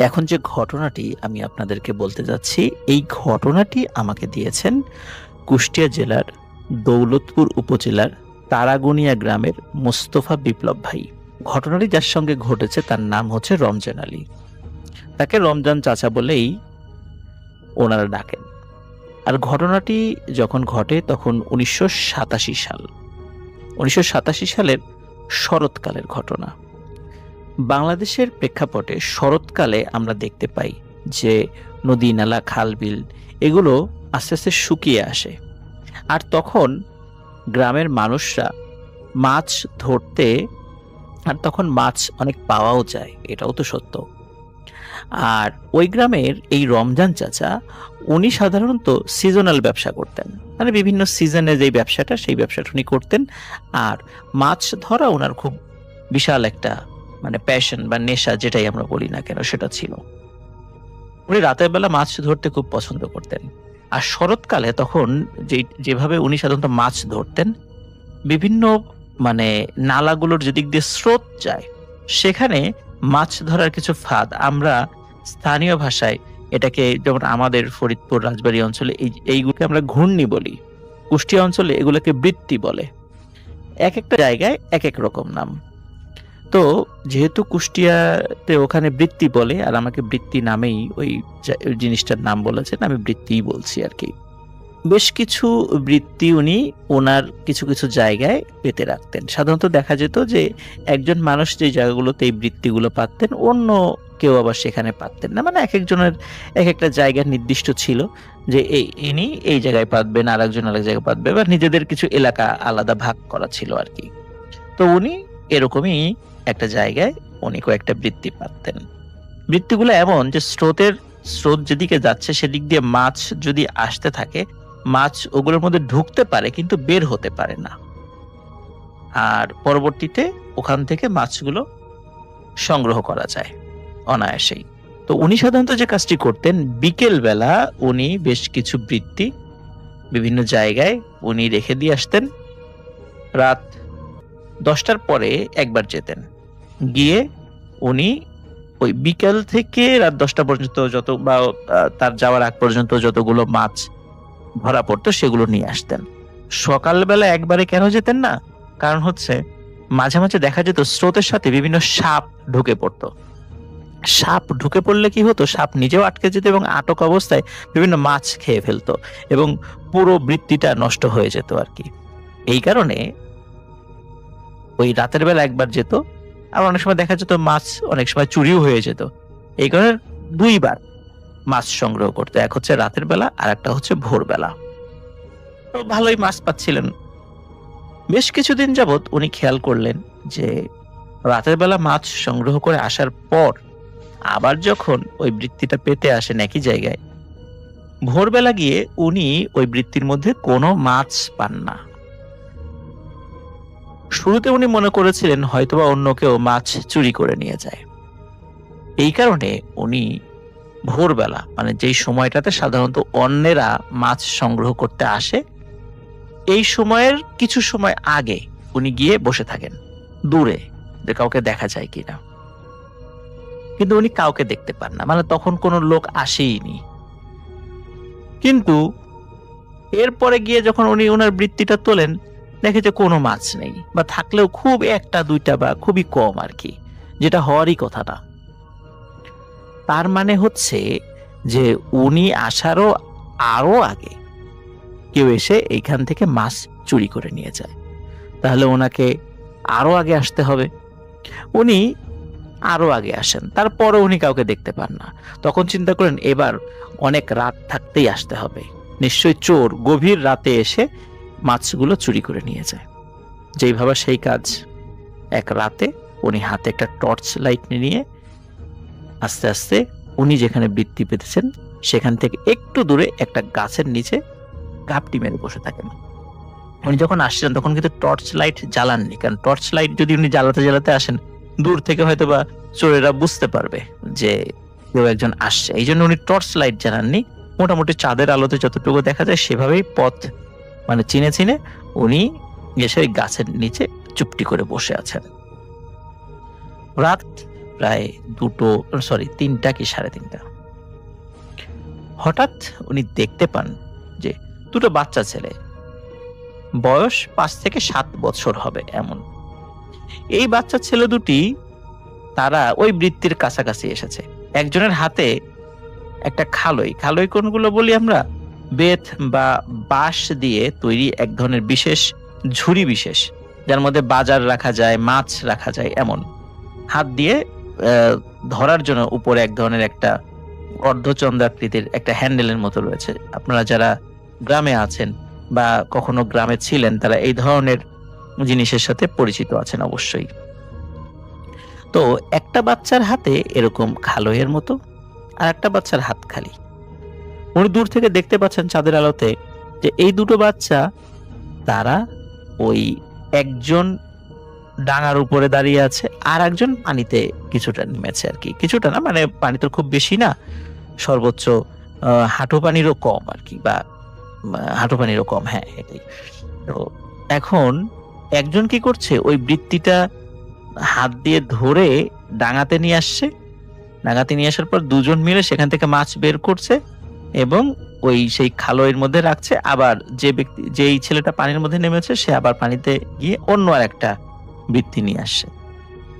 এখন যে ঘটনাটি আমি আপনাদেরকে বলতে যাচ্ছি, এই ঘটনাটি আমাকে দিয়েছেন কুষ্টিয়া জেলার দৌলতপুর উপজেলার তারাগোনিয়া গ্রামের মোস্তফা বিপ্লব ভাই। ঘটনাটি যার সঙ্গে ঘটেছে তার নাম হচ্ছে রমজান আলী। তাকে রমজান চাচা বলেই ওনারা ডাকেন। আর ঘটনাটি যখন ঘটে তখন 1987 সাল। 1987 সালের শরৎকালের ঘটনা। বাংলাদেশের প্রেক্ষাপটে শরৎকালে আমরা দেখতে পাই যে নদী নালা খাল বিল এগুলো আস্তে আস্তে শুকিয়ে আসে। আর তখন গ্রামের মানুষরা মাছ ধরতে, আর তখন মাছ অনেক পাওয়াও যায়, এটাও তো সত্য। আর ওই গ্রামের এই রমজান চাচা উনি সাধারণত সিজনাল ব্যবসা করতেন, মানে বিভিন্ন সিজনে যেই ব্যবসাটা সেই ব্যবসাটা উনি করতেন। আর মাছ ধরা ওনার খুব বিশাল একটা মানে প্যাশন বা নেশা, যেটাই আমরা বলি না কেন, সেটা ছিল। উনি রাতের বেলা মাছ ধরতে খুব পছন্দ করতেন। আর শরৎকালে তখন যেভাবে উনি সাধারণত মাছ ধরতেন, বিভিন্ন মানে নালাগুলোর যেদিক দিয়ে স্রোত যায় সেখানে মাছ ধরার কিছু ফাঁদ, আমরা স্থানীয় ভাষায় এটাকে, যেমন আমাদের ফরিদপুর রাজবাড়ী অঞ্চলে এইগুলোকে আমরা ঘূর্ণি বলি, কুষ্টিয়া অঞ্চলে এগুলোকে বৃত্তি বলে। এক একটা জায়গায় এক এক রকম নাম। তো যেহেতু কুষ্টিয়াতে ওখানে বৃত্তি বলে, আর আমাকে বৃত্তি নামেই ওই জিনিসটার নাম বলেছেন, আমি বৃত্তিই বলছি আর কি। বেশ কিছু বৃত্তি উনি ওনার কিছু কিছু জায়গায় পেতে রাখতেন। সাধারণত দেখা যেত যে একজন মানুষ যে জায়গাগুলোতে এই বৃত্তিগুলো পাতেন, অন্য কেউ আবার সেখানে পাতেন না। মানে এক একজনের এক একটা জায়গা নির্দিষ্ট ছিল যে ইনি এই জায়গায় পাতবেন, আর একজন আরেক জায়গায় পাতবে, বা নিজেদের কিছু এলাকা আলাদা ভাগ করা ছিল আর কি। তো উনি এরকমই একটা জায়গায় উনি কয়েকটা বৃত্তি পাতেন। বৃত্তিগুলো এমন যে স্রোত যেদিকে যাচ্ছে সেদিক দিয়ে মাছ যদি আসতে থাকে, মাছ ওগুলোর মধ্যে ঢুকতে পারে কিন্তু বের হতে পারে না। আর পরবর্তীতে ওখান থেকে মাছগুলো সংগ্রহ করা যায় অনায়াসেই। তো উনি সাধারণত যে কাজটি করতেন, বিকেল বেলা উনি বেশ কিছু বৃত্তি বিভিন্ন জায়গায় উনি রেখে দিয়ে আসতেন। রাত 10টার পরে একবার যেতেন, গিয়ে উনি ওই বিকেল থেকে রাত 10টা পর্যন্ত যত বা তার যাওয়ার আগ পর্যন্ত যতগুলো মাছ ধরা পড়তো সেগুলো নিয়ে আসতেন। সকালবেলা একবারে কেন যেতেন না, কারণ হচ্ছে মাঝে মাঝে দেখা যেত স্রোতের সাথে বিভিন্ন সাপ ঢুকে পড়তো। সাপ ঢুকে পড়লে কি হতো, সাপ নিজেও আটকে যেত এবং আটক অবস্থায় বিভিন্ন মাছ খেয়ে ফেলতো এবং পুরো বৃত্তিটা নষ্ট হয়ে যেত আর কি। এই কারণে ওই রাতের বেলা একবার যেত। আর অনেক সময় দেখা যেত মাছ অনেক সময় চুরিও হয়ে যেত। এই কারণে দুইবার মাছ সংগ্রহ করতে, এক হচ্ছে রাতের বেলা আর একটা হচ্ছে ভোরবেলা। তো ভালোই মাছ পাচ্ছিলেন। বেশ কিছুদিন যাবৎ উনি খেয়াল করলেন যে রাতের বেলা মাছ সংগ্রহ করে আসার পর আবার যখন ওই বৃত্তিটা পেতে আসেন একই জায়গায়, ভোরবেলা গিয়ে উনি ওই বৃত্তির মধ্যে কোনো মাছ পান না। শুরুতে উনি মনে করেছিলেন হয়তোবা অন্য কেউ মাছ চুরি করে নিয়ে যায়। এই কারণে উনি ভোরবেলা, মানে যেই সময়টাতে সাধারণত অন্যেরা মাছ সংগ্রহ করতে আসে, এই সময়ের কিছু সময় আগে উনি গিয়ে বসে থাকেন দূরে, যে কাউকে দেখা যায় কিনা। কিন্তু উনি কাউকে দেখতে পান না, মানে তখন কোনো লোক আসেইনি। কিন্তু এরপরে গিয়ে যখন উনি ওনার বৃত্তিটা তোলেন, দেখে যে কোনো মাছ নেই, বা থাকলেও খুব একটা দুইটা বা খুবই কম আর কি, যেটা হওয়ারই কথা না। তার মানে হচ্ছে যে উনি আসারও আরো আগে কেউ এসে এইখান থেকে মাছ চুরি করে নিয়ে যায়। তাহলে ওনাকে আরো আগে আসতে হবে। উনি আরো আগে আসেন, তারপরে উনি কাউকে দেখতে পান না। তখন চিন্তা করেন এবার অনেক রাত থাকতেই আসতে হবে, নিশ্চয়ই চোর গভীর রাতে এসে মাছগুলো চুরি করে নিয়ে যায়। যেই ভাবা সেই কাজ। এক রাতে উনি হাতে একটা টর্চ লাইট নিয়ে আস্তে আস্তে উনি যেখানে বৃত্তি পেতেছেন সেখান থেকে একটু দূরে একটা গাছের নিচে ঘাপটি মেরে বসে থাকেন। উনি যখন আসছেন তখন কিন্তু টর্চ লাইট জ্বালাননি, কারণ টর্চ লাইট যদি উনি জ্বালাতে জ্বালাতে আসেন, দূর থেকে হয়তো বা চোরেরা বুঝতে পারবে যে কেউ একজন আসছে। এই জন্য উনি টর্চ লাইট জ্বালাননি, মোটামুটি চাঁদের আলোতে যতটুকু দেখা যায় সেভাবেই পথ মানে চিনে চিনে উনি এসে ওই গাছের নিচে চুপটি করে বসে আছেন। রাত প্রায় 3টা কি 3:30। হঠাৎ উনি দেখতে পান যে 2টো বাচ্চা ছেলে, বয়স 5 থেকে 7 বছর হবে এমন। এই বাচ্চা ছেলে দুটি তারা ওই বৃত্তির কাছাকাছি এসেছে। একজনের হাতে একটা খালই কোনগুলো বলি আমরা, বেত বা বাঁশ দিয়ে তৈরি এক ধরনের বিশেষ ঝুড়ি বিশেষ, যার মধ্যে বাজার রাখা যায়, মাছ রাখা যায় এমন। হাত দিয়ে ধরার জন্য উপরে এক ধরনের একটা অর্ধচন্দ্রাকৃতির একটা হ্যান্ডেলের মতো রয়েছে। আপনারা যারা গ্রামে আছেন বা কখনো গ্রামে ছিলেন তারা এই ধরনের জিনিসের সাথে পরিচিত আছেন অবশ্যই। তো একটা বাচ্চার হাতে এরকম খালইয়ের মতো, আর একটা বাচ্চার হাত খালি। উনি দূর থেকে দেখতে পাচ্ছেন চাঁদের আলোতে যে এই 2টো বাচ্চা তারা ওই একজন ডাঙার উপরে দাঁড়িয়ে আছে, আর একজন পানিতে কিছুটা নেমেছে আর কি। কিছুটা না, মানে পানি তো খুব বেশি না, সর্বোচ্চ হাঁটু পানিরও কম আর কি, বা হাঁটু পানিরও কম, হ্যাঁ এটাই। তো এখন একজন কি করছে, ওই বৃত্তিটা হাত দিয়ে ধরে ডাঙাতে নিয়ে আসছে। ডাঙাতে নিয়ে আসার পর দুজন মিলে সেখান থেকে মাছ বের করছে এবং ওই সেই খালইয়ের মধ্যে রাখছে। আবার যেই ছেলেটা পানির মধ্যে নেমেছে সে আবার পানিতে গিয়ে অন্য আর একটা বৃত্তি নিয়ে আসছে।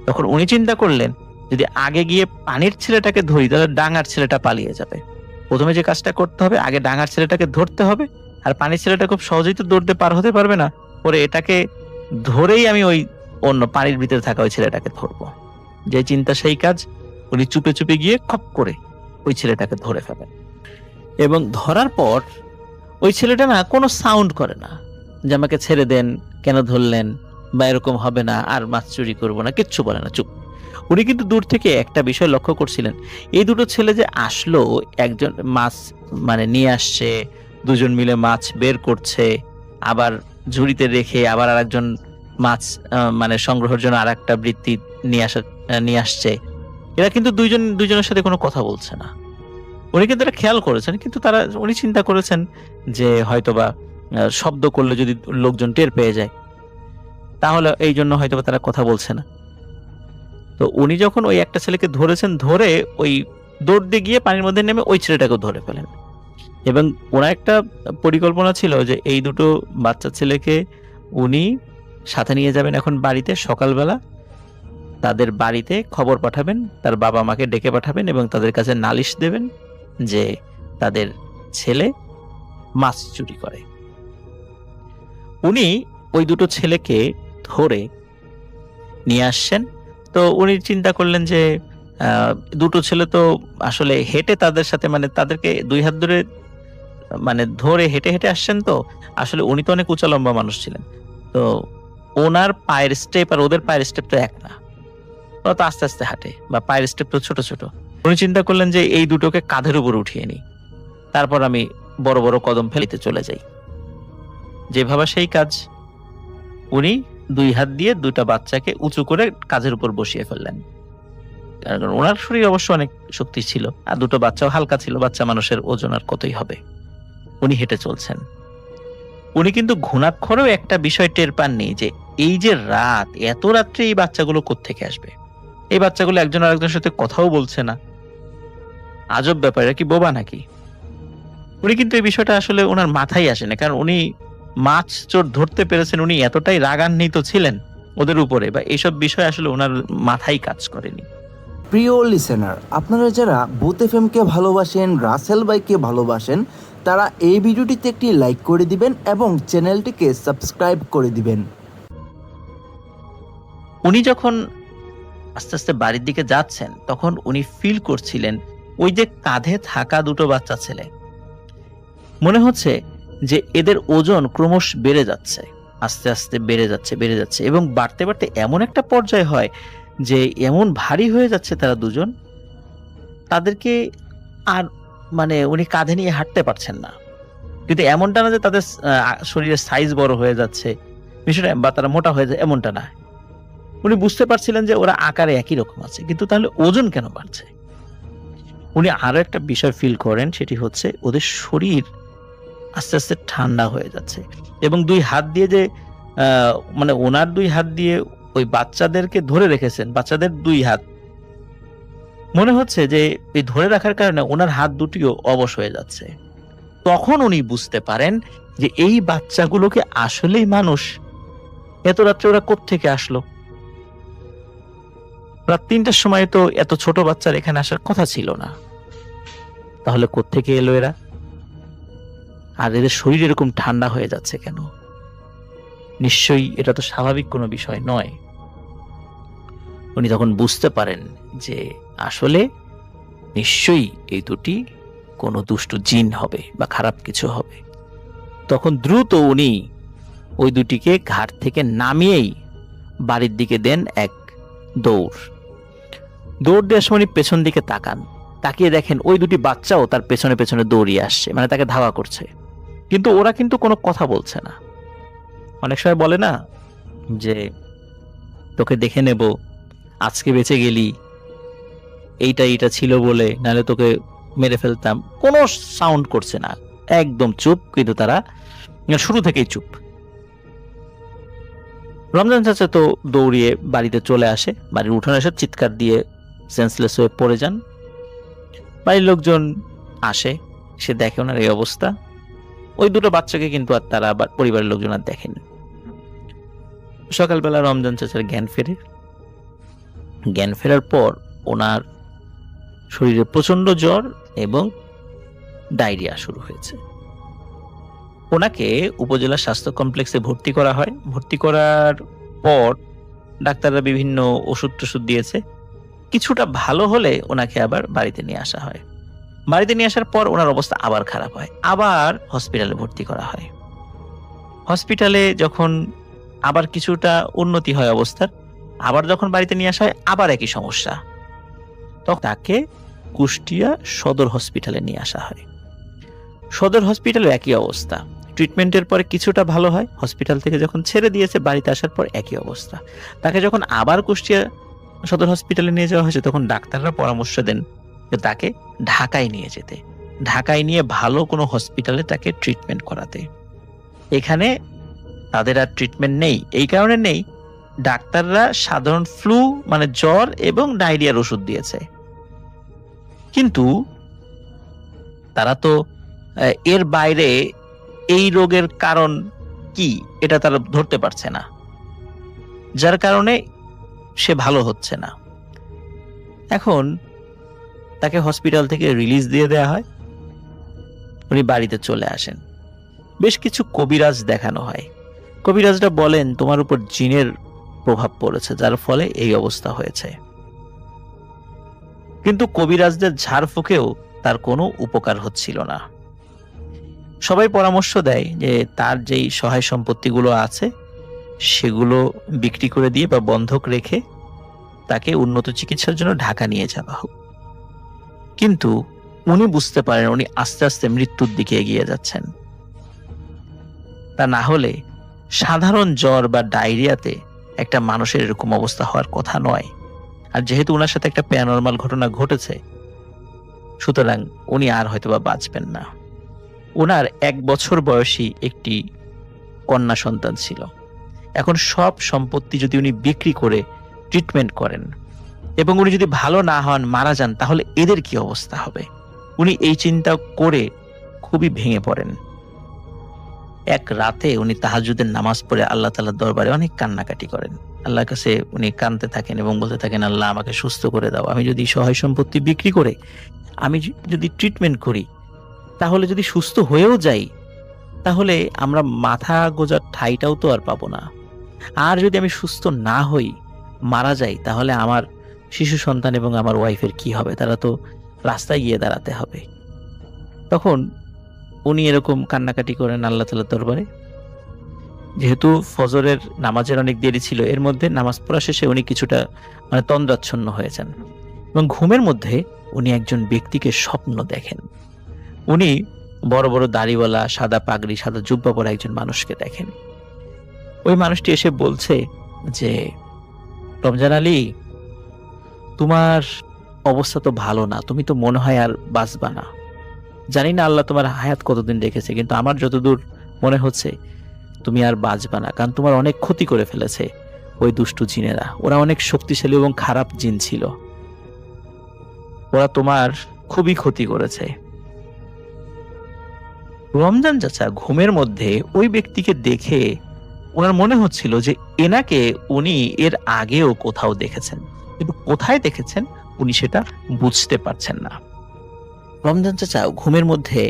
তখন উনি চিন্তা করলেন, যদি আগে গিয়ে পানির ছেলেটাকে ধরি তাহলে ডাঙার ছেলেটা পালিয়ে যাবে। প্রথমে যে কাজটা করতে হবে, আগে ডাঙার ছেলেটাকে ধরতে হবে, আর পানির ছেলেটা খুব সহজেই তো দৌড়তে পার হতে পারবে না। পরে এটাকে ধরেই আমি ওই অন্য পানির ভিতরে থাকা ওই ছেলেটাকে ধরবো। যে চিন্তা সেই কাজ। উনি চুপে চুপে গিয়ে খপ করে ওই ছেলেটাকে ধরে ফেলেন, এবং ধরার পর ওই ছেলেটা না কোনো সাউন্ড করে না যে আমাকে ছেড়ে দেন, কেন ধরলেন, বা এরকম হবে না, আর মাছ চুরি করবো না, কিচ্ছু বলে না, চুপ। উনি কিন্তু দূর থেকে একটা বিষয় লক্ষ্য করছিলেন, এই 2টো ছেলে যে আসলো, একজন মাছ মানে নিয়ে আসছে, দুজন মিলে মাছ বের করছে, আবার ঝুড়িতে রেখে আবার আরেকজন মাছ মানে সংগ্রহের জন্য আর একটা বৃত্তি নিয়ে আসছে। এরা কিন্তু দুইজনের সাথে কোনো কথা বলছে না। উনি কিন্তু এটা খেয়াল করেছেন, কিন্তু উনি চিন্তা করেছেন যে হয়তোবা শব্দ করলে যদি লোকজন টের পেয়ে যায়, তাহলে এই জন্য হয়তোবা তারা কথা বলছে না। তো উনি যখন ওই একটা ছেলেকে ধরেছেন, ধরে ওই দৌড় দিয়ে গিয়ে পানির মধ্যে নেমে ওই ছেলেটাকেও ধরে ফেলেন। এবং ওনার একটা পরিকল্পনা ছিল যে এই 2টো বাচ্চা ছেলেকে উনি সাথে নিয়ে যাবেন এখন বাড়িতে, সকালবেলা তাদের বাড়িতে খবর পাঠাবেন, তার বাবা মাকে ডেকে পাঠাবেন এবং তাদের কাছে নালিশ দেবেন যে তাদের ছেলে মাছ চুরি করে। উনি ওই 2টো ছেলেকে ধরে নিয়ে আসছেন। তো উনি চিন্তা করলেন যে 2টো ছেলে তো আসলে হেঁটে তাদের সাথে, মানে তাদেরকে 2 হাত ধরে মানে ধরে হেঁটে হেঁটে আসছেন। তো আসলে উনি তো অনেক উঁচা লম্বা মানুষ ছিলেন, তো ওনার পায়ের স্টেপ আর ওদের পায়ের স্টেপ তো এক না, ওরা তো আস্তে আস্তে হাঁটে, বা পায়ের স্টেপ তো ছোট ছোট। উনি চিন্তা করলেন যে এই 2টোকে কাঁধের উপর উঠিয়ে নিই, তারপর আমি বড় বড় কদম ফেলিতে চলে যাই। যে ভাবা সেই কাজ। উনি 2 হাত দিয়ে 2টা বাচ্চাকে উঁচু করে কাঁধের উপর বসিয়ে ফেললেন। কারণ ওনার শরীর অবশ্য অনেক শক্তি ছিল, আর 2টো বাচ্চাও হালকা ছিল, বাচ্চা মানুষের ওজন আর কতই হবে। উনি হেঁটে চলছেন। উনি কিন্তু ঘুণাক্ষরেও একটা বিষয় টের পাননি যে এই যে রাত, এত রাত্রে এই বাচ্চাগুলো কোত্থেকে আসবে। এই বাচ্চাগুলো একজন আরেকজনের সাথে কথাও বলছে না, আজব ব্যাপার, কি বোবা নাকি? উনি কিন্তু এই বিষয়টা আসলে ওনার মাথায় আসে না, কারণ উনি মাছ চোর ধরতে পেরেছেন, উনি এতটাই রাগান্বিত ছিলেন ওদের উপরে, বা এইসব বিষয় আসলে ওনার মাথায় কাজ করেনি। প্রিয় লিসেনার, আপনারা যারা বুথ এফএমকে ভালোবাসেন, রাসেল ভাইকে ভালোবাসেন, তারা এই ভিডিওটিতে একটি লাইক করে দিবেন এবং চ্যানেলটিকে সাবস্ক্রাইব করে দিবেন। উনি যখন আস্তে আস্তে বাড়ির দিকে যাচ্ছেন, তখন উনি ফিল করছিলেন ওই যে কাঁধে থাকা 2টো বাচ্চা ছেলে, মনে হচ্ছে যে এদের ওজন ক্রমশ বেড়ে যাচ্ছে, আস্তে আস্তে বেড়ে যাচ্ছে এবং বাড়তে বাড়তে এমন একটা পর্যায় হয় যে এমন ভারী হয়ে যাচ্ছে তারা দুজন, তাদেরকে আর মানে উনি কাঁধে নিয়ে হাঁটতে পারছেন না। কিন্তু এমনটা না যে তাদের শরীরের সাইজ বড় হয়ে যাচ্ছে বিষয়টা, বা তারা মোটা হয়ে যায়, এমনটা না। উনি বুঝতে পারছিলেন যে ওরা আকারে একই রকম আছে, কিন্তু তাহলে ওজন কেন বাড়ছে? উনি আরো একটা বিষয় ফিল করেন, সেটি হচ্ছে ওদের শরীর আস্তে আস্তে ঠান্ডা হয়ে যাচ্ছে, এবং 2 হাত দিয়ে যে মানে ওনার 2 হাত দিয়ে ওই বাচ্চাদেরকে ধরে রেখেছেন, বাচ্চাদের 2 হাত মনে হচ্ছে যে এই ধরে রাখার কারণে ওনার হাত দুটিও অবশ হয়ে যাচ্ছে। তখন উনি বুঝতে পারেন যে এই বাচ্চাগুলোকে আসলেই মানুষ। এত রাত্রে ওরা কোত্থেকে আসলো? রাত ৩টার সময় তো এত ছোট বাচ্চার এখানে আসার কথা ছিল না। তাহলে কোত্থেকে এলো এরা? আর এদের শরীর এরকম ঠান্ডা হয়ে যাচ্ছে কেন? নিশ্চয়ই এটা তো স্বাভাবিক কোনো বিষয় নয়। উনি তখন বুঝতে পারেন যে আসলে নিশ্চয়ই এই দুটি কোনো দুষ্ট জিন হবে বা খারাপ কিছু হবে। তখন দ্রুত উনি ওই দুটিকে ঘাট থেকে নামিয়েই বাড়ির দিকে দেন এক দৌড়। দৌড় দেওয়ার সময় উনি পেছন দিকে তাকান, তাকিয়ে দেখেন ওই দুটি বাচ্চাও তার পেছনে পেছনে দৌড়িয়ে আসছে, মানে তাকে ধাওয়া করছে। কিন্তু ওরা কিন্তু কোনো কথা বলছে না। অনেক সময় বলে না যে তোকে দেখে নেব, আজকে বেঁচে গেলি, এইটা ছিল বলে, নাহলে তোকে মেরে ফেলতাম। কোনো সাউন্ড করছে না, একদম চুপ। কিন্তু তারা শুরু থেকেই চুপ। রমজান চাচা তো দৌড়িয়ে বাড়িতে চলে আসে, বাড়ির উঠোনে এসে চিৎকার দিয়ে সেন্সলেস হয়ে পড়ে যান। বাড়ির লোকজন আসে, সে দেখে ওনার এই অবস্থা। ওই দুটো বাচ্চাকে কিন্তু আর তারা আবার পরিবারের লোকজন আর দেখেন। সকালবেলা রমজান চাচার জ্ঞান ফেরে। জ্ঞান ফেরার পর ওনার শরীরে প্রচন্ড জ্বর এবং ডায়রিয়া শুরু হয়েছে। ওনাকে উপজেলা স্বাস্থ্য কমপ্লেক্সে ভর্তি করা হয়। ভর্তি করার পর ডাক্তাররা বিভিন্ন ওষুধ টষুধ দিয়েছে। কিছুটা ভালো হলে ওনাকে আবার বাড়িতে নিয়ে আসা হয়। বাড়িতে নিয়ে আসার পর ওনার অবস্থা আবার খারাপ হয়, আবার হসপিটালে ভর্তি করা হয়। হসপিটালে যখন আবার কিছুটা উন্নতি হয় অবস্থার, আবার যখন বাড়িতে নিয়ে আসা হয় আবার একই সমস্যা। তখন তাকে কুষ্টিয়া সদর হসপিটালে নিয়ে আসা হয়। সদর হসপিটালে একই অবস্থা। ট্রিটমেন্টের পরে কিছুটা ভালো হয়, হসপিটাল থেকে যখন ছেড়ে দিয়েছে বাড়িতে আসার পর একই অবস্থা। তাকে যখন আবার কুষ্টিয়া সদর হসপিটালে নিয়ে যাওয়া হয়েছে, তখন ডাক্তাররা পরামর্শ দেন যে তাকে ঢাকায় নিয়ে যেতে, ঢাকায় নিয়ে ভালো কোনো হসপিটালে তাকে ট্রিটমেন্ট করাতে। এখানে তাদের আর ট্রিটমেন্ট নেই। এই কারণে নেই, ডাক্তাররা সাধারণ ফ্লু মানে জ্বর এবং ডায়রিয়ার ওষুধ দিয়েছে, কিন্তু তারা তো এর বাইরে এই রোগের কারণ কি এটা তারা ধরতে পারছে না, যার কারণে সে ভালো হচ্ছে না। এখন তাকে হসপিটাল থেকে রিলিজ দিয়ে দেওয়া হয়। উনি বাড়িতে চলে আসেন। বেশ কিছু কবিরাজ দেখানো হয়। কবিরাজরা বলেন তোমার উপর জিনের প্রভাব পড়েছে, যার ফলে এই অবস্থা হয়েছে। কিন্তু কবিরাজদের ঝাড়ফুঁকেও তার কোনো উপকার হচ্ছিল না। সবাই পরামর্শ দেয় যে তার যেই সহায় সম্পত্তিগুলো আছে সেগুলো বিক্রি করে দিয়ে বা বন্ধক রেখে তাকে উন্নত চিকিৎসার জন্য ঢাকা নিয়ে যাওয়া হোক। কিন্তু উনি বুঝতে পারেন উনি আস্তে আস্তে মৃত্যুর দিকে এগিয়ে যাচ্ছেন। তা না হলে সাধারণ জ্বর বা ডায়রিয়াতে একটা মানুষের এরকম অবস্থা হওয়ার কথা নয়। আর যেহেতু ওনার সাথে একটা প্যারানরমাল ঘটনা ঘটেছে, সুতরাং উনি আর হয়তোবা বাঁচবেন না। ওনার 1 বছর বয়সী একটি কন্যা সন্তান ছিল। এখন সব সম্পত্তি যদি উনি বিক্রি করে ট্রিটমেন্ট করেন এবং উনি যদি ভালো না হন, মারা যান, তাহলে এদের কি অবস্থা হবে? উনি এই চিন্তা করে খুবই ভেঙে পড়েন। এক রাতে উনি তাহাজ্জুদের নামাজ পড়ে আল্লাহ তাআলার দরবারে অনেক কান্নাকাটি করেন। আল্লাহর কাছে উনি কাঁদতে থাকেন এবং বলতে থাকেন, আল্লাহ আমাকে সুস্থ করে দাও। আমি যদি সহায় সম্পত্তি বিক্রি করে আমি যদি ট্রিটমেন্ট করি, তাহলে যদি সুস্থ হয়েও যাই, তাহলে আমরা মাথা গোজার ঠাঁইটাও তো আর পাবো না। আর যদি আমি সুস্থ না হই, মারা যাই, তাহলে আমার শিশু সন্তান এবং আমার ওয়াইফের কি হবে? তারা তো রাস্তায় গিয়ে দাঁড়াতে হবে। তখন উনি এরকম কান্নাকাটি করেন আল্লাহ তাআলার দরবারে। যেহেতু ফজরের নামাজের অনেক দেরি ছিল, এর মধ্যে নামাজ পড়া শেষে উনি কিছুটা তন্দ্রাচ্ছন্ন হয়ে যান এবং ঘুমের মধ্যে উনি একজন ব্যক্তিকে স্বপ্ন দেখেন। উনি বড় বড় দাড়িওয়ালা, সাদা পাগড়ি, সাদা জুব্বা পরা একজন মানুষকে দেখেন। ওই মানুষটি এসে বলছে যে, রমজান আলী, তোমার অবস্থা তো ভালো না, তুমি তো মনে হয় আর বাঁচবা না। জানি না আল্লাহ তোমার হায়াত কতদিন রেখেছে, কিন্তু আমার যতদূর মনে হচ্ছে তুমি আর বাঁচবা না, কারণ তোমার অনেক ক্ষতি করে ফেলেছে ওই দুষ্টু জিনেরা। ওরা অনেক শক্তিশালী এবং খারাপ জিন ছিল। ওরা তোমার খুবই ক্ষতি করেছে। রমজান চাচা ঘুমের মধ্যে ওই ব্যক্তিকে দেখে ওনার মনে হচ্ছিল যে এনাকে উনি এর আগেও কোথাও দেখেছেন, কিন্তু কোথায় দেখেছেন উনি সেটা বুঝতে পারছেন না। রমজান চাচা ঘুমের মধ্যে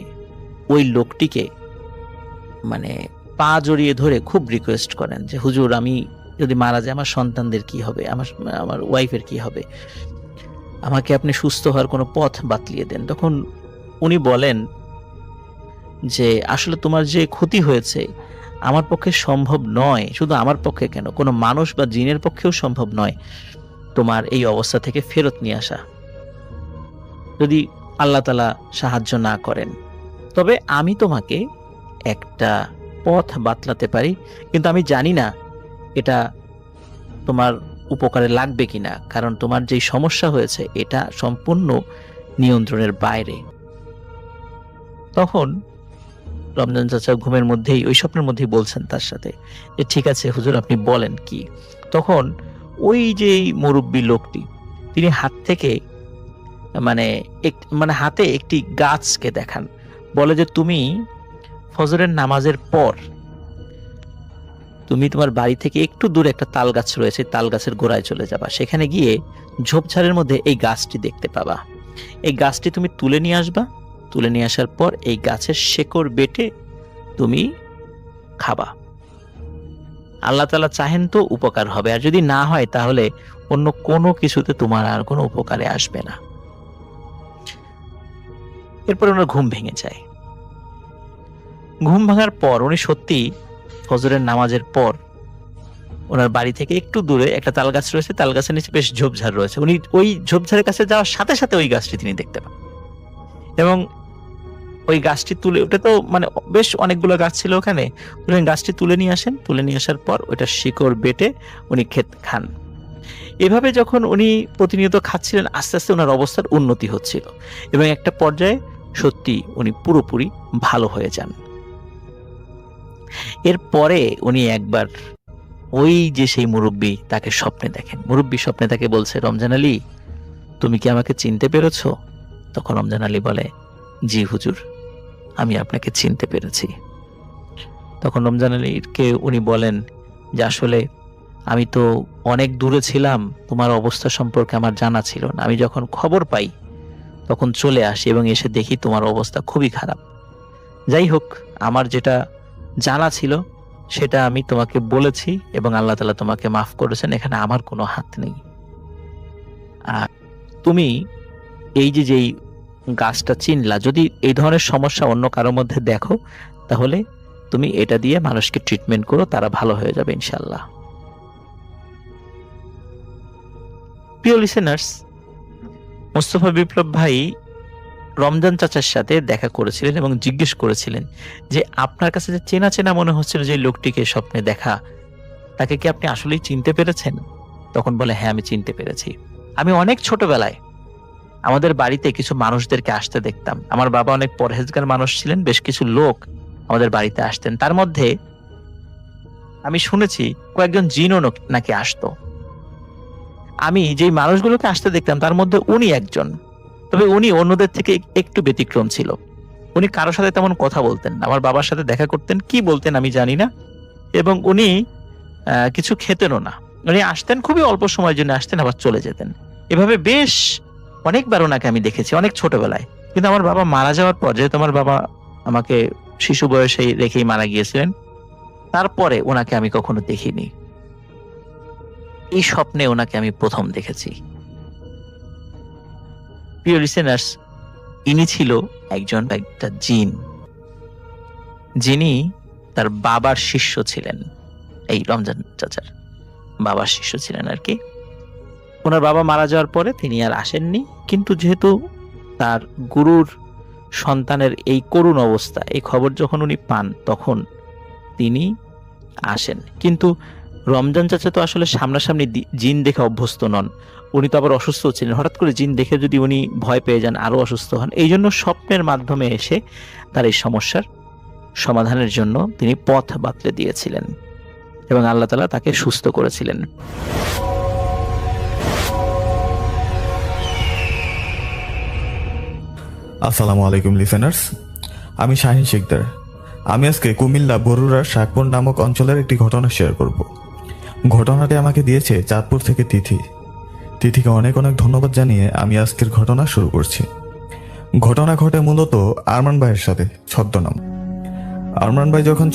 ওই লোকটিকে মানে পা জড়িয়ে ধরে খুব রিকোয়েস্ট করেন যে হুজুর, আমি যদি মারা যাই আমার সন্তানদের কি হবে, আমার ওয়াইফের কি হবে, আমাকে আপনি সুস্থ হওয়ার কোনো পথ বাতলিয়ে দেন। তখন উনি বলেন যে আসলে তোমার যে ক্ষতি হয়েছে আমার পক্ষে সম্ভব নয়, শুধু আমার পক্ষে কেন, কোনো মানুষ বা জিনের পক্ষেও সম্ভব নয় তোমার এই অবস্থা থেকে ফেরত নিয়ে আসা, যদি আল্লাহ তাআলা সাহায্য না করেন। তবে আমি তোমাকে একটা পথ বাতলাতে পারি, কিন্তু আমি জানি না এটা তোমার উপকারে লাগবে কিনা, কারণ তোমার যেই সমস্যা হয়েছে এটা সম্পূর্ণ নিয়ন্ত্রণের বাইরে। তখন রমজান চাচা ঘুমের মধ্যেই ওই স্বপ্নের মধ্যেই বলছেন তার সাথে যে ঠিক আছে হুজুর, আপনি বলেন কি। তখন ওই যে মুরব্বী লোকটি তিনি হাত থেকে মানে হাতে একটি গাছকে দেখান, বলে যে তুমি ফজরের নামাজের পর তুমি তোমার বাড়ি থেকে একটু দূরে একটা তাল গাছ রয়েছে, তাল গাছের গোড়ায় চলে যাবা, সেখানে গিয়ে ঝোপঝাড়ের মধ্যে এই গাছটি দেখতে পাবা। এই গাছটি তুমি তুলে নিয়ে আসবা, তুলে নিয়ে আসার পর এই গাছের শেকড় বেটে তুমি খাবা। আল্লাহ তাআলা চাহেন তো উপকার হবে, আর যদি না হয় তাহলে অন্য কোনো কিছুতে তোমার আর কোনো উপকারে আসবে না। এরপর ওনার ঘুম ভেঙে যায়। ঘুম ভাঙার পর উনি সত্যি ফজরের নামাজের পর ওনার বাড়ি থেকে একটু দূরে একটা তাল গাছ রয়েছে, তাল গাছের নিচে বেশ ঝোপঝাড় রয়েছে, উনি ওই ঝোপঝাড়ের কাছে যাওয়ার সাথে সাথে ওই গাছটি তিনি দেখতে পান এবং ওই গাছটি তুলে, ওটা তো বেশ অনেকগুলো গাছ ছিল ওখানে, উনি গাছটি তুলে নিয়ে আসেন, তুলে নিয়ে আসার পর ওইটা শিকড় বেটে উনি খান। এভাবে যখন উনি প্রতিনিয়ত খাচ্ছিলেন আস্তে আস্তে ওনার অবস্থার উন্নতি হচ্ছিল এবং একটা পর্যায়ে সত্যি উনি পুরোপুরি ভালো হয়ে যান। এরপরে উনি একবার ওই যে সেই মুরব্বী তাকে স্বপ্নে দেখেন। মুরব্বী স্বপ্নে তাকে বলছে, রমজান আলী, তুমি কি আমাকে চিনতে পেরেছ? তখন রমজান আলী বলে, জি হুজুর, আমি আপনাকে চিনতে পেরেছি। তখন রমজান আলীকে উনি বলেন যে আসলে আমি তো অনেক দূরে ছিলাম, তোমার অবস্থা সম্পর্কে আমার জানা ছিল না, আমি যখন খবর পাই তখন চলে আসি এবং এসে দেখি তোমার অবস্থা খুবই খারাপ। যাই হোক, আমার যেটা জানা ছিল সেটা আমি তোমাকে বলেছি এবং আল্লাহ তাআলা তোমাকে মাফ করেছেন, এখানে আমার কোনো হাত নেই। আর তুমি এই যেই গাছটা চিনলা, যদি এই ধরনের সমস্যা অন্য কারোর মধ্যে দেখো তাহলে তুমি এটা দিয়ে মানুষকে ট্রিটমেন্ট করো, তারা ভালো হয়ে যাবে ইনশাআল্লাহ। প্রিয় লিসেনার্স, মোস্তফা বিপ্লব ভাই রমজান চাচার সাথে দেখা করেছিলেন এবং জিজ্ঞেস করেছিলেন যে আপনার কাছে যে চেনা চেনা মনে হচ্ছিল যে লোকটিকে স্বপ্নে দেখা, তাকে কি আপনি আসলেই চিনতে পেরেছেন? তখন বলে, হ্যাঁ আমি চিনতে পেরেছি। আমি অনেক ছোটবেলায় আমাদের বাড়িতে কিছু মানুষদেরকে আসতে দেখতাম। আমার বাবা অনেক পরহেজগার মানুষ ছিলেন, বেশ কিছু লোক আমাদের বাড়িতে আসতেন, তার মধ্যে আমি শুনেছি কয়েকজন জিনও নাকি আসতো। আমি যেই মানুষগুলোকে আসতে দেখতাম তার মধ্যে উনি একজন, তবে উনি অন্যদের থেকে একটু ব্যতিক্রম ছিল। উনি কারোর সাথে তেমন কথা বলতেন না, আমার বাবার সাথে দেখা করতেন, কি বলতেন আমি জানি না, এবং উনি কিছু খেতেনও না। উনি আসতেন, খুবই অল্প সময়ের জন্য আসতেন, আবার চলে যেতেন। এভাবে বেশ অনেকবার ওনাকে আমি দেখেছি অনেক ছোটবেলায়। কিন্তু আমার বাবা মারা যাওয়ার পর, যেহেতু আমার বাবা আমাকে শিশু বয়সে রেখেই মারা গিয়েছিলেন, তারপরে ওনাকে আমি কখনো দেখিনি। এই স্বপ্নে ওনাকে আমি প্রথম দেখেছি। প্রিয় লিসেনার্স, ইনি ছিল একটা জিন, যিনি তার বাবার শিষ্য ছিলেন। এই রমজান চাচার বাবার শিষ্য ছিলেন আর কি। ওনার বাবা মারা যাওয়ার পরে তিনি আর আসেননি, কিন্তু যেহেতু তার গুরুর সন্তানের এই করুণ অবস্থা, এই খবর যখন উনি পান তখন তিনি আসেন। কিন্তু রমজান চাচা তো আসলে সামনাসামনি জিন দেখে অভ্যস্ত নন, উনি তো আবার অসুস্থ ছিলেন, হঠাৎ করে জিন দেখে যদি উনি ভয় পেয়ে যান, আরো অসুস্থ হন, এই জন্য স্বপ্নের মাধ্যমে এসে তার এই সমস্যার সমাধানের জন্য তিনি পথ বাতলে দিয়েছিলেন এবং আল্লাহ তাআলা তাকে সুস্থ করেছিলেন। আসসালামু আলাইকুম লিসেনার্স, আমি শাহিন শিকদার। আমি আজকে কুমিল্লা বরুড়ার শাকপুর নামক অঞ্চলের একটি ঘটনা শেয়ার করব। ঘটনাটি আমাকে দিয়েছে চাঁদপুর থেকে তিথিকে অনেক অনেক ধন্যবাদ জানিয়ে আমি আজকের ঘটনা শুরু করছি। ঘটনা ঘটে মূলত আরমান ভাইয়ের সাথে। ছদ্মনাম। আরমান ভাই যখন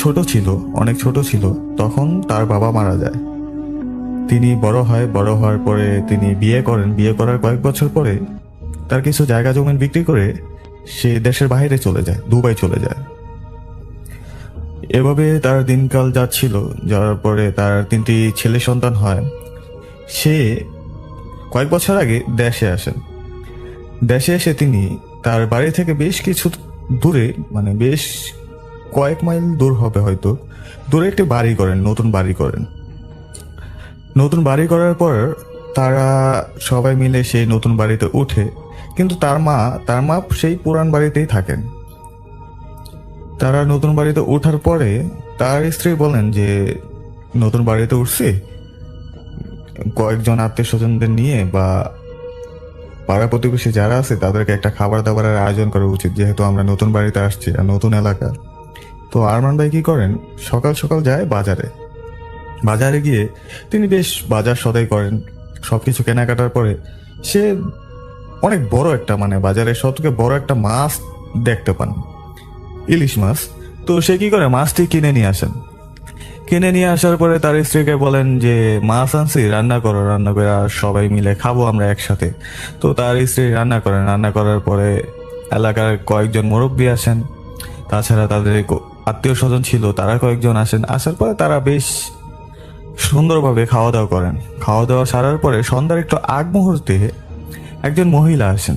অনেক ছোট ছিল, তখন তার বাবা মারা যায়। তিনি বড় হওয়ার পরে তিনি বিয়ে করেন। বিয়ে করার কয়েক বছর পরে তার কিছু জায়গা জমি বিক্রি করে সে দেশের বাইরে চলে যায়, দুবাই চলে যায়। এভাবে তার দিনকাল যাওয়ার পরে তার 3টি ছেলে সন্তান হয়। সে কয়েক বছর আগে দেশে আসেন। দেশে এসে তিনি তার বাড়ি থেকে বেশ কিছু দূরে, মানে বেশ কয়েক মাইল দূর হবে হয়তো, দূরে একটি বাড়ি করেন, নতুন বাড়ি করেন। নতুন বাড়ি করার পর তারা সবাই মিলে সেই নতুন বাড়িতে উঠে, কিন্তু তার মা সেই পুরান বাড়িতেই থাকেন। তারা নতুন বাড়িতে ওঠার পরে তার স্ত্রী বলেন যে নতুন বাড়িতে উঠছি, কয়েকজন আত্মীয় স্বজনদের নিয়ে বা পাড়া প্রতিবেশী যারা আছে তাদেরকে একটা খাবার দাবারের আয়োজন করা উচিত, যেহেতু আমরা নতুন বাড়িতে আসছি আর নতুন এলাকা। তো আরমান ভাই কি করেন, সকাল সকাল যায় বাজারে গিয়ে তিনি বেশ বাজার সদাই করেন। সবকিছু কেনাকাটার পরে সে অনেক বড় একটা, মানে বাজারের সবথেকে বড় একটা মাছ দেখতে পান, ইলিশ মাছ। তো সে কি করে, মাছটি কিনে নিয়ে আসার পরে তার স্ত্রীকে বলেন যে মাছ আনছি, রান্না করে আর সবাই মিলে খাবো আমরা একসাথে। তো তার স্ত্রী রান্না করার পরে এলাকার কয়েকজন মুরব্বী আসেন, তাছাড়া তাদের আত্মীয় স্বজন ছিল তারা কয়েকজন আসার পরে তারা বেশ সুন্দরভাবে খাওয়া দাওয়া করেন। খাওয়া দাওয়া সারার পরে সন্ধ্যার একটু আগ মুহূর্তে একজন মহিলা আসেন।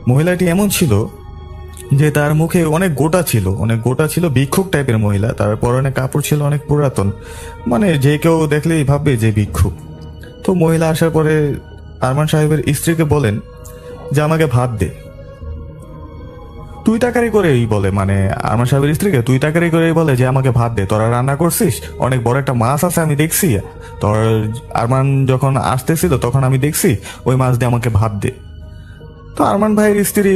মহিলাটি এমন ছিল যে তার মুখে অনেক গোটা ছিল, ভিক্ষুক টাইপের মহিলা। তার পরনে কাপড় ছিল অনেক পুরাতন, মানে যে কেউ দেখলেই ভাববে যে ভিক্ষুক। তো মহিলা আসার পরে আরমান সাহেবের স্ত্রীকে বলেন যে আমাকে ভাত দে। তুই তাকারি করেই বলে, মানে আরমান সাহেবের স্ত্রীকে তুই তাকারি করেই বলে যে আমাকে ভাত দে, তোরা রান্না করছিস, অনেক বড় একটা মাছ আছে আমি দেখছি, তোর আরমান যখন আসতেছিল তখন আমি দেখছি, ওই মাছ দিয়ে আমাকে ভাত দে। তো আরমান ভাইয়ের স্ত্রী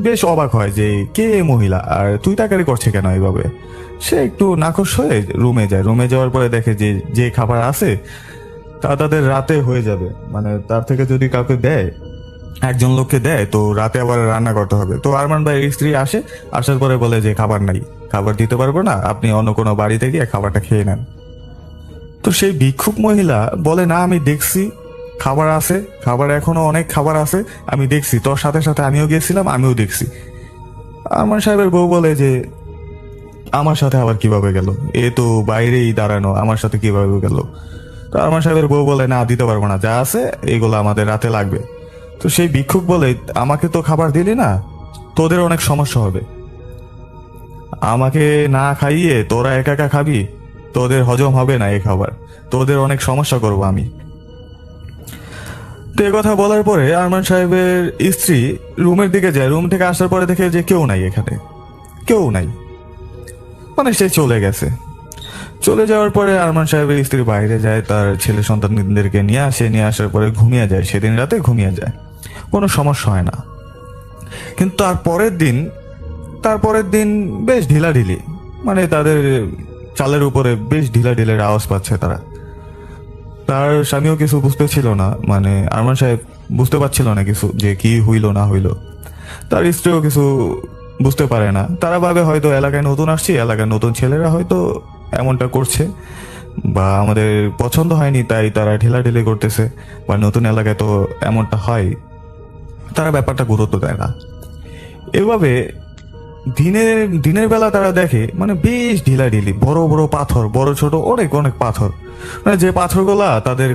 বেশ অবাক হয় যে কে মহিলা, আর তুই তাকারি করছে কেন এইভাবে। সে একটু নাখোশ হয়ে রুমে যাওয়ার পরে দেখে যে খাবার আছে তা তাদের রাতে হয়ে যাবে, মানে তার থেকে যদি কাউকে দেয়, একজন লোককে দেয়, তো রাতে আবার রান্না করতে হবে। তো আরমান ভাইয়ের স্ত্রী আসার পরে বলে যে খাবার নাই, খাবার দিতে পারবো না, আপনি অন্য কোনো বাড়িতে গিয়ে খাবারটা খেয়ে নেন। তো সেই ভিক্ষুক মহিলা বলে না, আমি দেখছি খাবার আছে, খাবার এখনো অনেক খাবার আছে, আমি দেখছি, তোর সাথে সাথে আমিও গিয়েছিলাম, আমিও দেখছি। আরমান সাহেবের বউ বলে যে আমার সাথে আবার কিভাবে গেল, এ তো বাইরেই দাঁড়ানো, আমার সাথে কিভাবে গেল। তো আরমান সাহেবের বউ বলে না, দিতে পারবো না, যা আছে এগুলো আমাদের রাতে লাগবে। তো সেই ভিক্ষুক বলে আমাকে তো খাবার দিলি না, তোদের অনেক সমস্যা হবে, আমাকে না খাইয়ে তোরা একা একা খাবি, তোদের হজম হবে না এই খাবার, তোদের অনেক সমস্যা করবো আমি। তো এ কথা বলার পরে আরমান সাহেবের স্ত্রী রুমের দিকে যায়, রুম থেকে আসার পরে দেখে যে কেউ নাই, এখানে কেউ নাই, মানে সে চলে গেছে। চলে যাওয়ার পরে আরমান সাহেবের স্ত্রী বাইরে যায়, তার ছেলে সন্তানদেরকে নিয়ে আসার পরে ঘুমিয়ে যায়। সেদিন রাতে ঘুমিয়ে যায়, কোনো সমস্যা হয় না। কিন্তু তারপরের দিন বেশ ঢিলাঢিলি, মানে তাদের চালের উপরে বেশ ঢিলাঢিলের আওয়াজ পাচ্ছে তারা। তার স্বামীও কিছু বুঝতেছিল না, মানে আরমান সাহেব বুঝতে পারছিল না কিছু, যে কি হইল না হইল। তার স্ত্রীও কিছু বুঝতে পারে না। তারা ভাবে হয়তো এলাকায় নতুন আসছি, এলাকার নতুন ছেলেরা হয়তো এমনটা করছে, বা আমাদের পছন্দ হয়নি তাই তারা ঢিলাঢিলি করতেছে, বা নতুন এলাকায় তো এমনটা হয়, তারা ব্যাপারটা গুরুত্ব দেয় না। এভাবে দিনের বেলা তারা দেখে মানে বেশ ঢিলাঢিলি, বড় বড় পাথর, বড় ছোট অনেক অনেক পাথর, মানে যে পাথরগুলা তাদের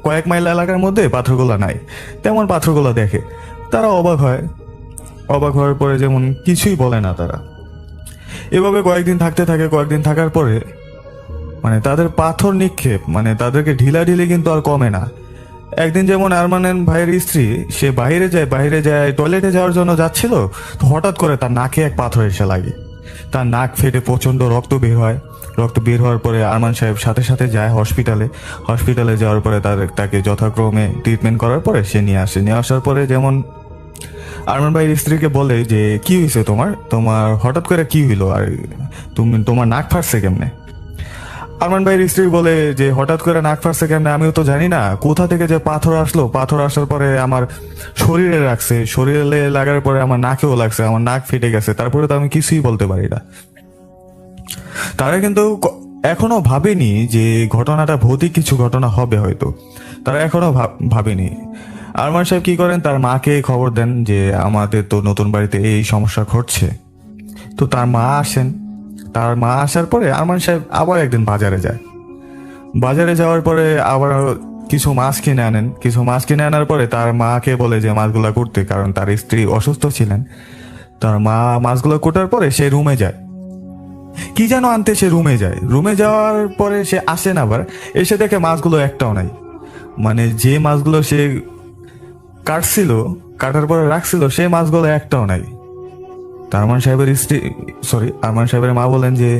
কয়েক মাইল এলাকার মধ্যে পাথরগুলা নাই, তেমন পাথরগুলা দেখে তারা অবাক হওয়ার পরে যেমন কিছুই বলে না তারা। এভাবে কয়েকদিন থাকার পরে মানে তাদের পাথর নিক্ষেপ, মানে তাদেরকে ঢিলাঢিলি কিন্তু আর কমে না। একদিন যেমন আরমানের ভাইয়ের স্ত্রী সে বাইরে যায় টয়লেটে যাওয়ার জন্য যাচ্ছিল, তো হঠাৎ করে তার নাকে এক পাথর এসে লাগে, তার নাক ফেটে প্রচন্ড রক্ত বের হয়। রক্ত বের হওয়ার পরে আরমান সাহেব সাথে সাথে যায় হসপিটালে যাওয়ার পরে তাকে যথাক্রমে ট্রিটমেন্ট করার পরে সে নিয়ে আসার পরে যেমন আরমান ভাইয়ের স্ত্রীকে বলে যে কি হয়েছে তোমার হঠাৎ করে কি হইলো, আর তোমার নাক ফাটছে কেমনে? আরমান ভাইয়ের স্ত্রী বলে যে হঠাৎ করে নাক ফাটছে কেমনে আমিও তো জানি না, কোথা থেকে যে পাথর আসার পরে আমার শরীরে লাগার পরে আমার নাকেও লাগছে, আমার নাক ফেটে গেছে, তারপরে তো আমি কিছুই বলতে পারি না। তারা কিন্তু এখনো ভাবেনি যে ঘটনাটা ভৌতিক কিছু ঘটনা হবে, হয়তো তারা এখনো ভাবেনি। আরমান সাহেব কি করেন, তার মাকে খবর দেন যে আমাদের তো নতুন বাড়িতে এই সমস্যা ঘটছে। তো তার মা আসার পরে আরমান সাহেব আবার একদিন বাজারে যাওয়ার পরে আবার কিছু মাছ কিনে আনার পরে তার মাকে বলে যে মাছগুলা করতে, কারণ তার স্ত্রী অসুস্থ ছিলেন। তার মা মাছগুলো কোটার পরে সে রুমে যায়, কি যেন আনতে সে রুমে যাওয়ার পরে সে আসেন, আবার এসে দেখে মাছগুলো একটাও নাই। মানে যে মাছগুলো সে কাটার পরে রাখছিল সেই মাছগুলো একটাও নাই। আরমান সাহেবের মা বলেন যে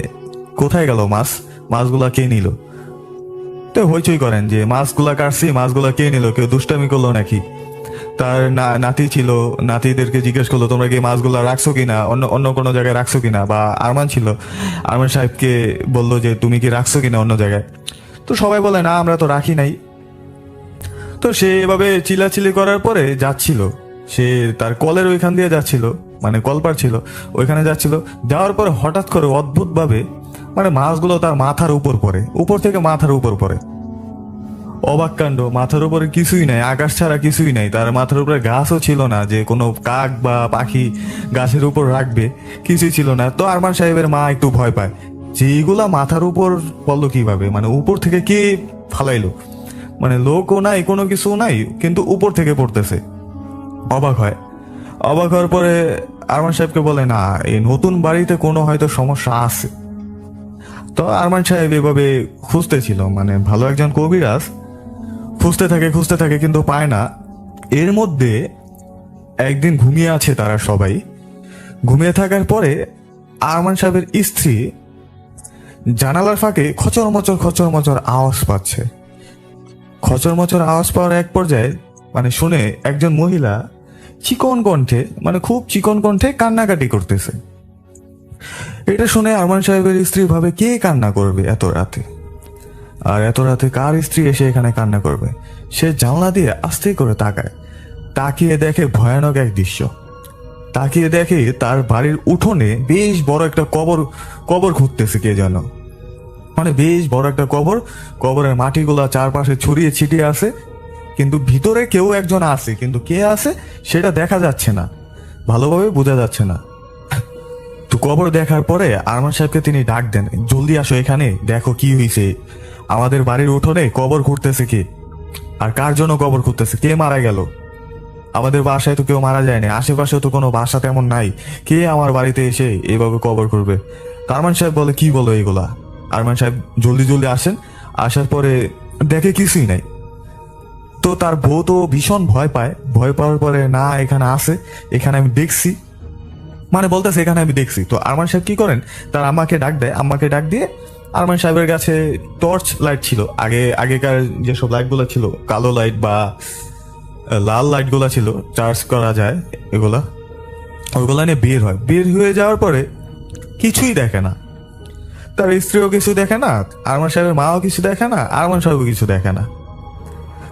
কোথায় গেল মাছগুলা কে নিল? তো হইচই করেন যে মাছগুলা কাটছি, মাছগুলা কে নিল, কেউ দুষ্টামি করলো নাকি। তার নাতি ছিল, নাতিদেরকে জিজ্ঞেস করলো তোমরা কি মাছগুলা রাখছো কিনা, অন্য কোনো জায়গায় রাখছো কিনা, বা আরমান সাহেবকে বললো যে তুমি কি রাখছো কিনা অন্য জায়গায়। তো সবাই বলে না আমরা তো রাখি নাই। তো সে এভাবে চিল্লাচিল্লি করার পরে সে তার কলের ওইখান দিয়ে যাচ্ছিল, মানে কলপার ছিল ওইখানে যাচ্ছিল। যাওয়ার পরে হঠাৎ করে অদ্ভুত ভাবে মানে মাছগুলো তার মাথার উপর থেকে মাথার উপর পড়ে। অবাক কাণ্ড, মাথার উপরে কিছুই নাই, আকাশ ছাড়া কিছুই নাই, তার মাথার উপরে গাছও ছিল না যে কোনো কাক বা পাখি গাছের উপর রাখবে, কিছুই ছিল না। তো আরমান সাহেবের মা একটু ভয় পায় যে এইগুলা মাথার উপর পড়লো কিভাবে, মানে উপর থেকে কে ফালাইলো, মানে লোকও নাই কোনো কিছু নাই কিন্তু উপর থেকে পড়তেছে। অবাক হওয়ার পরে আরমান সাহেবকে বলে না এই নতুন বাড়িতে কোনো হয়তো সমস্যা আছে। তো আরমান সাহেব এভাবে খুঁজতেছিল, মানে ভালো একজন কবিরাজ খুঁজতে থাকে কিন্তু পায় না। এর মধ্যে একদিন ঘুমিয়ে আছে তারা সবাই, ঘুমিয়ে থাকার পরে আরমান সাহেবের স্ত্রী জানালার ফাঁকে খচর মচর আওয়াজ পাচ্ছে। খচর মচর আওয়াজ পাওয়ার এক পর্যায়ে মানে শুনে একজন মহিলা চিকন কণ্ঠে, মানে খুব চিকন কণ্ঠে কান্নাকাটি করতেছে। এটা শুনে আরমান সাহেবের স্ত্রী ভাবে কে কান্না করবে এত রাতে, আর এত রাতে কার স্ত্রী এসে এখানে কান্না করবে। সে জানলা দিয়ে আস্তে করে তাকিয়ে দেখে ভয়ানক এক দৃশ্য। তাকিয়ে দেখে তার বাড়ির উঠোনে বেশ বড় একটা কবর খুঁড়তেছে কে যেন, মানে বেশ বড় একটা কবরের মাটিগুলা চারপাশে ছড়িয়ে ছিটিয়ে আছে, কিন্তু ভিতরে কেউ একজন আছে, কিন্তু কে আছে সেটা দেখা যাচ্ছে না, ভালোভাবে বোঝা যাচ্ছে না। তো কবর দেখার পরে আরমান সাহেবকে তিনি ডাক দেন, জলদি আসো এখানে, দেখো কি হয়েছে, আমাদের বাড়ির উঠোনে কবর খুঁড়তেছে কে, আর কার জন্য কবর খুঁড়তেছে, কে মারা গেল? আমাদের বাসায় তো কেউ মারা যায়নি, আশেপাশেও তো কোনো বাসা তেমন নাই, কে আমার বাড়িতে এসে এভাবে কবর করবে? আরমান সাহেব বলে কি বলো এগুলা? আরমান সাহেব জলদি আসেন, আসার পরে দেখে কিছুই নাই। তো তার বউ তো ভীষণ ভয় পাওয়ার পরে না এখানে আছে, এখানে আমি দেখছি, মানে বলতেছে এখানে আমি দেখছি। তো আরমান সাহেব কি করেন, তার আম্মাকে ডাক দিয়ে আরমান সাহেবের কাছে টর্চ লাইট ছিল, আগেকার যেসব লাইটগুলো ছিল, কালো লাইট বা লাল লাইটগুলো ছিল চার্জ করা যায়, ওইগুলা নিয়ে বের হয়ে যাওয়ার পরে কিছুই দেখে না, তার স্ত্রীও কিছু দেখে না, আরমান সাহেবের মাও কিছু দেখে না, আরমান সাহেবও কিছু দেখে না।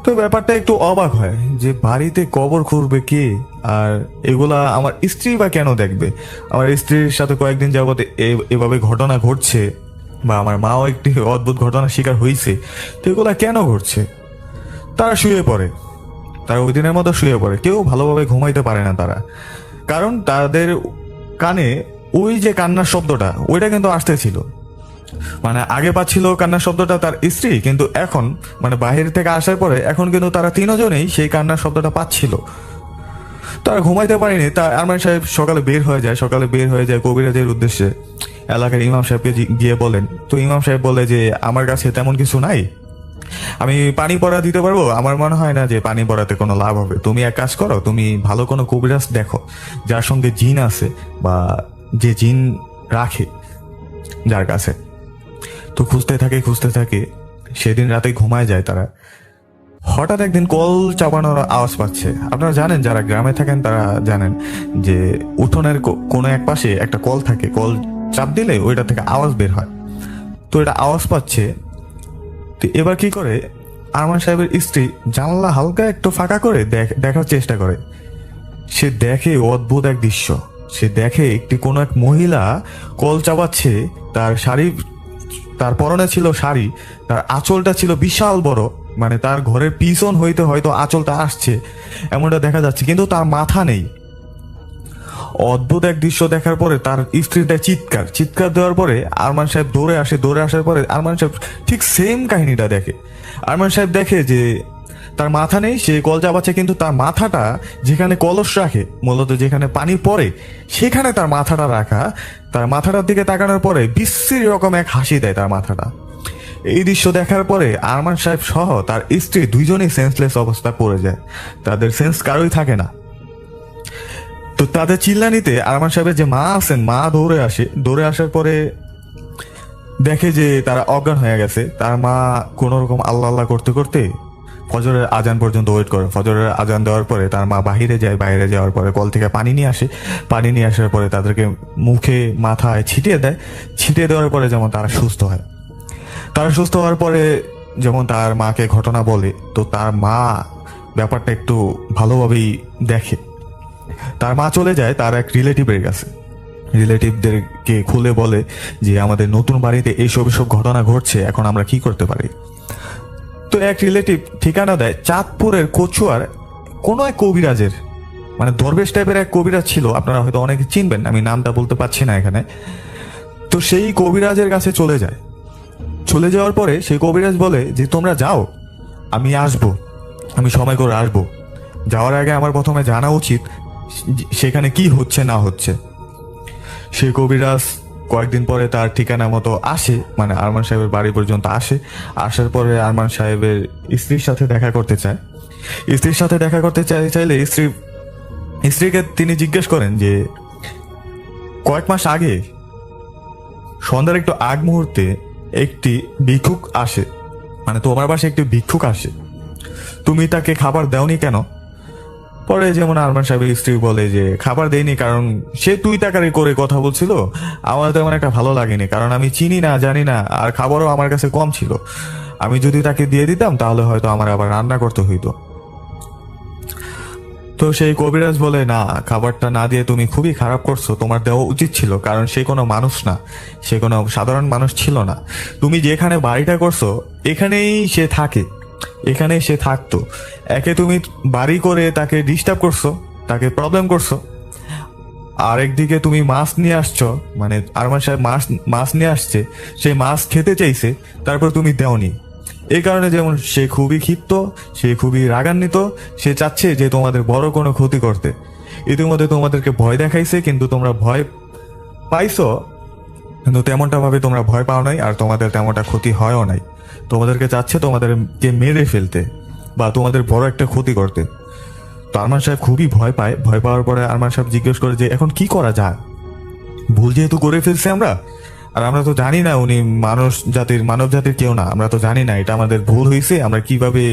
তো ব্যাপারটা একটু অবাক হয় যে বাড়িতে কবর খুঁড়বে কে, আর এগুলা আমার স্ত্রী বা কেন দেখবে? আমার স্ত্রীর সাথে কয়েকদিন যাবত এভাবে ঘটনা ঘটছে, বা আমার মাও একটি অদ্ভুত ঘটনার শিকার হয়েছে, তো এগুলা কেন ঘটছে? তারা ওই দিনের মতো শুয়ে পড়ে, কেউ ভালোভাবে ঘুমাইতে পারে না তারা, কারণ তাদের কানে ওই যে কান্নার শব্দটা ওইটা কিন্তু আসতেছিল, মানে আগে পাচ্ছিল কান্নার শব্দটা তার স্ত্রী, কিন্তু এখন মানে বাহির থেকে আসার পরে এখন কিন্তু তারা তিনজনেই সেই কান্নার শব্দটা পাচ্ছিল। তারা ঘুমাইতে পারেনি। তা আরমান সাহেব সকালে বের হয়ে যায় কবিরাজের উদ্দেশ্যে, এলাকার ইমাম সাহেবকে গিয়ে বলেন। তো ইমাম সাহেব বলে যে আমার কাছে তেমন কিছু নাই, আমি পানি পড়া দিতে পারবো, আমার মনে হয় না যে পানি পড়াতে কোনো লাভ হবে, তুমি এক কাজ করো, তুমি ভালো কোনো কবিরাজ দেখো যার সঙ্গে জিন আছে বা যে জিন রাখে যার কাছে। তো খুঁজতে থাকে সেদিন রাতে ঘুমায় যায় তারা। হঠাৎ একদিন কল চাপানোর আওয়াজ পাচ্ছে। আপনারা জানেন, যারা গ্রামে থাকেন তারা জানেন যে উঠোনের কোনো এক পাশে একটা কল থাকে, কল চাপ দিলে ওইটা থেকে আওয়াজ বের হয়। তো এটা আওয়াজ পাচ্ছে। তো এবার কি করে, আরমান সাহেবের স্ত্রী জানলা হালকা একটু ফাঁকা করে দেখার চেষ্টা করে। সে দেখে অদ্ভুত এক দৃশ্য। সে দেখে কোনো এক মহিলা কল চাপাচ্ছে। তার শাড়ি, তার পরনে ছিল শাড়ি, তার আঁচলটা ছিল বিশাল বড়, মানে তার ঘরের পিছন হইতে হয়তো আঁচলটা আসছে এমনটা দেখা যাচ্ছে, কিন্তু তার মাথা নেই। অদ্ভুত এক দৃশ্য দেখার পরে তার স্ত্রী দেয় চিৎকার দেওয়ার পরে আরমান সাহেব দৌড়ে আসার পরে আরমান সাহেব ঠিক সেম কাহিনীটা দেখে। আরমান সাহেব দেখে যে তার মাথা নেই, সে কল চাপাচ্ছে, কিন্তু তার মাথাটা যেখানে কলস রাখে, মূলত যেখানে পানি পড়ে, সেখানে তার মাথাটা রাখা। তার মাথাটার দিকে তাকানোর পরে বিশ্রী রকম এক হাসি দেয় তার মাথাটা। এই দৃশ্য দেখার পরে আরমান সাহেব সহ তার স্ত্রী দুইজনেই সেন্সলেস অবস্থা পড়ে যায়। তাদের সেন্স কারোই থাকে না। তো তাদের চিল্লানিতে আরমান সাহেবের যে মা আছেন, মা দৌড়ে আসার পরে দেখে যে তারা অজ্ঞান হয়ে গেছে। তার মা কোন রকম আল্লাহ আল্লাহ করতে করতে ফজরের আজান পর্যন্ত ওয়েট করে। ফজরের আজান দেওয়ার পরে তার মা বাইরে যাওয়ার পরে কল থেকে পানি নিয়ে আসার পরে তাদেরকে মুখে মাথায় ছিটিয়ে দেওয়ার পরে যেমন তারা সুস্থ হয়। তারা সুস্থ হওয়ার পরে যেমন তার মাকে ঘটনা বলে, তো তার মা ব্যাপারটা একটু ভালোভাবেই দেখে। তার মা চলে যায় তার এক রিলেটিভের কাছে। রিলেটিভদেরকে খুলে বলে যে আমাদের নতুন বাড়িতে এইসব ঘটনা ঘটছে, এখন আমরা কি করতে পারি। তো এক রিলেটিভ ঠিকানা দেয় চাঁদপুরের কচুয়ার কোনো এক কবিরাজের, মানে দরবেশ টাইপের এক কবিরাজ ছিল, আপনারা হয়তো অনেকে চিনবেন, আমি নামটা বলতে পারছি না এখানে। তো সেই কবিরাজের কাছে চলে যাওয়ার পরে সেই কবিরাজ বলে যে তোমরা যাও, আমি আসবো, আমি সময় করে আসবো। যাওয়ার আগে আমার প্রথমে জানা উচিত সেখানে কি হচ্ছে না হচ্ছে। সেই কবিরাজ কয়েকদিন পরে তার ঠিকানা মতো আসে, মানে আরমান সাহেবের বাড়ি পর্যন্ত আসার পরে আরমান সাহেবের স্ত্রীর সাথে দেখা করতে চাইলে স্ত্রীকে তিনি জিজ্ঞেস করেন যে কয়েক মাস আগে সন্ধ্যার একটু আগ মুহূর্তে একটি ভিক্ষুক আসে, মানে তোমার বাসায় একটি ভিক্ষুক আসে, তুমি তাকে খাবার দাওনি কেন? পরে যেমন আরমান সাহেবের স্ত্রী বলে যে খাবার দেয়নি কারণ সে তুই তাকারি করে কথা বলছিল, আমার তেমন একটা ভালো লাগেনি, কারণ আমি চিনি না জানি না, আর খাবারও আমার কাছে কম ছিল। আমি যদি তাকে দিয়ে দিতাম তাহলে হয়তো আমার আবার রান্না করতে হইতো। তো সেই কবিরাজ বলে না, খাবারটা না দিয়ে তুমি খুবই খারাপ করছো, তোমার দেওয়া উচিত ছিল, কারণ সে কোনো মানুষ না, সে কোনো সাধারণ মানুষ ছিল না। তুমি যেখানে বাড়িটা করছো এখানেই সে থাকতো। একে তুমি বাড়ি করে তাকে ডিস্টার্ব করছো, তাকে প্রবলেম করছো, আর একদিকে তুমি মাছ নিয়ে আসছো, মানে আরমান সাহেব মাছ নিয়ে আসছে, সেই মাছ খেতে চাইছে, তারপর তুমি দেওনি। এই কারণে যেমন সে খুবই ক্ষিপ্ত, সে খুবই রাগান্বিত, সে চাচ্ছে যে তোমাদের বড় কোনো ক্ষতি করতে। ইতিমধ্যে তোমাদেরকে ভয় দেখাইছে, কিন্তু তোমরা ভয় পাইছো, কিন্তু তেমনটা ভাবে তোমরা ভয় পাও নাই, আর তোমাদের তেমনটা ক্ষতি হয়ও নাই। তোমাদেরকে চাচ্ছে তোমাদেরকে মেরে ফেলতে বা তোমাদের বড় একটা ক্ষতি করতে। তো আরমান সাহেব খুবই ভয় পাওয়ার পরে আরমান সাহেব জিজ্ঞেস করে যে এখন কি করা যায়, ভুল যেহেতু করে ফেলছে আমরা, আর আমরা তো জানি না উনি মানব জাতির কেউ না, আমরা তো জানি না এটা আমাদের ভুল হয়েছে, আমরা কিভাবে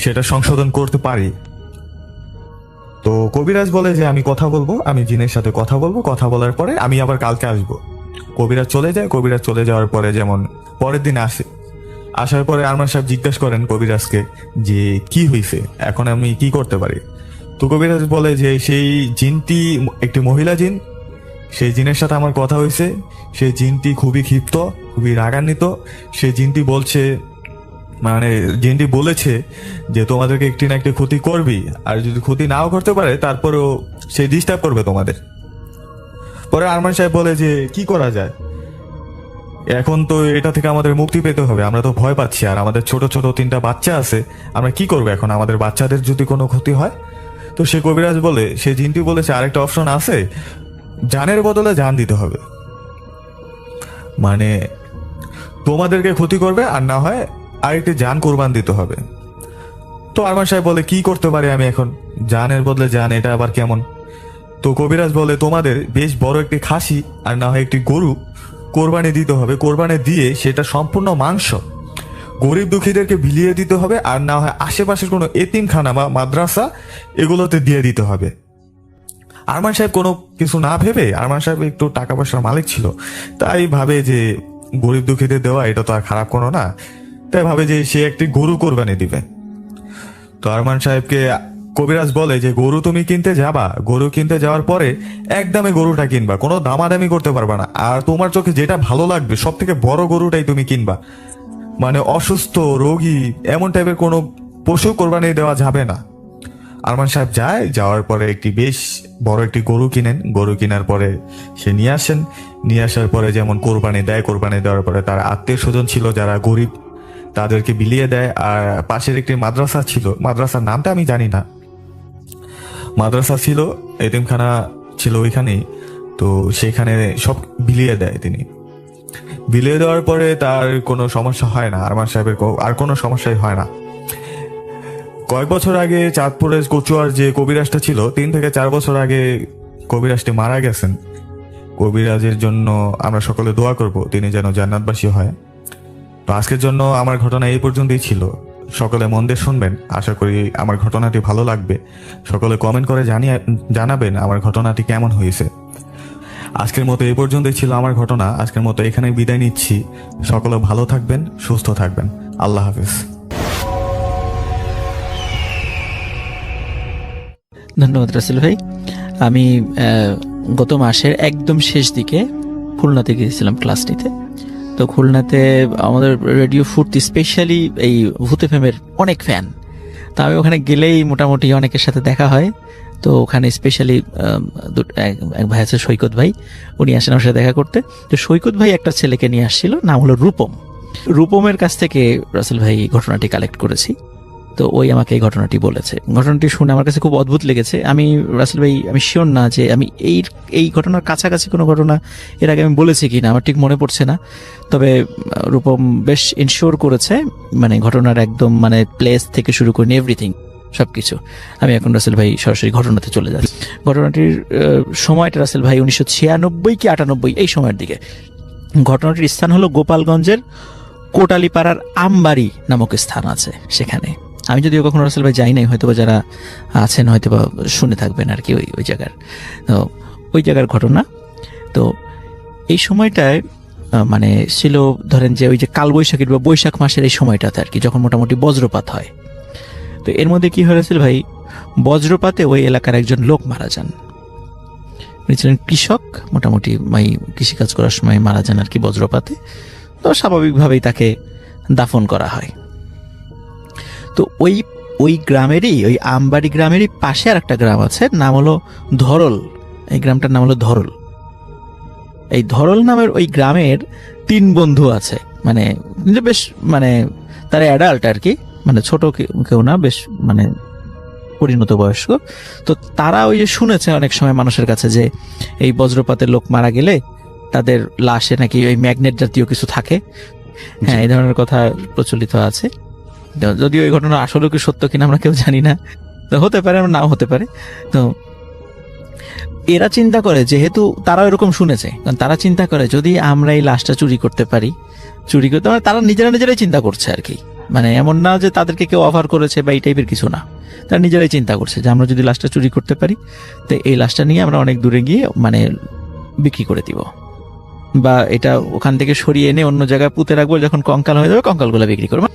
সেটা সংশোধন করতে পারি। তো কবিরাজ বলে যে আমি কথা বলবো, আমি জিনের সাথে কথা বলবো, কথা বলার পরে আমি আবার কালকে আসবো। কবিরাজ চলে যাওয়ার পরে যেমন পরের দিন আসার পরে আরমান সাহেব জিজ্ঞেস করেন কবিরাজকে যে কি হয়েছে, এখন আমি কি করতে পারি। তো কবিরাজ বলে যে সেই জিনটি একটি মহিলা জিন, সেই জিনের সাথে আমার কথা হয়েছে, সেই জিনটি খুবই ক্ষিপ্ত, খুবই রাগান্বিত। সেই জিনটি বলেছে যে তোমাদেরকে একটি না একটি ক্ষতি করবি, আর যদি ক্ষতি নাও করতে পারে তারপরেও সে ডিস্টার্ব করবে তোমাদের। পরে আরমান সাহেব বলে যে কি করা যায়, এখন তো এটা থেকে আমাদের মুক্তি পেতে হবে, আমরা তো ভয় পাচ্ছি, আর আমাদের ছোট ছোট 3টা বাচ্চা আছে, আমরা কি করবো এখন, আমাদের বাচ্চাদের যদি কোনো ক্ষতি হয়। তো সে কবিরাজ বলে, সে জিনটি বলেছে আরেকটা অপশন আছে, জানের বদলে জান দিতে হবে, মানে তোমাদেরকে ক্ষতি করবে আর না হয় আরেকটি জান কোরবান দিতে হবে। তো আরমান সাহেব বলে কি করতে পারি আমি এখন, জানের বদলে জান, এটা আবার কেমন? তো কবিরাজ বলে তোমাদের বেশ বড় একটি খাসি আর না হয় একটি গরু কোরবানি দিতে হবে, কোরবানি দিয়ে সেটা সম্পূর্ণ মাংস গরিব দুঃখীদেরকে বিলিয়ে দিতে হবে, আর না হয় আশেপাশের কোনো এতিমখানা বা মাদ্রাসা এগুলোতে দিয়ে দিতে হবে। আরমান সাহেব কোনো কিছু না ভেবে, আরমান সাহেব একটু টাকা পয়সার মালিক ছিল, তাই ভাবে যে গরিব দুঃখীদের দেওয়া এটা তো আর খারাপ কোনো না, তাই ভাবে যে সে একটি গরু কোরবানি দিবে। তো আরমান সাহেবকে কবিরাজ বলে যে গরু তুমি কিনতে যাবা, গরু কিনতে যাওয়ার পরে একদমে গরুটা কিনবা, কোনো দামাদামি করতে পারবা না, আর তোমার চোখে যেটা ভালো লাগবে সব থেকে বড় গরুটাই তুমি কিনবা, মানে অসুস্থ রোগী এমন টাইপের কোনো পশু কোরবানি দেওয়া যাবে না। আরমান সাহেব যাওয়ার পরে একটি বেশ বড় একটি গরু কিনেন, গরু কেনার পরে সে নিয়ে আসেন, নিয়ে আসার পরে যেমন কোরবানি দেয়, কোরবানি দেওয়ার পরে তার আত্মীয় স্বজন ছিল যারা গরিব তাদেরকে বিলিয়ে দেয়। আর পাশের একটি মাদ্রাসা ছিল, মাদ্রাসার নামটা আমি জানি না, মাদ্রাসা ছিল, এতিমখানা ছিল ওইখানেই, তো সেখানে সব বিলিয়ে দেয় তিনি। বিলিয়ে দেওয়ার পরে তার কোনো সমস্যা হয় না, আরমান সাহেবের আর কোনো সমস্যাই হয় না। কয়েক বছর আগে চাঁদপুরের কচুয়ার যে কবিরাজটা ছিল, 3 থেকে 4 বছর আগে কবিরাজটি মারা গেছেন। কবিরাজের জন্য আমরা সকলে দোয়া করব তিনি যেন জান্নাতবাসী হয়। তো আজকের জন্য আমার ঘটনা এই পর্যন্তই ছিল। সকলে মন দিয়ে শুনবেন, আশা করি আমার ঘটনাটি ভালো লাগবে। সকলে কমেন্ট করে জানাবেন আমার ঘটনাটি কেমন হয়েছে। আজকের মতো এই পর্যন্তই ছিল আমার ঘটনা, আজকের মতো এখানেই বিদায় নিচ্ছি। সকলে ভালো থাকবেন, সুস্থ থাকবেন, আল্লাহ হাফেজ। ধন্যবাদ রাসেল ভাই। আমি গত মাসের একদম শেষ দিকে খুলনাতে গিয়েছিলাম ক্লাস নিতে। তো খুলনাতে আমাদের রেডিও ফুর্তি স্পেশালি এই ভূত এফএমের অনেক ফ্যান। তো আমি ওখানে গেলেই মোটামুটি অনেকের সাথে দেখা হয়। তো ওখানে স্পেশালি এক ভাই আছে সৈকত ভাই, উনি আসেন আমার সাথে দেখা করতে। তো সৈকত ভাই একটা ছেলেকে নিয়ে আসছিল, নাম হলো রূপম। রূপমের কাছ থেকে রাসেল ভাই ঘটনাটি কালেক্ট করেছি। তো ওই আমাকে এই ঘটনাটি বলেছে। ঘটনাটি শুনে আমার কাছে খুব অদ্ভুত লেগেছে। আমি রাসেল ভাই আমি শিওর না যে আমি এই ঘটনার কাছাকাছি কোনো ঘটনা এর আগে আমি বলেছি কি না, আমার ঠিক মনে পড়ছে না। তবে রূপম বেশ ইনশিওর করেছে, মানে ঘটনার একদম মানে প্লেস থেকে শুরু করে এভরিথিং সবকিছু। আমি এখন রাসেল ভাই সরাসরি ঘটনাতে চলে যাচ্ছি। ঘটনাটির সময়টা রাসেল ভাই 1996 কি 98 এই সময়ের দিকে। ঘটনাটির স্থান হলো গোপালগঞ্জের কোটালীপাড়ার আমবাড়ি নামক স্থান আছে সেখানে। আমি যদিও কখনো রাসেল ভাই যাই নাই, হয়তো বা যারা আছেন হয়তো বা শুনে থাকবেন আর কি ওই জায়গার। তো ওই জায়গার ঘটনা। তো এই সময়টায় মানে ছিল ধরেন যে ওই যে কালবৈশাখীর বা বৈশাখ মাসের এই সময়টাতে আর কি, যখন মোটামুটি বজ্রপাত হয়। তো এর মধ্যে কি হয়েছিল ভাই, বজ্রপাতে ওই এলাকার একজন লোক মারা যান। উনি ছিলেন কৃষক, মোটামুটি কৃষিকাজ করার সময় মারা যান আর কি বজ্রপাতে। তো স্বাভাবিকভাবেই তাকে দাফন করা হয়। তো ওই গ্রামেরই, ওই আমবাড়ি গ্রামেরই পাশে আর একটা গ্রাম আছে, নাম হলো ধরল। এই গ্রামটার নাম হলো ধরল। এই ধরল নামের ওই গ্রামের 3 বন্ধু আছে, মানে বেশ মানে তারা অ্যাডাল্ট আর কি, মানে ছোট কেউ না, বেশ মানে পরিণত বয়স্ক। তো তারা ওই যে শুনেছে অনেক সময় মানুষের কাছে যে এই বজ্রপাতের লোক মারা গেলে তাদের লাশে নাকি ওই ম্যাগনেট জাতীয় কিছু থাকে। হ্যাঁ, এই ধরনের কথা প্রচলিত আছে। যদিও এই ঘটনা আসলে কি সত্য কিনা আমরা কেউ জানি না, তো হতে পারে, নাও হতে পারে। তো এরা চিন্তা করে, যেহেতু তারা এরকম শুনেছে, কারণ তারা চিন্তা করে যদি আমরা এই লাশটা চুরি করতে পারি, চুরি করতে মানে তারা নিজেরাই চিন্তা করছে আর কি, মানে এমন না যে তাদেরকে কেউ অফার করেছে বা এই টাইপের কিছু না, তারা নিজেরাই চিন্তা করছে যে আমরা যদি লাশটা চুরি করতে পারি তো এই লাশটা নিয়ে আমরা অনেক দূরে গিয়ে মানে বিক্রি করে দিব, বা এটা ওখান থেকে সরিয়ে এনে অন্য জায়গায় পুঁতে রাখবো, যখন কঙ্কাল হয়ে যাবে কঙ্কালগুলো বিক্রি করবো।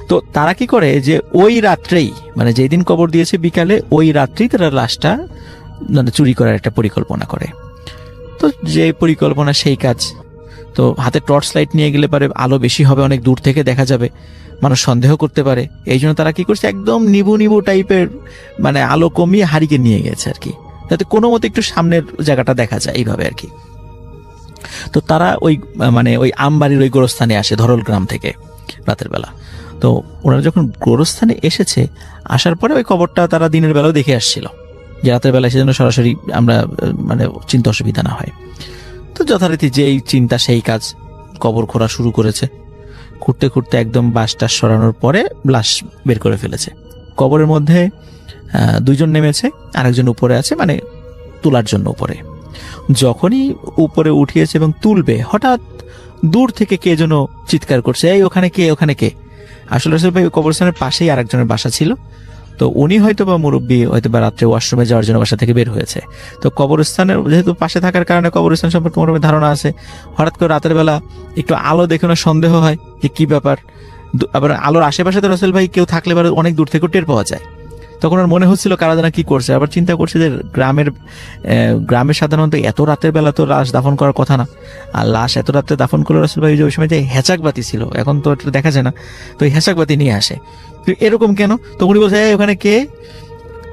তো তারা কি করে যে ওই রাত্রেই, মানে যেই দিন কবর দিয়েছে বিকালে, ওই রাত্রেই তারা লাশটা চুরি করার একটা পরিকল্পনা করে। তো যে পরিকল্পনা সেই কাজ। তো হাতে টর্চ লাইট নিয়ে গেলে পারে আলো বেশি হবে, অনেক দূর থেকে দেখা যাবে, মানুষ সন্দেহ করতে পারে। এই জন্য তারা কি করছে, একদম নিবু টাইপের মানে আলো কমিয়ে হারিকে নিয়ে গেছে আর কি, যাতে কোনো মতে একটু সামনের জায়গাটা দেখা যায়, এইভাবে আর কি। তো তারা ওই আমবাড়ির ওই গোরস্থানে আসে ধরল গ্রাম থেকে রাতের বেলা। তো ওনারা যখন গোরস্থানে এসেছে, আসার পরে ওই কবরটা তারা দিনের বেলাও দেখে আসছিল, যে রাতের বেলা সেজন্য সরাসরি আমরা মানে চিন্তা অসুবিধা না হয়। তো যথারীতি যেই চিন্তা সেই কাজ, কবর খোঁড়া শুরু করেছে। খুঁড়তে একদম বাঁশটা সরানোর পরে লাশ বের করে ফেলেছে। কবরের মধ্যে 2 জন নেমেছে, আরেকজন উপরে আছে, মানে তোলার জন্য উপরে। যখনই উপরে উঠিয়েছে এবং তুলবে, হঠাৎ দূর থেকে কে যেন চিৎকার করছে, এই ওখানে কে, ওখানে কে। আসলে রাসেল ভাই কবরস্থানের পাশেই আরেকজনের বাসা ছিল, তো উনি হয়তো বা মুরব্বী, হয়তো বা রাত্রে ওয়াশরুমে যাওয়ার জন্য বাসা থেকে বের হয়েছে। তো কবরস্থানের যেহেতু পাশে থাকার কারণে কবরস্থান সম্পর্কে মোটামুটি ধারণা আছে। হঠাৎ করে রাতের বেলা একটু আলো দেখে ওনার সন্দেহ হয় যে কি ব্যাপার। আবার আলোর আশেপাশে তো রাসেল ভাই কেউ থাকলে এবার অনেক দূর থেকে টের পাওয়া যায়। তখন ওর মনে হচ্ছিল কারা যেন কি করছে। আবার চিন্তা করছে যে গ্রামের সাধারণত এত রাতের বেলা তো লাশ দাফন করার কথা না, আর লাশ এত রাতে দাফন করলো রাসেল ভাই যে ওই সময় যে হ্যাচাক বাতি ছিল, এখন তো এটা দেখা যায় না, তো এই হ্যাচাক বাতি নিয়ে আসে। এরকম কেন? তখন বলছে ওখানে কে।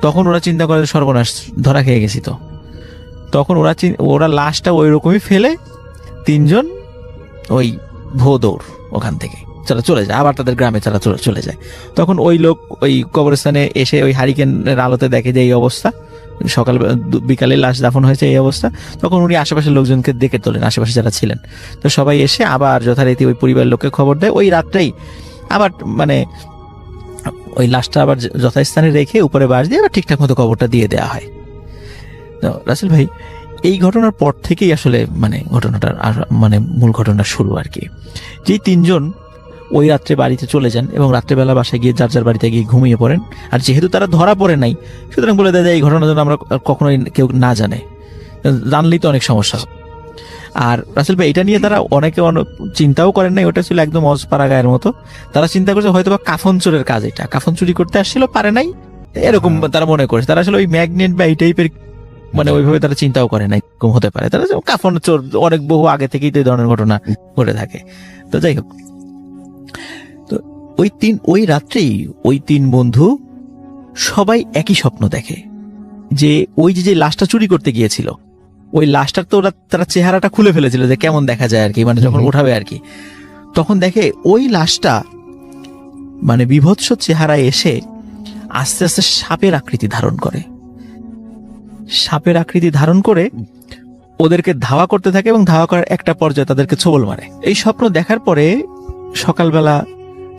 তখন ওরা চিন্তা করে সর্বনাশ, ধরা খেয়ে গেছি। তো তখন ওরা লাশটা ওই রকমই ফেলে তিনজন ওই ভো দৌড় ওখান থেকে চলে যায়, আবার তাদের গ্রামে চলে যায়। তখন ওই লোক ওই কবরস্থানে এসে ওই হারিকেনের আলোতে দেখে যে এই অবস্থা, সকাল বিকালে লাশ দাফন হয়েছে এই অবস্থা। তখন উনি আশেপাশের লোকজনকে ডেকে তোলেন, আশেপাশে যারা ছিলেন। তো সবাই এসে আবার যথারীতি ওই পরিবারের লোককে খবর দেয়। ওই রাত্রেই আবার মানে ওই লাশটা আবার যথাস্থানে রেখে উপরে বাঁশ দিয়ে আবার ঠিকঠাক মতো কবরটা দিয়ে দেওয়া হয়। তো রাসেল ভাই এই ঘটনার পর থেকেই আসলে মানে ঘটনাটার মানে মূল ঘটনা শুরু আর কি। যেই তিনজন ওই রাত্রে বাড়িতে চলে যান এবং রাত্রেবেলা বাসায় গিয়ে যার যার বাড়িতে গিয়ে ঘুমিয়ে পড়েন। আর যেহেতু তারা ধরা পড়ে নাই, সুতরাং বলে দেয় এই ঘটনার জন্য আমরা কখনোই কেউ না জানে, জানলেই তো অনেক সমস্যা। আর রাসেল ভাই এটা নিয়ে তারা অনেকে চিন্তাও করেন নাই, ওটা ছিল একদম অজপাড়া গায়ের মতো। তারা চিন্তা করছে হয়তো বা কাফন চোরের কাজ, এটা কাফন চুরি করতে আসছিল, পারে নাই, এরকম তারা মনে করেছে। তারা আসলে ওই ম্যাগনেট বা এই টাইপের মানে ওইভাবে তারা চিন্তাও করে নাই এরকম হতে পারে। তারা কাফন চোর অনেক বহু আগে থেকেই তো এই ধরনের ঘটনা ঘটে থাকে। তো যাই হোক, তো ওই রাত্রেই ওই তিন বন্ধু সবাই একই স্বপ্ন দেখে যে ওই যে লাশটা চুরি করতে গিয়েছিল ওই লাশটার তো তারা চেহারাটা খুলে ফেলেছিল যে কেমন দেখা যায় আর কি, মানে যখন উঠাবে আর কি, তখন দেখে ওই লাশটা মানে বিভৎস চেহারায় এসে আস্তে আস্তে সাপের আকৃতি ধারণ করে। সাপের আকৃতি ধারণ করে ওদেরকে ধাওয়া করতে থাকে এবং ধাওয়া করার একটা পর্যায়ে তাদেরকে ছোবল মারে। এই স্বপ্ন দেখার পরে সকালবেলা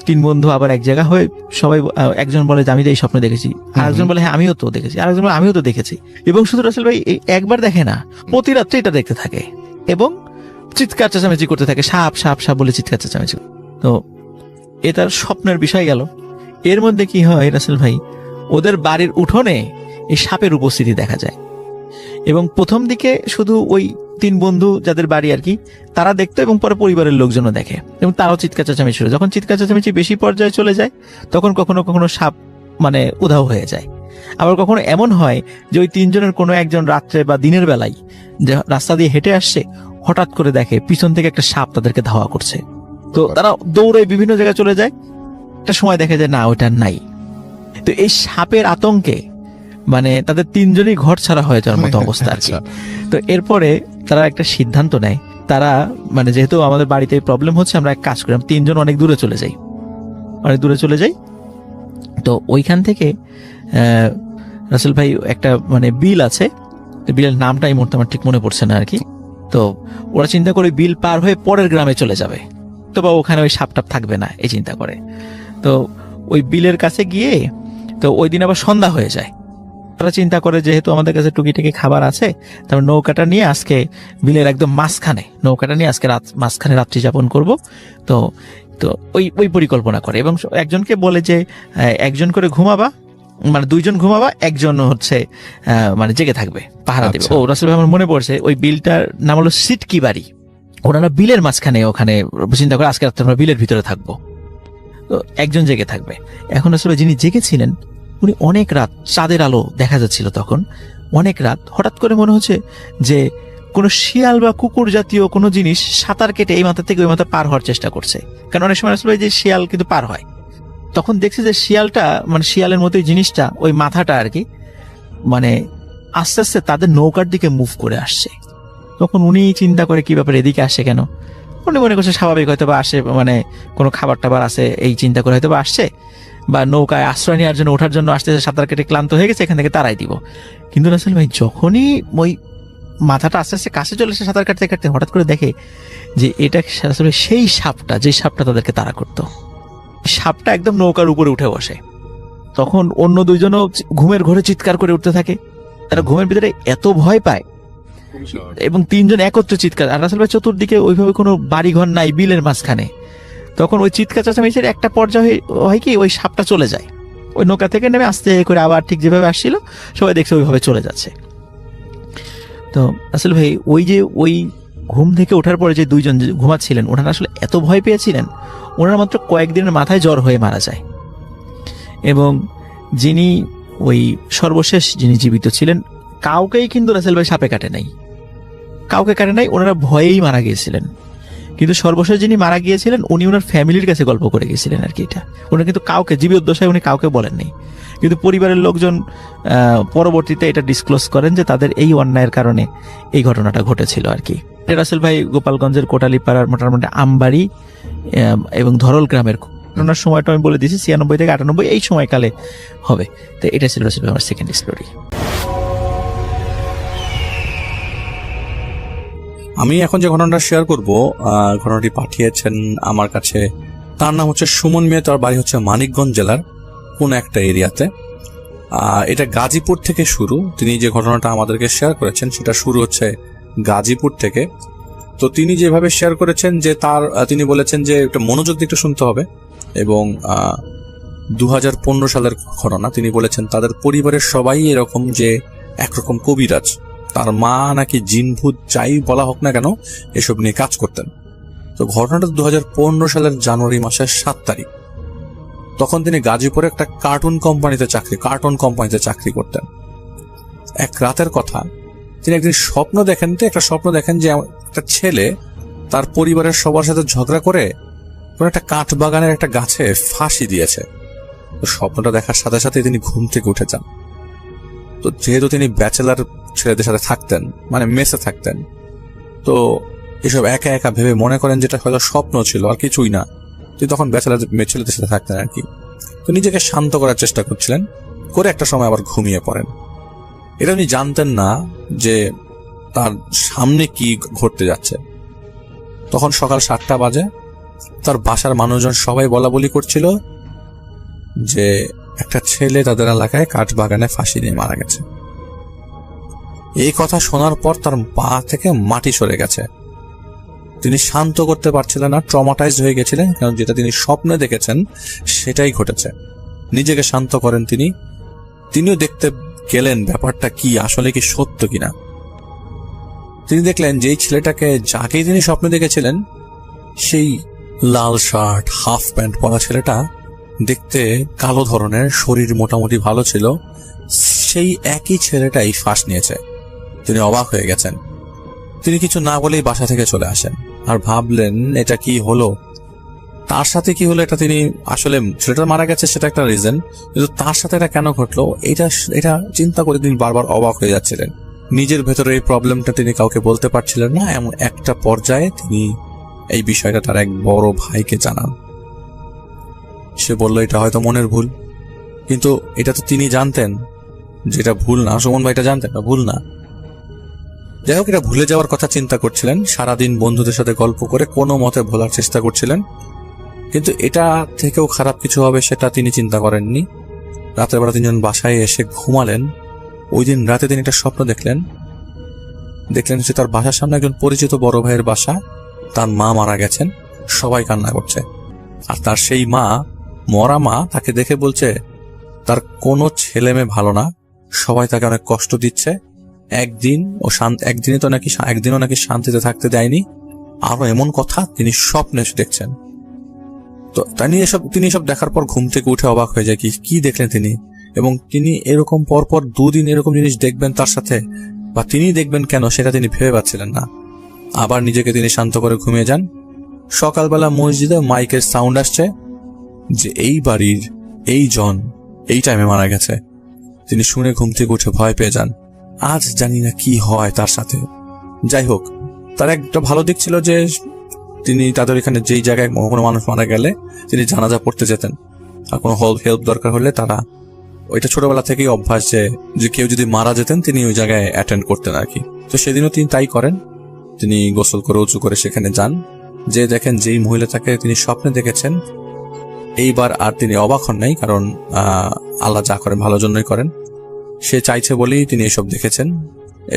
তিন বন্ধু আবার এক জায়গা হয়ে সবাই, একজন বলে যে আমি তো এই স্বপ্ন দেখেছি, আরেকজন বলে হ্যাঁ আমিও তো দেখেছি, আরেকজন বলে আমিও তো দেখেছি। এবং শুধু রাসেল ভাই একবার দেখে না, প্রতি রাত্রে এটা দেখতে থাকে এবং চিৎকার চেঁচামেচি করতে থাকে, সাপ সাপ সাপ বলে চিৎকার চেঁচামেচি। তো এ তার স্বপ্নের বিষয় গেল। এর মধ্যে কি হয় রাসেল ভাই, ওদের বাড়ির উঠোনে এই সাপের উপস্থিতি দেখা যায়। এবং প্রথম দিকে শুধু ওই তিন বন্ধু যাদের বাড়ি আর কি তারা দেখতো এবং পরে পরিবারের লোকজনও দেখে এবং তারাও চিৎকার চেঁচামেচি শুরু। যখন চিৎকার চেঁচামেচি বেশি পর্যায়ে চলে যায় তখন কখনো কখনো সাপ মানে উধাও হয়ে যায়। আবার কখনো এমন হয় যে ওই তিনজনের কোনো একজন রাত্রে বা দিনের বেলায় যে রাস্তা দিয়ে হেঁটে আসছে, হঠাৎ করে দেখে পিছন থেকে একটা সাপ তাদেরকে ধাওয়া করছে। তো তারা দৌড়ে বিভিন্ন জায়গায় চলে যায়, একটা সময় দেখে যে না ওইটা নাই। তো এই সাপের আতঙ্কে মানে তাদের তিনজনই ঘর ছাড়া হয়ে যাওয়ার মতো অবস্থা আর কি। তো এরপরে তারা একটা সিদ্ধান্ত নেয়, তারা মানে যেহেতু আমাদের বাড়িতে প্রবলেম হচ্ছে, আমরা এক কাজ করি, তিনজন অনেক দূরে চলে যাই। তো ওইখান থেকে রাসেল ভাই একটা মানে বিল আছে, বিলের নামটা এই মুহূর্তে আমার ঠিক মনে পড়ছে না আর কি। তো ওরা চিন্তা করে বিল পার হয়ে পরের গ্রামে চলে যাবে, তো বা ওখানে ওই সাপটাপ থাকবে না এই চিন্তা করে। তো ওই বিলের কাছে গিয়ে তো ওই দিন আবার সন্ধ্যা হয়ে যায়। তারা চিন্তা করে যেহেতু আমাদের কাছে টুকিটাকি খাবার আছে, তারপর নৌকাটা নিয়ে আজকে বিলের একদম মাঝখানে মাঝখানে রাত্রি যাপন করব। তো তো ওই পরিকল্পনা করে এবং একজনকে বলে যে একজন করে ঘুমাবা, মানে দুইজন ঘুমাবা, একজন হচ্ছে মানে জেগে থাকবে, পাহারা দেবে। ও রাসেল ভাই আমার মনে পড়ছে, ওই বিলটার নাম হলো সিটকি বাড়ি। ওনারা বিলের মাঝখানে ওখানে চিন্তা করে আজকে রাত্রে আমরা বিলের ভিতরে থাকবো, তো একজন জেগে থাকবে। এখন আসলে যিনি জেগেছিলেন উনি অনেক রাত, চাঁদের আলো দেখা যাচ্ছিল তখন, অনেক রাত হঠাৎ করে মনে হচ্ছে যে কোনো শিয়াল বা কুকুর জাতীয় কোনো জিনিস সাঁতার কেটে এই মাথা থেকে ওই মাথা পার হওয়ার চেষ্টা করছে। কারণ অনেক সময় আসলে যে শিয়াল কিন্তু পার হয়, তখন দেখছে যে শিয়ালটা মানে শিয়ালের মতোই জিনিসটা ওই মাথাটা আর কি মানে আস্তে আস্তে তাদের নৌকার দিকে মুভ করে আসছে। তখন উনি চিন্তা করে কি ব্যাপার, এদিকে আসছে কেন। উনি মনে করছে স্বাভাবিক হয়তো বা আসে, মানে কোনো খাবার টাবার আছে এই চিন্তা করে হয়তো বা আসছে, বা নৌকায় আশ্রয় নেওয়ার জন্য ওঠার জন্য আসতেছে, সাঁতার কেটে ক্লান্ত হয়ে গেছে, এখান থেকে তারাই দিব। কিন্তু রাসেল ভাই যখনই ওই মাথাটা আস্তে আস্তে কাছে চলে এসে সাঁতার কাটতে কাটতে হঠাৎ করে দেখে যে এটা আসলে সেই সাপটা, যে সাপটা তাদেরকে তাড়া করতো। সাপটা একদম নৌকার উপরে উঠে বসে। তখন অন্য দুইজনও ঘুমের ঘোরে চিৎকার করে উঠতে থাকে। তারা ঘুমের ভিতরে এত ভয় পায় এবং তিনজন একত্রে চিৎকার, আর রাসেল ভাই চতুর্দিকে ওইভাবে কোনো বাড়িঘর নাই, বিলের মাঝখানে। তখন ওই চিৎকার চেঁচামেচির একটা পর্যায়ে হয় কি, ওই সাপটা চলে যায় ওই নৌকা থেকে নেমে আস্তে করে, আবার ঠিক যেভাবে আসছিল সবাই দেখছে ওইভাবে চলে যাচ্ছে। তো রাসেল ভাই ওই ঘুম থেকে ওঠার পরে যে দুইজন ঘুমাচ্ছিলেন, ওনারা আসলে এত ভয় পেয়েছিলেন, ওনারা মাত্র কয়েকদিনের মাথায় জ্বর হয়ে মারা যায়। এবং যিনি ওই সর্বশেষ যিনি জীবিত ছিলেন, কাউকেই কিন্তু রাসেল ভাই সাপে কাটে নাই, কাউকে কাটে নাই, ওনারা ভয়েই মারা গিয়েছিলেন। কিন্তু সর্বশেষ যিনি মারা গিয়েছিলেন উনি ওনার ফ্যামিলির কাছে গল্প করে গেছিলেন আর কি। এটা উনি কিন্তু কাউকে, জীবদ্দশায় উনি কাউকে বলেননি, কিন্তু পরিবারের লোকজন পরবর্তীতে এটা ডিসক্লোজ করেন যে তাদের এই অন্যায়ের কারণে এই ঘটনাটা ঘটেছিল আর কি। রাসেল ভাই গোপালগঞ্জের কোটালীপাড়ার মোটামুটি আমবাড়ি এবং ধরল গ্রামের ঘটনার সময়টা আমি বলে দিয়েছি 96 থেকে 98 এই সময়কালে হবে। তো এটা ছিল রাসেল ভাই আমার সেকেন্ড স্টোরি। আমি এখন যে ঘটনাটা শেয়ার করব, ঘটনাটি পাঠিয়েছেন আমার কাছে, তার নাম হচ্ছে সুমন মিয়া। তার বাড়ি হচ্ছে মানিকগঞ্জ জেলার কোন একটা এরিয়াতে। এটা গাজীপুর থেকে শুরু। তিনি যে ঘটনাটা আমাদেরকে শেয়ার করেছেন সেটা শুরু হচ্ছে গাজীপুর থেকে। তো তিনি যেভাবে শেয়ার করেছেন যে তিনি বলেছেন যে একটা মনোযোগ দিয়ে একটু শুনতে হবে, এবং 2015 সালের ঘটনা। তিনি বলেছেন তাদের পরিবারের সবাই এরকম, যে একরকম কবিরাজ, তার মা নাকি জিন ভূত যাই বলা হোক না কেন এসব নিয়ে কাজ করতেন। তো ঘটনাটা 2015 সালের জানুয়ারি মাসের 7 তারিখ। তখন তিনি গাজীপুরে একটা কার্টুন কোম্পানিতে চাকরি করতেন। এক রাতের কথা, তিনি একদিন একটা স্বপ্ন দেখেন যে একটা ছেলে তার পরিবারের সবার সাথে ঝগড়া করে কোন একটা কাঠ বাগানের একটা গাছে ফাঁসি দিয়েছে। তো স্বপ্নটা দেখার সাথে সাথে তিনি ঘুম থেকে উঠে যান। তো যেহেতু তিনি ব্যাচেলার ছেলেদের সাথে থাকতেন, মানে মেসে থাকতেন, তো এসব একা একা ভেবে মনে করেন যেটা হয়তো স্বপ্ন ছিল আর কিছুই না। তিনি তখন ব্যাচেলার ছেলেদের সাথে থাকতেন আর কি। তো নিজেকে শান্ত করার চেষ্টা করছিলেন, করে একটা সময় আবার ঘুমিয়ে পড়েন। এটা উনি জানতেন না যে তার সামনে কি ঘটতে যাচ্ছে। তখন সকাল 7টা বাজে। তার বাসার মানুষজন সবাই বলা বলি করছিল যে একটা ছেলে তাদের এলাকায় কাঠ বাগানে ফাঁসি দিয়ে মারা গেছে। এই কথা শোনার পর তার পা থেকে মাটি সরে গেছে। তিনি শান্ত করতে পারছিলেন না, ট্রমাটাইজড হয়ে গেছিলেন, কারণ যেটা তিনি স্বপ্নে দেখেছেন সেটাই ঘটেছে। নিজেকে শান্ত করেন তিনিও দেখতে গেলেন ব্যাপারটা কি, আসলে কি সত্য কিনা। তিনি দেখলেন যে এই ছেলেটাকে যাকেই তিনি স্বপ্নে দেখেছিলেন, সেই লাল শার্ট হাফ প্যান্ট পরা ছেলেটা দেখতে কালো ধরনের, শরীর মোটামুটি ভালো ছিল, সেই একই ছেলেটাই ফাঁস নিয়েছে। তিনি অবাক হয়ে গেছেন। তিনি কিছু না বলেই বাসা থেকে চলে আসেন আর ভাবলেন এটা কি হলো, তার সাথে কি হলো। এটা তিনি আসলে ছেলেটা মারা গেছে সেটা একটা রিজন, কিন্তু তার সাথে এটা কেন ঘটলো এটা চিন্তা করে তিনি বারবার অবাক হয়ে যাচ্ছিলেন। নিজের ভেতরে এই প্রবলেমটা তিনি কাউকে বলতে পারছিলেন না। এমন একটা পর্যায়ে তিনি এই বিষয়টা তার এক বড় ভাইকে জানান। সে বলল এটা হয়তো মনের ভুল, কিন্তু এটা তো তিনি জানতেন যেটা ভুল না। সুমন ভাই এটা জানতেন না, ভুল না। যাই হোক, এটা ভুলে যাওয়ার কথা চিন্তা করছিলেন। সারাদিন বন্ধুদের সাথে গল্প করে কোনো মতে ভোলার চেষ্টা করছিলেন, কিন্তু এটা থেকেও খারাপ কিছু হবে সেটা তিনি চিন্তা করেননি। রাতের বেলা তিনজন বাসায় এসে ঘুমালেন। ওই দিন রাতে তিনি একটা স্বপ্ন দেখলেন যে তার বাসার সামনে একজন পরিচিত বড় ভাইয়ের বাসা, তার মা মারা গেছেন, সবাই কান্না করছে। আর তার সেই মরা মা তাকে দেখে বলছে তার কোনো ছেলে মেয়ে ভালো না, সবাই তাকে অনেক কষ্ট দিচ্ছে, একদিনও নাকি শান্তিতে থাকতে দেয়নি। আরো এমন কথা তিনি স্বপ্নে দেখছেন। তো তিনি এসব দেখার পর ঘুম থেকে উঠে অবাক হয়ে যায়, কি দেখলেন তিনি। এবং তিনি এরকম পরপর 2 দিন এরকম জিনিস দেখবেন তার সাথে, বা তিনি দেখবেন কেন সেটা তিনি ভেবে পাচ্ছিলেন না। আবার নিজেকে তিনি শান্ত করে ঘুমিয়ে যান। সকালবেলা মসজিদে মাইকের সাউন্ড আসছে যে এই বাড়ির এই জন এই টাইমে মারা গেছে। তিনি শুনে ঘুম থেকে উঠে ভয় পেয়ে যান। আজ জানি না কি হয় তার সাথে। যাই হোক, তার একটা ভালো দিক ছিল যে তিনি তাদের এখানে যেই জায়গায় কোনো মানুষ মারা গেলে তিনি জানাজা পড়তে যেতেন, আর কোনো হেল্প দরকার হলে তারা, ওইটা ছোটবেলা থেকেই অভ্যাস যে কেউ যদি মারা যেতেন তিনি ওই জায়গায় অ্যাটেন্ড করতেন আর কি। তো সেদিনও তিনি তাই করেন। তিনি গোসল করে উঁচু করে সেখানে যান, যে দেখেন যেই মহিলাটাকে তিনি স্বপ্নে দেখেছেন, এইবার আর তিনি অবাক হন নাই, কারণ আল্লাহ যা করেন ভালোর জন্যই করেন। সে চাইছে বলেই তিনি এসব দেখেছেন।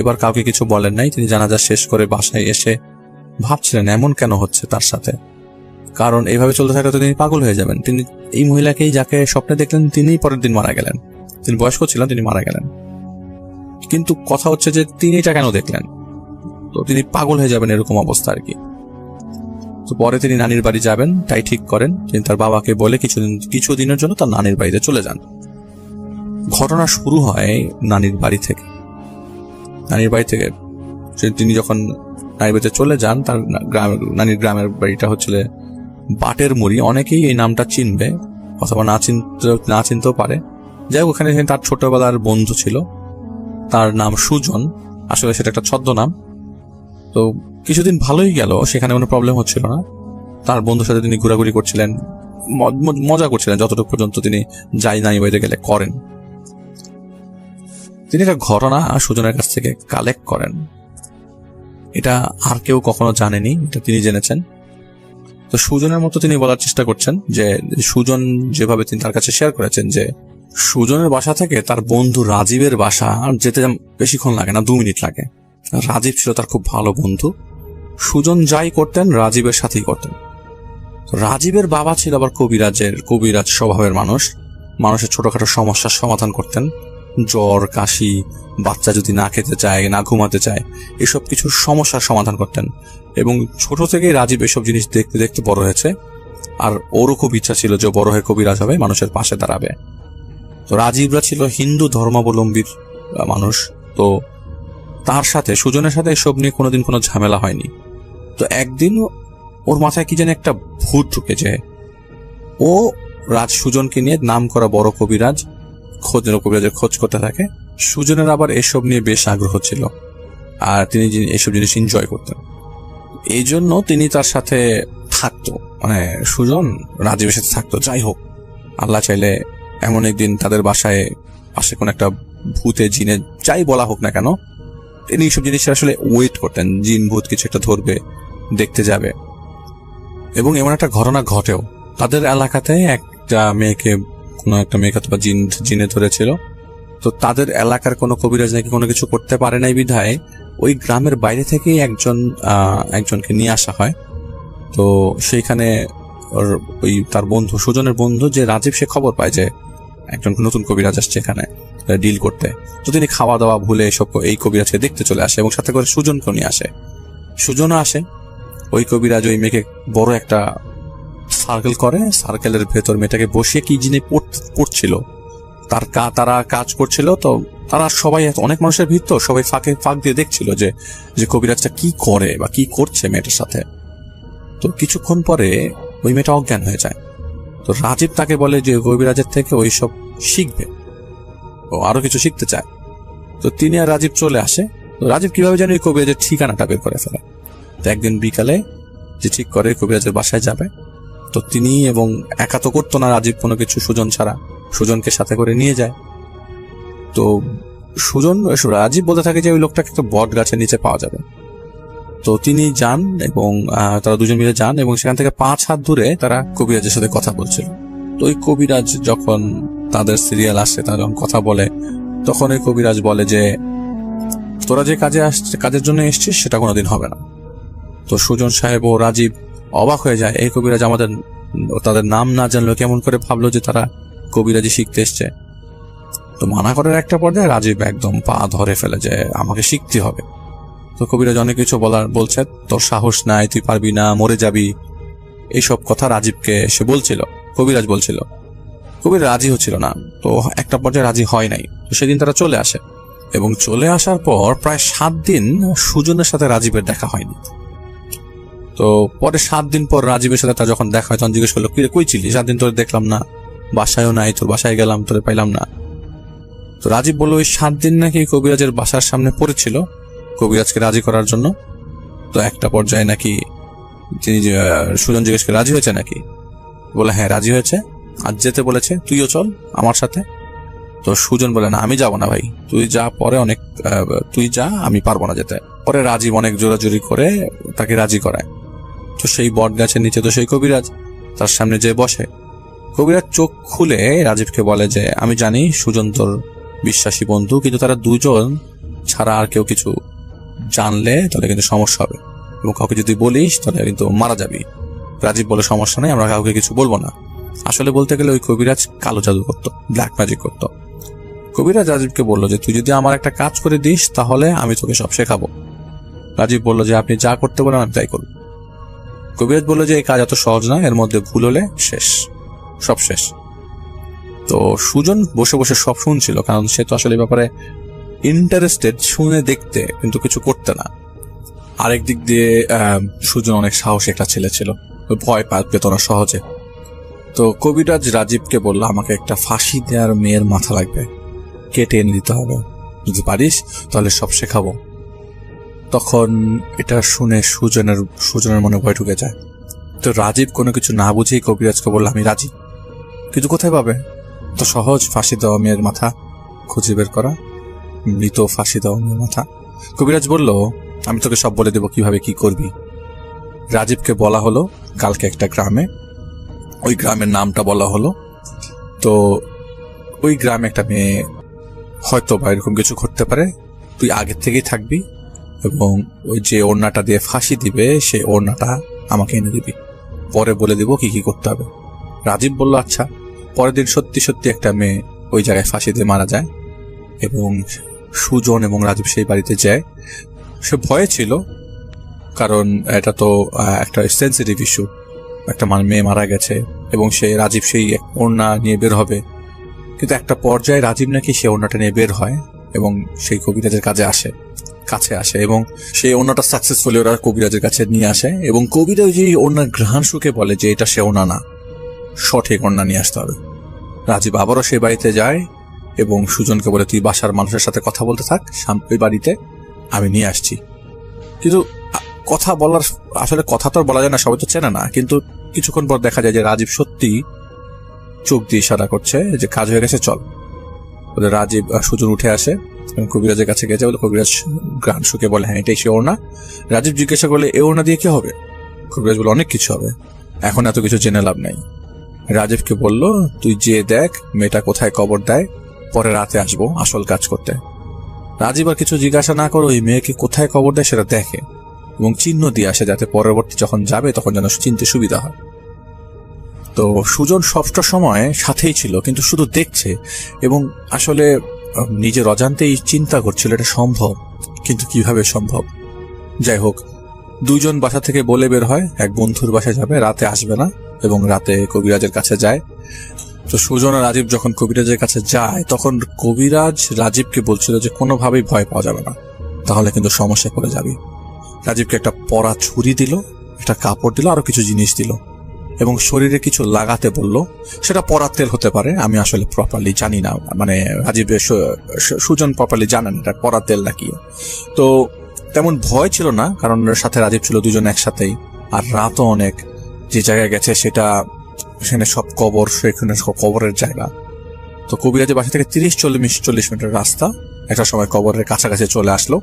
এবার কাউকে কিছু বলেন নাই। তিনি জানাজা শেষ করে বাসায় এসে ভাবছিলেন এমন কেন হচ্ছে তার সাথে, কারণ এইভাবে চলতে থাকলে তো তিনি পাগল হয়ে যাবেন। তিনি এই মহিলাকেই যাকে স্বপ্নে দেখলেন তিনিই পরের দিন মারা গেলেন। তিনি বয়স্ক ছিলেন, তিনি মারা গেলেন। কিন্তু কথা হচ্ছে যে তিনি এটা কেন দেখলেন, তো তিনি পাগল হয়ে যাবেন এরকম অবস্থা আর কি। তো পরে তিনি নানির বাড়ি যাবেন তাই ঠিক করেন। তিনি তার বাবাকে বলে কিছুদিনের জন্য তার নানির বাড়িতে চলে যান। ঘটনা শুরু হয় নানির বাড়ি থেকে। তিনি যখন নানির বাড়িতে চলে যান, তার নানির গ্রামের বাড়িটা হচ্ছিল বাটের মুড়ি। অনেকেই এই নামটা চিনবে অথবা না চিনতেও পারে। যাই হোক, ওখানে তার ছোটবেলার বন্ধু ছিল, তার নাম সুজন। আসলে সেটা একটা ছদ্মনাম। তো কিছুদিন ভালোই গেল, সেখানে কোনো প্রবলেম হচ্ছিল না। তার বন্ধুর সাথে তিনি ঘোরাঘুরি করছিলেন, মজা করছিলেন, যতটুকু পর্যন্ত তিনি নানি বাড়িতে গেলে করেন। তিনি একটা ঘটনা সুজনের কাছ থেকে কালেক্ট করেন। এটা আর কেউ কখনো জানেনি, এটা তিনি জেনেছেন। তো সুজনের মতো তিনি বলার চেষ্টা করছেন যে সুজন যেভাবে তিনি তার কাছে শেয়ার করেছেন যে সুজনের বাসা থেকে তার বন্ধু রাজীবের বাসা যেতে বেশিক্ষণ লাগে না, 2 মিনিট লাগে। রাজীব ছিল তার খুব ভালো বন্ধু। সুজন যাই করতেন রাজীবের সাথেই করতেন। রাজীবের বাবা ছিল আবার কবিরাজ স্বভাবের মানুষ। মানুষের ছোটখাটো সমস্যার সমাধান করতেন। জ্বর, কাশি, বাচ্চা যদি না খেতে চায়, না ঘুমাতে চায়, এসব কিছু সমস্যার সমাধান করতেন। এবং ছোট থেকেই রাজীব এসব জিনিস দেখতে দেখতে বড় হয়েছে। আর ওরও খুব ইচ্ছা ছিল যে বড় হয়ে কবিরাজ হবে, মানুষের পাশে দাঁড়াবে। তো রাজীবরা ছিল হিন্দু ধর্মাবলম্বীর মানুষ। তো তার সাথে সুজনের সাথে এসব নিয়ে কোনোদিন কোনো ঝামেলা হয়নি। তো একদিন ওর মাথায় কি যেন একটা ভূত ঢুকে যায়। ও সুজনকে নিয়ে নাম করা বড় কবিরাজের খোঁজ করতে থাকে। সুজনের আবার এসব নিয়ে বেশ আগ্রহ ছিল, আর তিনি এসব জিনিস এনজয় করতেন। এই জন্য তিনি তার সাথে থাকতো, মানে সুজন রাজীবের সাথে থাকতো। যাই হোক, আল্লাহ চাইলে এমন একদিন তাদের বাসায় পাশে কোন একটা ভূতে, জিনে, যাই বলা হোক না কেন, তিনি এইসব জিনিসের আসলে ওয়েট করতেন। জিন ভূত কিছু একটা ধরবে, দেখতে যাবে। এবং এমন একটা ঘটনা ঘটেও, তাদের এলাকাতে কোনো একটা মেয়েকে অথবা জিনে ধরেছিল। তো তাদের এলাকার কোনো কবিরাজ নাকি কোনো কিছু করতে পারে নাই বিধায় ওই গ্রামের বাইরে থেকেই একজনকে নিয়ে আসা হয়। তো সেইখানে ওই তার বন্ধু, সুজনের বন্ধু যে রাজীব, সে খবর পায় যে একজন নতুন কবিরাজ আসছে এখানে ডিল করতে। তো তিনি খাওয়া দাওয়া ভুলে এই কবিরাজকে দেখতে চলে আসে এবং সাথে করে সুজনকেও নিয়ে আসে। সুজনও আসে। ওই কবিরাজ ওই মেয়েকে বড় একটা সার্কেল করে, সার্কেলের ভেতর মেয়েটাকে বসিয়ে কি জিনিস পড়ছিল, তারা কাজ করছিল। তো তারা সবাই, অনেক মানুষের ভিড়, তো সবাই ফাঁক দিয়ে দেখছিল যে কবিরাজটা কি করে বা কি করছে মেয়েটার সাথে। তো কিছুক্ষণ পরে ওই মেয়েটা অজ্ঞান হয়ে যায়। তো রাজীব তাকে বলে যে কবিরাজের থেকে ওই সব শিখবে, ও আরো কিছু শিখতে চায়। তো তিনি আর রাজীব চলে আসে। তো রাজীব কিভাবে জানে ওই কবিরাজের ঠিকানাটা বের করে ফেলে। তো একদিন বিকালে যে ঠিক করে কবিরাজের বাসায় যাবে। তো তিনি, এবং একা তো করতো না রাজীব কোনো কিছু, সুজন ছাড়া, সুজনকে সাথে করে নিয়ে যায়। তো রাজীব বলতে থাকে যে ওই লোকটাকে একটা বট গাছের নিচে পাওয়া যাবে। তো তিনি যান এবং তারা দুজন মিলে যান এবং সেখান থেকে 5 হাত দূরে তারা কবিরাজের সাথে কথা বলছিল। তো ওই কবিরাজ যখন তাদের সিরিয়াল আসে, তারা যখন কথা বলে, তখন ওই কবিরাজ বলে যে তোরা যে কাজের জন্য এসছিস সেটা কোনোদিন হবে না। তো সুজন সাহেব ও রাজীব অবাক হয়ে যায়। এই কবিরাজ তাদের নাম না জানলো, কেমন করে ভাবলো যে তারা কবিরাজি শিখতে এসছে। তো মানা করার একটা পর্যায়ে রাজীব একদম পা ধরে ফেলে যে আমাকে শিখতে হবে। তো কবিরাজ অনেক কিছু বলছে, তোর সাহস নাই, তুই পারবি না, মরে যাবি, এইসব কথা রাজীবকে সে বলছিল, কবিরাজ বলছিল। কবিরাজ রাজি হচ্ছিল না। তো একটা পর্যায়ে রাজি হয় নাই। তো সেদিন তারা চলে আসে এবং চলে আসার পর প্রায় 7 দিন সুজনের সাথে রাজীবের দেখা হয়নি। তো পরে 7 দিন পর রাজীবের সাথে তার যখন দেখা হয়, তখন জিজ্ঞেস করলো, কিরে কই ছিলি? 7 দিন তোর দেখলাম না, বাসায়ও নাই, তোর বাসায় গেলাম, তোরে পাইলাম না। তো রাজীব বললো ওই 7 দিন নাকি কবিরাজের বাসার সামনে পড়েছিল কবিরাজকে রাজি করার জন্য। তো একটা পর্যায়ে নাকি সুজন জিজ্ঞেস করে, রাজি হয়েছে নাকি? বলে হ্যাঁ রাজি হয়েছে, আজ যেতে বলেছে, তুইও চল আমার সাথে। তো সুজন বলে না, আমি যাব না ভাই, তুই যা, পরে তুই যা, আমি পারবো না যেতে। পরে রাজীব অনেক জোরাজোরি করে তাকে রাজি করায়। তো সেই বট গাছের নিচে তো সেই কবিরাজ তার সামনে যে বসে। কবিরাজ চোখ খুলে রাজীবকে বলে যে আমি জানি সুজন তোর বিশ্বাসী বন্ধু, কিন্তু তারা দুজন ছাড়া আর কেউ কিছু জানলে তাহলে কিন্তু সমস্যা হবে, এবং কাউকে যদি বলিস তাহলে কিন্তু মারা যাবি। রাজীব বলে, সমস্যা নেই, আমরা কাউকে কিছু বলবো না। আসলে বলতে গেলে ওই কবিরাজ কালো জাদু করতো, ব্ল্যাক ম্যাজিক করতো। কবিরাজ রাজীবকে বললো যে তুই যদি আমার একটা কাজ করে দিস তাহলে আমি তোকে সব শেখাবো। রাজীব বললো যে আপনি যা করতে বলেন আমি তাই করব। কবিরাজ বললো যে এই কাজ এত সহজ না, এর মধ্যে ভুল হলে শেষ, সব শেষ। তো সুজন বসে বসে সব শুনছিল, কারণ সে তো আসলে ব্যাপারে ইন্টারেস্টেড, শুনে দেখতে কিন্তু কিছু করতে না। আরেক দিক দিয়ে সুজন অনেক সাহসী একটা ছেলে ছিল, ভয় পেত না সহজে। তো কবিরাজ রাজীবকে বললো আমাকে একটা ফাঁসি দেওয়ার মেয়ের মাথা লাগবে, কেটে এনে দিতে হবে, যদি পারিস তাহলে সব শেখাবো। তখন এটা শুনে সুজনের মনে ভয় ঢুকে যায়। তো রাজীব কোনো কিছু না বুঝেই কবিরাজকে বললো আমি রাজি, কিন্তু কোথায় পাবে? তো সহজ, ফাঁসি দেওয়া মেয়ের মাথা খুঁজে বের করা, মৃত ফাঁসি দেওয়া মেয়ের মাথা। কবিরাজ বলল আমি তোকে সব বলে দেবো কিভাবে কি করবি। রাজীবকে বলা হলো কালকে একটা গ্রামে, ওই গ্রামের নামটা বলা হলো। তো ওই গ্রামে একটা মেয়ে হয়তো বা এরকম কিছু ঘটতে পারে, তুই আগের থেকেই থাকবি এবং ওই যে ওড়নাটা দিয়ে ফাঁসি দিবে সেই ওড়নাটা আমাকে এনে দিবি, পরে বলে দিব কি কি করতে হবে। রাজীব বলল আচ্ছা। পরের দিন সত্যি সত্যি একটা মেয়ে ওই জায়গায় ফাঁসি দিয়ে মারা যায় এবং সুজন এবং রাজীব সেই বাড়িতে যায়। সে ভয়ে ছিল, কারণ এটা তো একটা সেন্সিটিভ ইস্যু, একটা মেয়ে মারা গেছে এবং রাজীব সেই ওড়না নিয়ে বের হবে। কিন্তু একটা পর্যায়ে রাজীব নাকি সে ওড়নাটা নিয়ে বের হয় এবং সেই কবিরাজের কাছে আসে এবং সেই ওড়নাটা সাকসেসফুলি ওরা কবিরাজের কাছে নিয়ে আসে এবং কবিরাজ যে ওড়নার ঘ্রাণ শুকে বলে যে এটা সে ওড়না না, সঠিক ওড়না নিয়ে আসতে হবে। রাজীব আবারও সেই বাড়িতে যায় এবং সুজনকে বলে তুই বাসার মানুষের সাথে কথা বলতে থাক, ওই বাড়িতে আমি নিয়ে আসছি। কিন্তু কথা বলার আসলে কথা তো বলা যায় না, সবাই তো চেনে না। কিন্তু কিছুক্ষণ পর দেখা যায় যে রাজীব সত্যি চোখ দিয়ে ইশারা করছে যে কাজ হয়ে গেছে, চল। বলে রাজীব সুজন উঠে আসে এবং কবিরাজের কাছে গেছে, বলে কবিরাজ গান শুকে বলে হ্যাঁ এটাই সে ওড়না। রাজীব জিজ্ঞাসা করলে এ ওড়না দিয়ে কি হবে? কবিরাজ বলে অনেক কিছু হবে, এখন এত কিছু জেনে লাভ নাই। রাজীবকে বলল তুই যে দেখ মেয়েটা কোথায় কবর দেয়, পরে রাতে আসবো আসল কাজ করতে। রাজীব আর কিছু জিজ্ঞাসা না করে ওই মেয়েকে কোথায় কবর দেয় সেটা দেখে এবং চিহ্ন দিয়ে আসে, যাতে পরবর্তী যখন যাবে তখন যেন চিনতে সুবিধা হয়। তো সুজন সবটা সময় সাথেই ছিল, কিন্তু শুধু দেখছে এবং আসলে নিজের অজান্তেই চিন্তা করছিল এটা সম্ভব, কিন্তু কিভাবে সম্ভব। যাই হোক, দুইজন বাসা থেকে বলে বের হয় এক বন্ধুর বাসায় যাবে, রাতে আসবে না, এবং রাতে কবিরাজের কাছে যায়। তো সুজন আর রাজীব যখন কবিরাজের কাছে যায় তখন কবিরাজ রাজীবকে বলছিল যে কোনোভাবেই ভয় পাওয়া যাবে না, তাহলে কিন্তু সমস্যায় পড়ে যাবি। রাজীবকে একটা পরা ছুরি দিল, একটা কাপড় দিল, আরো কিছু জিনিস দিল এবং শরীরে কিছু লাগাতে বলল। সেটা পরার তেল হতে পারে, আমি আসলে প্রপারলি জানি না, মানে রাজীবের সুজন প্রপারলি জানেন এটা পরার তেল নাকি। তো তেমন ভয় ছিল না, কারণ সাথে রাজীব ছিল, দুজন একসাথেই। আর রাতও অনেক, যে জায়গায় গেছে সেখানে সব কবর, সেখানে সব কবরের জায়গা। তো কবিরাজের বাসা থেকে 30-40 মিনিটের রাস্তা। একটা সময় কবরের কাছাকাছি চলে আসলো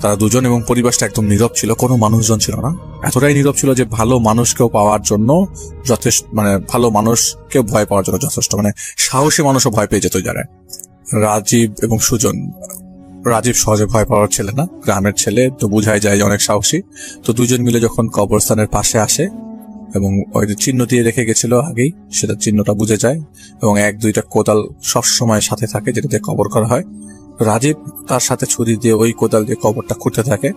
তারা দুজন, এবং পরিবেশটা একদম নীরব ছিল, কোনো মানুষজন ছিল না। এতটাই নীরব ছিল যে ভালো মানুষকেও পাওয়ার জন্য যথেষ্ট, মানে ভালো মানুষকেও ভয় পাওয়ার জন্য যথেষ্ট, মানে সাহসী মানুষও ভয় পেয়ে যেত যারা। রাজীব এবং সুজন, রাজীব সহজে ভয় পাওয়ার ছেলে না, গ্রামের ছেলে, তো বুঝাই যায় যে অনেক সাহসী। তো দুজন মিলে যখন কবরস্থানের পাশে আসে এবং ওই চিহ্ন দিয়ে রেখে গেছিল আগেই, সেটা চিহ্নটা বুঝে যায় এবং 1-2টা কোদাল সবসময় সাথে থাকে যেটা দিয়ে কবর করা হয়। রাজীব তার সাথে ছুরি দিয়ে ওই কোদাল দিয়ে কবরটা খুঁড়তে থাকে।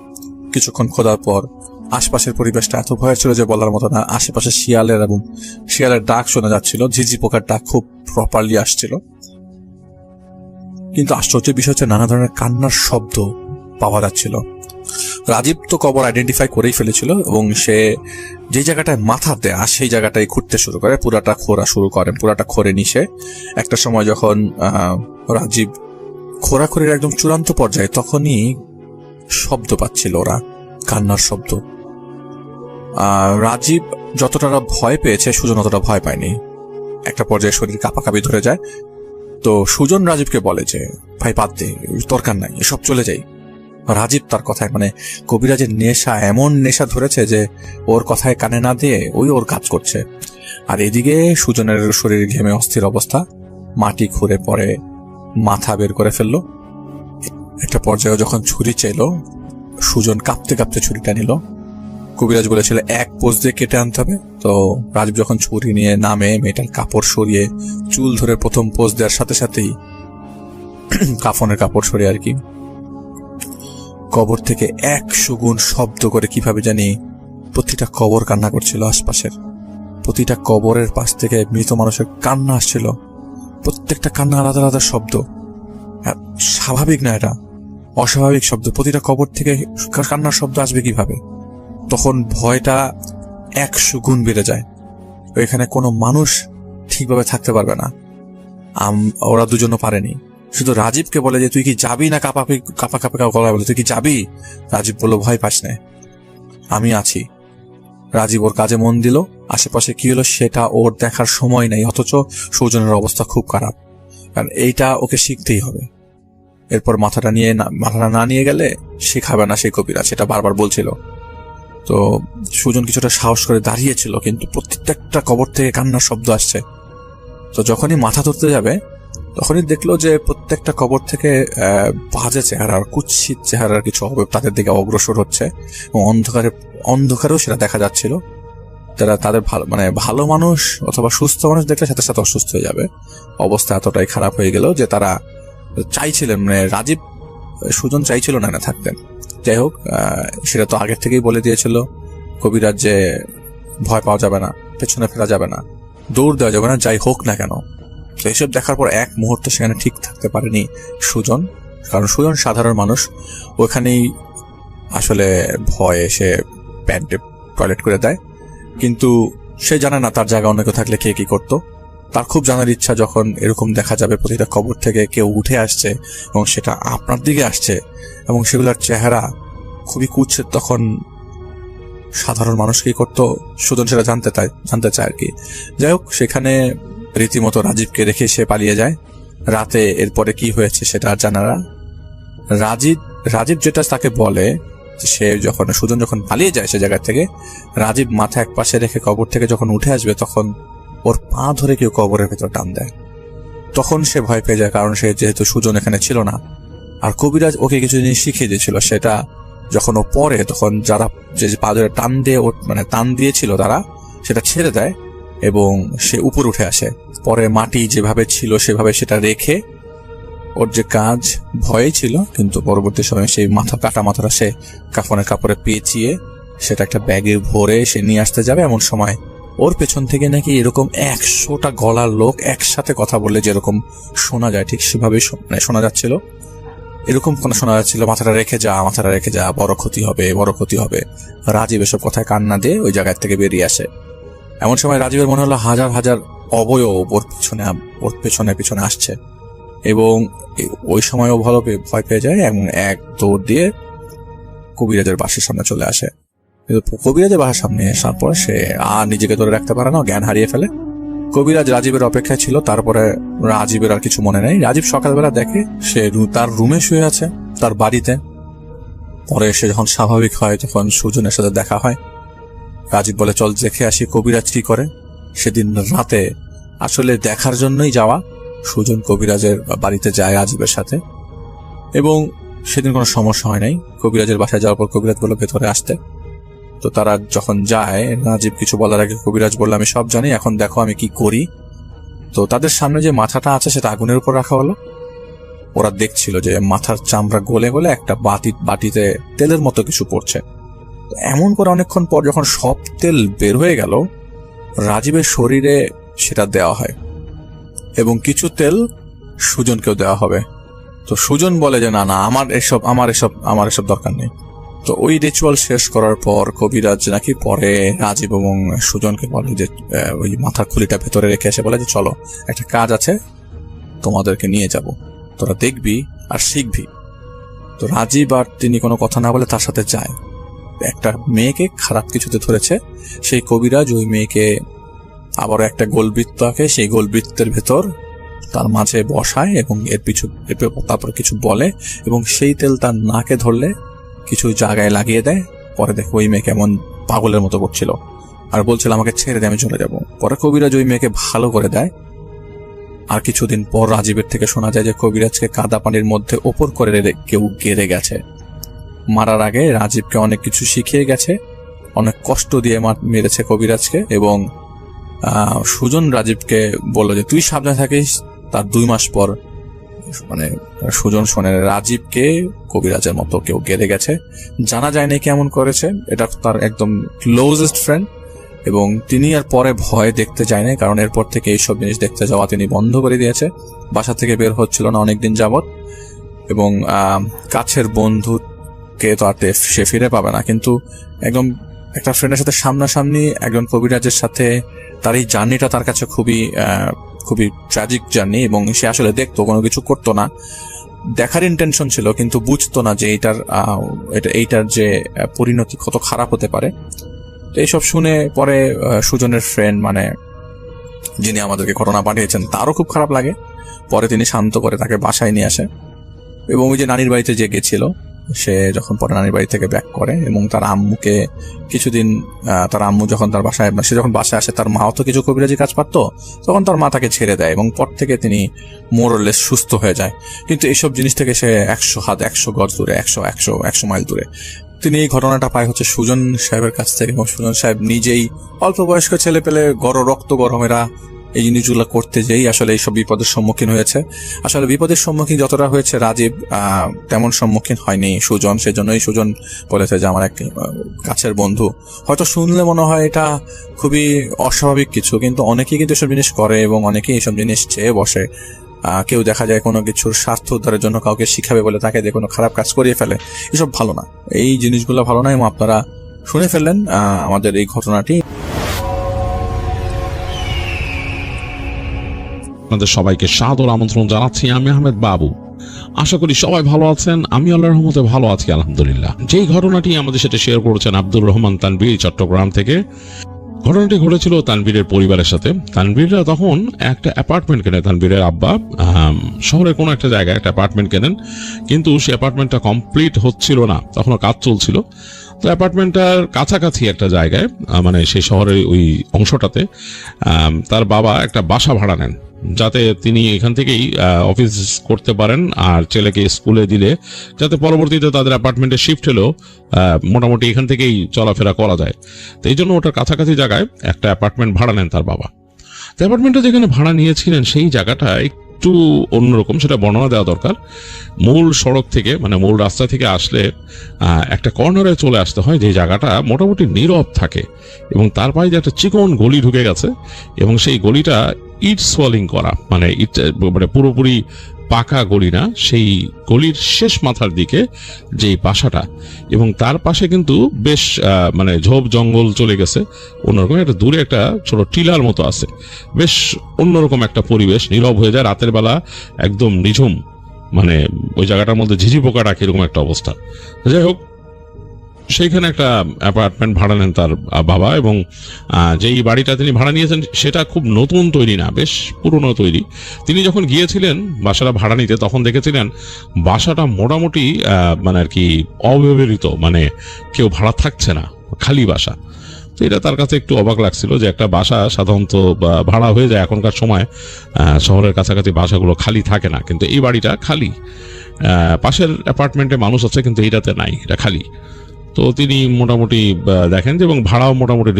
কিছুক্ষণ খোদার পর আশপাশের পরিবেশটা এত ভয়ের ছিল যে বলার মতো না। আশেপাশে শিয়ালের ডাক শোনা যাচ্ছিল, ঝিঝি পোকার ডাক খুব প্রপারলি আসছিল। কিন্তু আশ্চর্যের বিষয় হচ্ছে নানা ধরনের কান্নার শব্দ পাওয়া যাচ্ছিল। রাজীব তো কবর আইডেন্টিফাই করেই ফেলেছিল এবং সে যে জায়গাটায় মাথা দেয়া সেই জায়গাটায় খুঁড়তে শুরু করে, পুরাটা খোঁড়া শুরু করে। পুরাটা খোঁড়ে নিশে একটা সময় যখন রাজীব খোঁড়াখড়ির একদম চূড়ান্ত পর্যায়ে, তখনই শব্দ পাচ্ছিল ওরা, কান্নার শব্দ। রাজীব যতটা ভয় পেয়েছে সুজন অতটা ভয় পায়নি। একটা পর্যায়ে শরীর কাঁপাকাঁপি ধরে যায়। তো সুজন রাজীবকে বলে যে ভাই বাদ দে, দরকার নাই, এসব চলে যাই। রাজীব তার কথায়, মানে কবিরাজের নেশা, এমন নেশা ধরেছে যে ওর কথায় কানে না দিয়ে ওর কাজ করছে। আর এদিকে সুজনের শরীর ঘেমে অস্থির অবস্থা, মাটি খুঁড়ে পড়ে মাথা বের করে ফেললো। একটা পর্যায়ে যখন ছুরি চাইলো, সুজন কাঁপতে কাঁপতে ছুরিটা নিল। কবিরাজ বলেছিল এক পোজ দিয়ে কেটে আনতে হবে। তো রাজীব যখন ছুরি নিয়ে নামে, মেয়েটার কাপড় সরিয়ে চুল ধরে প্রথম পোজ দেওয়ার সাথে সাথেই কাফনের কাপড় সরিয়ে আর কি, কবর থেকে 100 গুণ শব্দ করে কিভাবে জানি প্রতিটা কবর কান্না করছিল। আশপাশের প্রতিটা কবরের পাশ থেকে মৃত মানুষের কান্না আসছিল। প্রত্যেকটা কান্না আলাদা আলাদা শব্দ, স্বাভাবিক না, এটা অস্বাভাবিক শব্দ। প্রতিটা কবর থেকে কান্নার শব্দ আসবে কিভাবে? তখন ভয়টা 100 গুণ বেড়ে যায়। এখানে কোনো মানুষ ঠিকভাবে থাকতে পারবে না। ওরা দুজনও পারেনি। শুধু রাজীবকে বলে যে তুই কি যাবি না, কাপা কাপা গলায় বলে তুই কি যাবি? রাজীব বলল ভয় পাস না, আমি আছি। রাজীব ওর কাজে মন দিল। আশেপাশে কি হলো সেটা ওর দেখার সময় নেই, অথচ সৌজনের অবস্থা খুব খারাপ। কারণ এইটা ওকে শিখতেই হবে। এরপর মাথাটা না নিয়ে গেলে শেখাবে না সেই কবিরাজ, সেটা বারবার বলছিল। তো সুজন কিছুটা সাহস করে দাঁড়িয়েছিল, কিন্তু প্রত্যেকটা কবর থেকে কান্নার শব্দ আসছে। তো যখনই মাথা ধরতে যাবে তখনই দেখলো যে প্রত্যেকটা কবর থেকে বাজে চেহারার, কুৎসিত চেহারার কিছু অবয়ব তাদের দিকে অগ্রসর হচ্ছে এবং অন্ধকারেও সেটা দেখা যাচ্ছিল। তাদের ভালো মানুষ অথবা সুস্থ মানুষ দেখলে সাথে সাথে অসুস্থ হয়ে যাবে। অবস্থা এতটাই খারাপ হয়ে গেল যে তারা চাইছিলেন, রাজীব সুজন চাইছিল না থাকতেন। যাই হোক, সেটা তো আগের থেকেই বলে দিয়েছিল কবিরাজ যে ভয় পাওয়া যাবে না, পেছনে ফেরা যাবে না, দৌড় দেওয়া যাবে না, যাই হোক না কেন। তো এইসব দেখার পর এক মুহূর্ত সেখানে ঠিক থাকতে পারেনি সুজন, কারণ সুজন সাধারণ মানুষ। ওখানেই আসলে ভয়ে সে প্যান্টে টয়লেট করে দেয়, কিন্তু সে জানে না তার জায়গা অন্য কেউ থাকলে কে কি করতো। তার খুব জানার ইচ্ছা, যখন এরকম দেখা যাবে প্রতিটা কবর থেকে কেউ উঠে আসছে এবং সেটা আপনার দিকে আসছে এবং সেগুলোর চেহারা খুবই কুৎসিত, তখন সাধারণ মানুষ কি করতো সুজন সেটা জানতে চায় আর কি। যাই হোক, সেখানে রীতিমতো রাজীবকে রেখে সে পালিয়ে যায় রাতে। এরপরে কি হয়েছে সেটা আর জানারা। রাজীব যেটা তাকে বলে, সে সুজন যখন পালিয়ে যায় সে জায়গা থেকে, রাজীব মাথা এক পাশে রেখে কবর থেকে যখন উঠে আসবে তখন ওর পা ধরে কেউ কবরের ভেতর টান দেয়। তখন সে ভয় পেয়ে যায়, কারণ সে যেহেতু সুজন এখানে ছিল না, আর কবিরাজ ওকে কিছু জিনিস শিখিয়ে দিয়েছিল। সেটা যখন ও পরে, তখন যারা যে পা ধরে টান দিয়েছিল তারা সেটা ছেড়ে দেয় এবং সে উপর উঠে আসে। পরে মাটি যেভাবে ছিল সেভাবে সেটা রেখে, ওর যে কাজ ভয়ে ছিল, কিন্তু পরবর্তী সময়ে সেই কাটা মাথাটা সে কাফনের কাপড়ে পেঁচিয়ে সেটা একটা ব্যাগে ভরে সে নিয়ে আসতে যাবে। এমন সময় ওর পেছন থেকে নাকি এরকম 100টা গলার লোক একসাথে কথা বললে যেরকম শোনা যায়, ঠিক সেভাবেই শোনা যাচ্ছিল। এরকম শোনা যাচ্ছিল, মাথাটা রেখে যা, বড় ক্ষতি হবে। রাজীব এসব কথায় কান্না দিয়ে ওই জায়গা থেকে বেরিয়ে আসে। এমন সময় রাজীবের মনে হলো হাজার হাজার অবয়ব ওর পেছনে আসছে, এবং ওই সময়ও ভালো ভয় পেয়ে যায় এবং এক দৌড় দিয়ে কবিরাজের বাসার সামনে চলে আসে। কিন্তু কবিরাজের বাসার সামনে আসার পর সে আর নিজেকে ধরে রাখতে পারে না, জ্ঞান হারিয়ে ফেলে। কবিরাজ রাজীবের অপেক্ষায় ছিল। তারপরে রাজীবের আর কিছু মনে নেই। রাজীব সকালবেলা দেখে সে তার রুমে শুয়ে আছে তার বাড়িতে। পরে সে যখন স্বাভাবিক হয় তখন সুজনের সাথে দেখা হয়। রাজীব বলে চল দেখে আসি কবিরাজ কি করে। সেদিন রাতে আসলে দেখার জন্যই যাওয়া, সুজন কবিরাজের বাড়িতে যায় রাজীবের সাথে, এবং সেদিন কোনো সমস্যা হয় নাই। কবিরাজের বাসায় যাওয়ার পর কবিরাজ বলল ভেতরে আসতে। তো তারা যখন যায়, রাজীব কিছু বলার আগে কবিরাজ বলল আমি সব জানি, এখন দেখো আমি কি করি। তো তাদের সামনে যে মাথাটা আছে সেটা আগুনের উপর রাখা হলো। ওরা দেখছিল যে মাথার চামড়া গলে গলে একটা বাটিতে তেলের মতো কিছু পড়ছে। এমন করে অনেকক্ষণ পর যখন সব তেল বের হয়ে গেল, রাজীবের শরীরে সেটা দেওয়া হয় এবং কিছু তেল সুজনকেও দেওয়া হবে। তো সুজন বলে যে না আমার এসব দরকার নেই। তো ওই রিচুয়াল শেষ করার পর কবিরাজ নাকি পরে রাজীব এবং সুজনকে বলে যে ওই মাথার খুলিটা ভেতরে রেখে এসে বলে যে চলো একটা কাজ আছে, তোমাদেরকে নিয়ে যাব, তোরা দেখবি আর শিখবি। তো রাজীব আর তিনি কোনো কথা না বলে তার সাথে যায়। একটা মেয়েকে খারাপ কিছুতে ধরেছে, সেই কবিরাজ ওই মেয়েকে আবারও একটা গোলবৃত্ত আঁকে, সেই গোলবৃত্তের ভেতর তার মাঝে বসায় এবং তারপর কিছু বলে এবং সেই তেল তার নাকে ধরলে কিছু জায়গায় লাগিয়ে দেয়। পরে দেখো ওই মেয়ে কেমন পাগলের মতো করছিল আর বলছিল আমাকে ছেড়ে দিয়ে আমি চলে যাব। পরে কবিরাজ ওই মেয়েকে ভালো করে দেয় আর কিছুদিন পর রাজীবের থেকে শোনা যায় যে কবিরাজকে কাদা পানির মধ্যে ওপর করে কেউ গেড়ে গেছে। মারার আগে রাজীবকে অনেক কিছু শিখিয়ে গেছে, অনেক কষ্ট দিয়ে মেরেছে কবিরাজকে। এবং সুজন রাজীবকে বলল যে তুই সাবধানে থাকিস। তার 2 মাস পর মানে সুজন শোনে রাজীবকে কবিরাজের মতো কেউ গেড়ে গেছে। জানা যায় না কেমন করেছে, এটা তার একদম ক্লোজেস্ট ফ্রেন্ড। এবং তিনি আর পরে ভয় দেখতে যায় না, কারণ এরপর থেকে এইসব জিনিস দেখতে যাওয়া তিনি বন্ধ করে দিয়েছে। বাসা থেকে বের হচ্ছিল না অনেকদিন যাবৎ। এবং কাছের বন্ধুকে তো আর সে ফিরে পাবে না, কিন্তু একদম একটা ফ্রেন্ডের সাথে সামনাসামনি একজন কবিরাজের সাথে তার এই জার্নিটা তার কাছে খুবই খুবই ট্র্যাজিক জার্নি। এবং সে আসলে দেখতো, কোনো কিছু করতো না, দেখার ইন্টেনশন ছিল, কিন্তু বুঝতো না যে এইটার যে পরিণতি কত খারাপ হতে পারে। এইসব শুনে পরে সুজনের ফ্রেন্ড মানে যিনি আমাদেরকে ঘটনা পাঠিয়েছেন তারও খুব খারাপ লাগে। পরে তিনি শান্ত করে তাকে বাসায় নিয়ে আসে। এবং ওই যে নানির বাড়িতে যে গেছিল, সে যখন পরে নানির বাড়ি থেকে ব্যাক করে এবং তার আম্মুকে কিছুদিন, তার আম্মু যখন তার বাসায়, সে যখন বাসায় আসে, তার মাও তো কিছু কবিরাজি কাজ পারতো, তখন তার মা তাকে ছেড়ে দেয় এবং পর থেকে তিনি মোরলেস সুস্থ হয়ে যায়। কিন্তু এইসব জিনিস থেকে সে 100 হাত 100 গজ দূরে, 100 মাইল দূরে। তিনি এই ঘটনাটা পায় হচ্ছে সুজন সাহেবের কাছ থেকে। এবং সুজন সাহেব নিজেই অল্প বয়স্ক ছেলে পেলে রক্ত গরমেরা এই জিনিসগুলো করতে যেই আসলে এইসব বিপদের সম্মুখীন হয়েছে। আসলে বিপদের সম্মুখীন যতটা হয়েছে রাজীব, তেমন সম্মুখীন হয়নি সুজন। সেজন্যই সুজন বলেছে যে আমার এক কাছের বন্ধু। হয়তো শুনলে মনে হয় এটা খুবই অস্বাভাবিক কিছু, কিন্তু অনেকেই কিন্তু এসব জিনিস করে এবং অনেকেই এইসব জিনিস চেয়ে বসে। কেউ দেখা যায় কোনো কিছুর স্বার্থ উদ্ধারের জন্য কাউকে শিখাবে বলে তাকে দিয়ে কোনো খারাপ কাজ করিয়ে ফেলে। এসব ভালো না, এই জিনিসগুলো ভালো না। এবং আপনারা শুনে ফেললেন আমাদের এই ঘটনাটি। আপনাদের সবাইকে সাদর আমন্ত্রণ জানাচ্ছি। আমি আহমেদ বাবু। আশা করি সবাই ভালো আছেন। আমি আল্লাহর রহমতে ভালো আছি আলহামদুলিল্লাহ। যেই ঘটনাটি আমাদের সাথে শেয়ার করেছেন আব্দুর রহমান তানভীর চট্টগ্রাম থেকে। ঘটনাটি ঘটেছিল তানভীরের পরিবারের সাথে। তানভীররা তখন একটা অ্যাপার্টমেন্ট কেনে। তানভীরের আব্বা শহরের কোনো একটা জায়গায় একটা অ্যাপার্টমেন্ট কেনেন, কিন্তু সেই অ্যাপার্টমেন্টটা কমপ্লিট হচ্ছিল না, তখনও কাজ চলছিল। তো অ্যাপার্টমেন্টটার কাছাকাছি একটা জায়গায়, মানে সেই শহরের ওই অংশটাতে তার বাবা একটা বাসা ভাড়া নেন, যাতে তিনি এখান থেকেই অফিস করতে পারেন আর ছেলেকে স্কুলে দিলে যাতে পরবর্তীতে তাদের অ্যাপার্টমেন্টে শিফট হলেও মোটামুটি এখান থেকেই চলাফেরা করা যায়। তো এই জন্য ওটার কাছাকাছি জায়গায় একটা অ্যাপার্টমেন্ট ভাড়া নেন তার বাবা। তো অ্যাপার্টমেন্টটা যেখানে ভাড়া নিয়েছিলেন সেই জায়গাটা একটু অন্যরকম, সেটা বর্ণনা দেওয়া দরকার। মূল সড়ক থেকে, মানে মূল রাস্তা থেকে আসলে একটা কর্নারে চলে আসতে হয়, যে জায়গাটা মোটামুটি নীরব থাকে এবং তার পায়ে যে একটা চিকন গলি ঢুকে গেছে এবং সেই গলিটা ইট সোয়ালিং করা, মানে পুরোপুরি পাকা গলি না, সেই গলির শেষ মাথার দিকে যেই বাসাটা, এবং তার পাশে কিন্তু বেশ মানে ঝোপ জঙ্গল চলে গেছে। অন্যরকম একটা দূরে একটা ছোট টিলার মতো আছে। বেশ অন্যরকম একটা পরিবেশ, নীরব হয়ে যায় রাতের বেলা, একদম নিঝুম, মানে ওই জায়গাটার মধ্যে ঝিঝি পোকা ডাকে এরকম একটা অবস্থা। যাই হোক, সেইখানে একটা অ্যাপার্টমেন্ট ভাড়া নেন তার বাবা। এবং যেই বাড়িটা তিনি ভাড়া নিয়েছেন সেটা খুব নতুন তৈরি না, বেশ পুরনো তৈরি। তিনি যখন গিয়েছিলেন বাসাটা ভাড়া নিতে, তখন দেখেছিলেন বাসাটা মোটামুটি মানে আর কি অব্যবহৃত, মানে কেউ ভাড়া থাকছে না, খালি বাসা। তো এটা তার কাছে একটু অবাক লাগছিল যে একটা বাসা সাধারণত ভাড়া হয়ে যায় এখনকার সময়, শহরের কাছাকাছি বাসাগুলো খালি থাকে না, কিন্তু এই বাড়িটা খালি। পাশের অ্যাপার্টমেন্টে মানুষ আছে কিন্তু এইটাতে নাই, এটা খালি। তো তিনি মোটামুটি দেখেন যে, এবং ভাড়াও মোটামুটি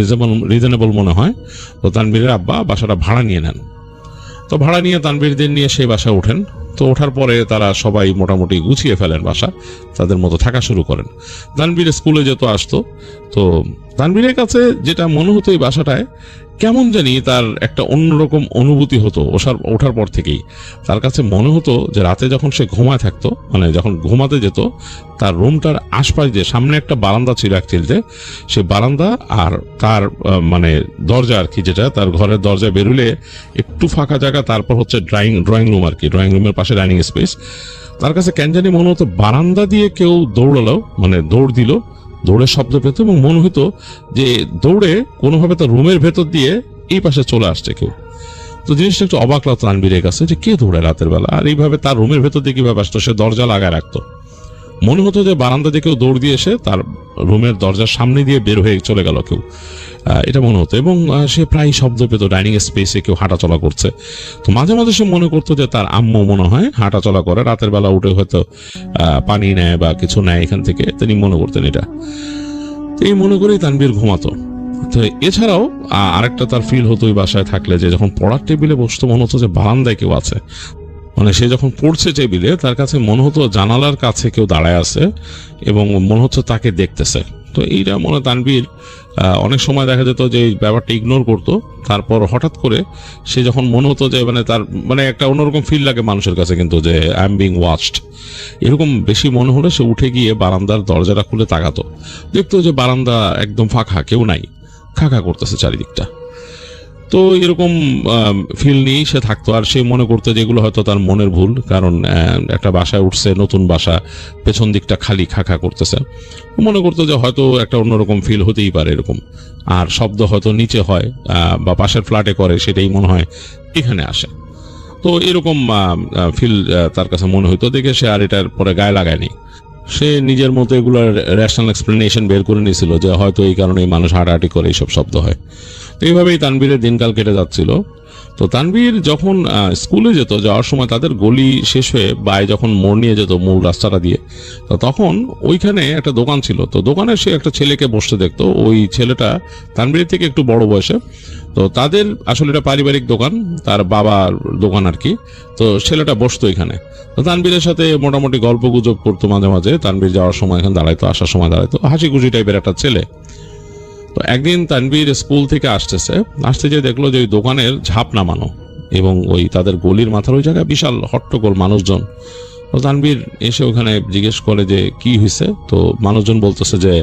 রিজনেবল মনে হয়। তো তানভীরের আব্বা বাসাটা ভাড়া নিয়ে নেন। তো ভাড়া নিয়ে তানভীরদের নিয়ে সেই বাসায় ওঠেন। তো ওঠার পরে তারা সবাই মোটামুটি গুছিয়ে ফেলেন বাসা, তাদের মতো থাকা শুরু করেন। তানভীর স্কুলে যেত আসতো। তো তানভীরের কাছে যেটা মনে হতো এই বাসাটায় কেমন জানি তার একটা অন্যরকম অনুভূতি হতো ওঠার পর থেকেই। তার কাছে মনে হতো যে রাতে যখন সে ঘুমায় থাকতো, মানে যখন ঘুমাতে যেত, তার রুমটার আশপাশ দিয়ে সামনে একটা বারান্দা ছিল অ্যাকচুয়ালিতে, সেই বারান্দা আর তার মানে দরজা আর কি, যেটা তার ঘরের দরজা বেরোলে একটু ফাঁকা জায়গা, তারপর হচ্ছে ড্রয়িং রুম আর কি, ড্রয়িং রুমের পাশে ডাইনিং স্পেস। তার কাছে কেন জানি মনে হতো বারান্দা দিয়ে কেউ দৌড়ালো, মানে দৌড় দিল, দৌড়ের শব্দ পেত এবং মনে হতো যে দৌড়ে কোনোভাবে তার রুমের ভেতর দিয়ে এই পাশে চলে আসছে কেউ। তো জিনিসটা একটু অবাক লাগতো তানভীরের কাছে যে কে দৌড়ায় রাতের বেলা, আর এইভাবে তার রুমের ভেতর দিয়ে কিভাবে আসতো, সে দরজা লাগায় রাখতো। মনে হতো যে বারান্দা দিয়ে কেউ দৌড় দিয়ে এসে তার রুমের দরজার সামনে দিয়ে বের হয়ে চলে গেল কেউ, এটা মনে হতো। এবং সে প্রায় শব্দ পেত ডাইনিং স্পেসে কেউ হাঁটাচলা করছে। তো মাঝে মাঝে সে মনে করতো যে তার আম্মু মনে হয় হাঁটাচলা করে, রাতের বেলা উঠে হয়তো পানি নেয় বা কিছু নেয় এখান থেকে, তিনি মনে করতেন এটা। এই মনে করেই তানভীর ঘুমাতো। তো এছাড়াও আরেকটা তার ফিল হতো ওই বাসায় থাকলে, যে যখন পড়ার টেবিলে বসতো মনে হতো যে বারান্দায় কেউ আছে। মানে সে যখন পড়ছে টেবিলে, তার কাছে মনে হতো জানালার কাছে কেউ দাঁড়ায় আছে এবং মনে হচ্ছে তাকে দেখতেছে। তো এইটা মনে তানভীর অনেক সময় দেখা যেত যে এই ব্যাপারটা ইগনোর করতো। তারপর হঠাৎ করে সে যখন মনে হতো যে মানে তার মানে একটা অন্যরকম ফিল লাগে মানুষের কাছে কিন্তু, যে আই এম বিং ওয়াচড, এরকম বেশি মনে হলে সে উঠে গিয়ে বারান্দার দরজাটা খুলে তাকাতো, দেখতো যে বারান্দা একদম ফাঁকা, কেউ নাই, খাঁকা করতেছে চারিদিকটা। তো এরকম ফিল নিয়েই সে থাকতো। আর সে মনে করতো যে এগুলো হয়তো তার মনের ভুল, কারণ একটা বাসায় উঠছে, নতুন বাসা, পেছন দিকটা খালি, খাঁকা করতেছে। মনে করতো যে হয়তো একটা অন্যরকম ফিল হতেই পারে এরকম, আর শব্দ হয়তো নিচে হয় বা পাশের ফ্ল্যাটে করে, সেটাই মনে হয় এখানে আসে। তো এরকম ফিল তার কাছে মনে হইতো, দেখে সে আর এটার পরে গায়ে লাগায়নি। সে নিজের মতো এগুলোর রেশনাল এক্সপ্লেনেশন বের করে নিয়েছিল যে হয়তো এই কারণেই মানুষ হাঁটাহাঁটি করে এইসব শব্দ হয়। তো এইভাবেই তানভীরের দিনকাল কেটে যাচ্ছিল। তো তানভীর যখন স্কুলে যেত, যাওয়ার সময় তাদের গলি শেষ হয়ে বাই যখন মোড় নিয়ে যেত মূল রাস্তাটা দিয়ে, তো তখন ওইখানে একটা দোকান ছিল। তো দোকানে সে একটা ছেলেকে বসতে দেখতো। ওই ছেলেটা তানভীরের থেকে একটু বড় বয়সে। তো তাদের আসলে এটা পারিবারিক দোকান, তার বাবার দোকান আর কি। তো ছেলেটা বসতো এখানে। তো তানভীরের সাথে মোটামুটি গল্প গুজব করতো মাঝে মাঝে। তানভীর যাওয়ার সময় এখানে দাঁড়াইতো, আসার সময় দাঁড়াইতো, হাসি খুশি টাইপের একটা ছেলে। তো একদিন তানভীর স্কুল থেকে আসতে যেয়ে দেখলো যে ওই দোকানের ঝাঁপ নামানো এবং ওই তাদের গলির মাথার ওই জায়গায় বিশাল হট্টগোল, মানুষজন। তো তানভীর এসে ওখানে জিজ্ঞেস করে যে কি হয়েছে। তো মানুষজন বলতেছে যে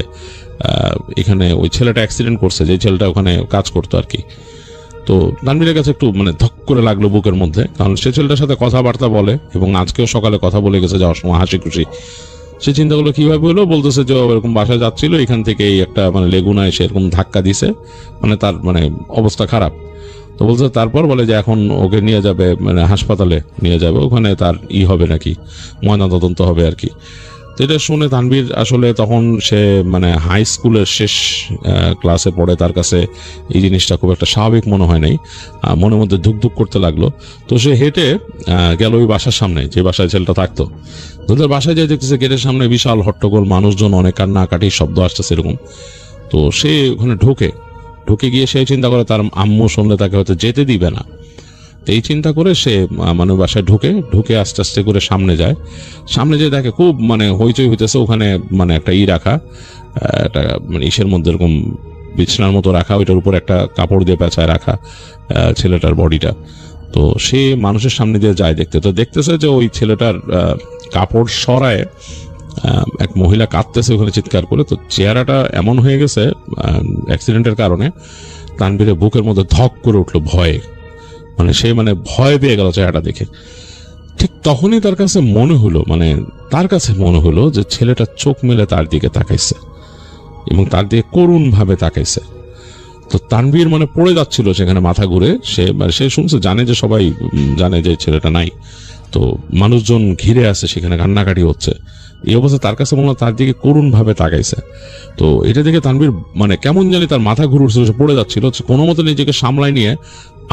এখানে ওই ছেলেটা অ্যাক্সিডেন্ট করছে, যে ছেলেটা ওখানে কাজ করতো আর কি। তো তানভীরের কাছে একটু মানে ধক করে লাগলো বুকের মধ্যে, কারণ সে ছেলেটার সাথে কথাবার্তা বলে এবং আজকেও সকালে কথা বলে গেছে যাওয়ার সময় হাসি খুশি। সে চিন্তা করলো কিভাবে হলো, বলতেছে যে এরকম বাসায় যাচ্ছিল, এখান থেকে একটা মানে লেগুনা এসে এরকম ধাক্কা দিছে, মানে তার মানে অবস্থা খারাপ। তো বলছে, তারপর বলে যে এখন ওকে নিয়ে যাবে মানে হাসপাতালে নিয়ে যাবে, ওখানে তার হবে নাকি, ময়নাতদন্ত হবে আর কি। তো এটা শুনে তানভীর আসলে তখন সে মানে হাই স্কুলের শেষ ক্লাসে পড়ে, তার কাছে এই জিনিসটা খুব একটা স্বাভাবিক মনে হয় নাই, মনের মধ্যে ধুকধুক করতে লাগলো। তো সে হেঁটে গেল ওই বাসার সামনে, যে বাসায় ছেলেটা থাকতো। তোদের বাসায় যে দেখতেছে গেটের সামনে বিশাল হট্টগোল, মানুষজন, অনেক কান্নাকাটির শব্দ আসতেছে এরকম। তো সে ওখানে ঢুকে গিয়ে সে চিন্তা করে তার আম্মু শুনলে তাকে হয়তো যেতে দিবে না। তো এই চিন্তা করে সে মানে বাসায় ঢুকে আস্তে আস্তে করে সামনে যেয়ে দেখে খুব মানে হইচই হইতেছে ওখানে, মানে একটা রাখা, একটা মানে ইসের মধ্যে এরকম বিছানার মতো রাখা, ওইটার উপর একটা কাপড় দিয়ে পেঁচায় রাখা ছেলেটার বডিটা। তো সে মানুষের সামনে দিয়ে যায় দেখতে। তো দেখতেছে যে ওই ছেলেটার কাপড় সরায় এক মহিলা কাঁদতেছে ওখানে চিৎকার করে। তো চেহারাটা এমন হয়ে গেছে অ্যাক্সিডেন্টের কারণে, তানভীরের বুকের মধ্যে ধক করে উঠলো ভয়ে, মানে সে মানে ভয় পেয়ে গেল চেহারাটা দেখে। ঠিক তখনই তার কাছে মনে হলো যে ছেলেটা চোখ মেলে তার দিকে তাকাইছে এবং তার দিকে করুণ ভাবে তাকাইছে। তো তানভীর মানে পড়ে যাচ্ছিল সেখানে, মাথা ঘুরে। সে শুনছে, জানে যে সবাই জানে যে ছেলেটা নাই, তো মানুষজন ঘিরে আছে, সেখানে কান্নাকাটি হচ্ছে। এই অবস্থা তার কাছে মনে হয় তার দিকে করুণ ভাবে তাকাইছে। তো এটা দেখে তানভীর মানে কেমন জানি তার মাথা ঘুরে উঠছিল, সে পড়ে যাচ্ছিল। কোনো মতো নিজেকে সামলাই নিয়ে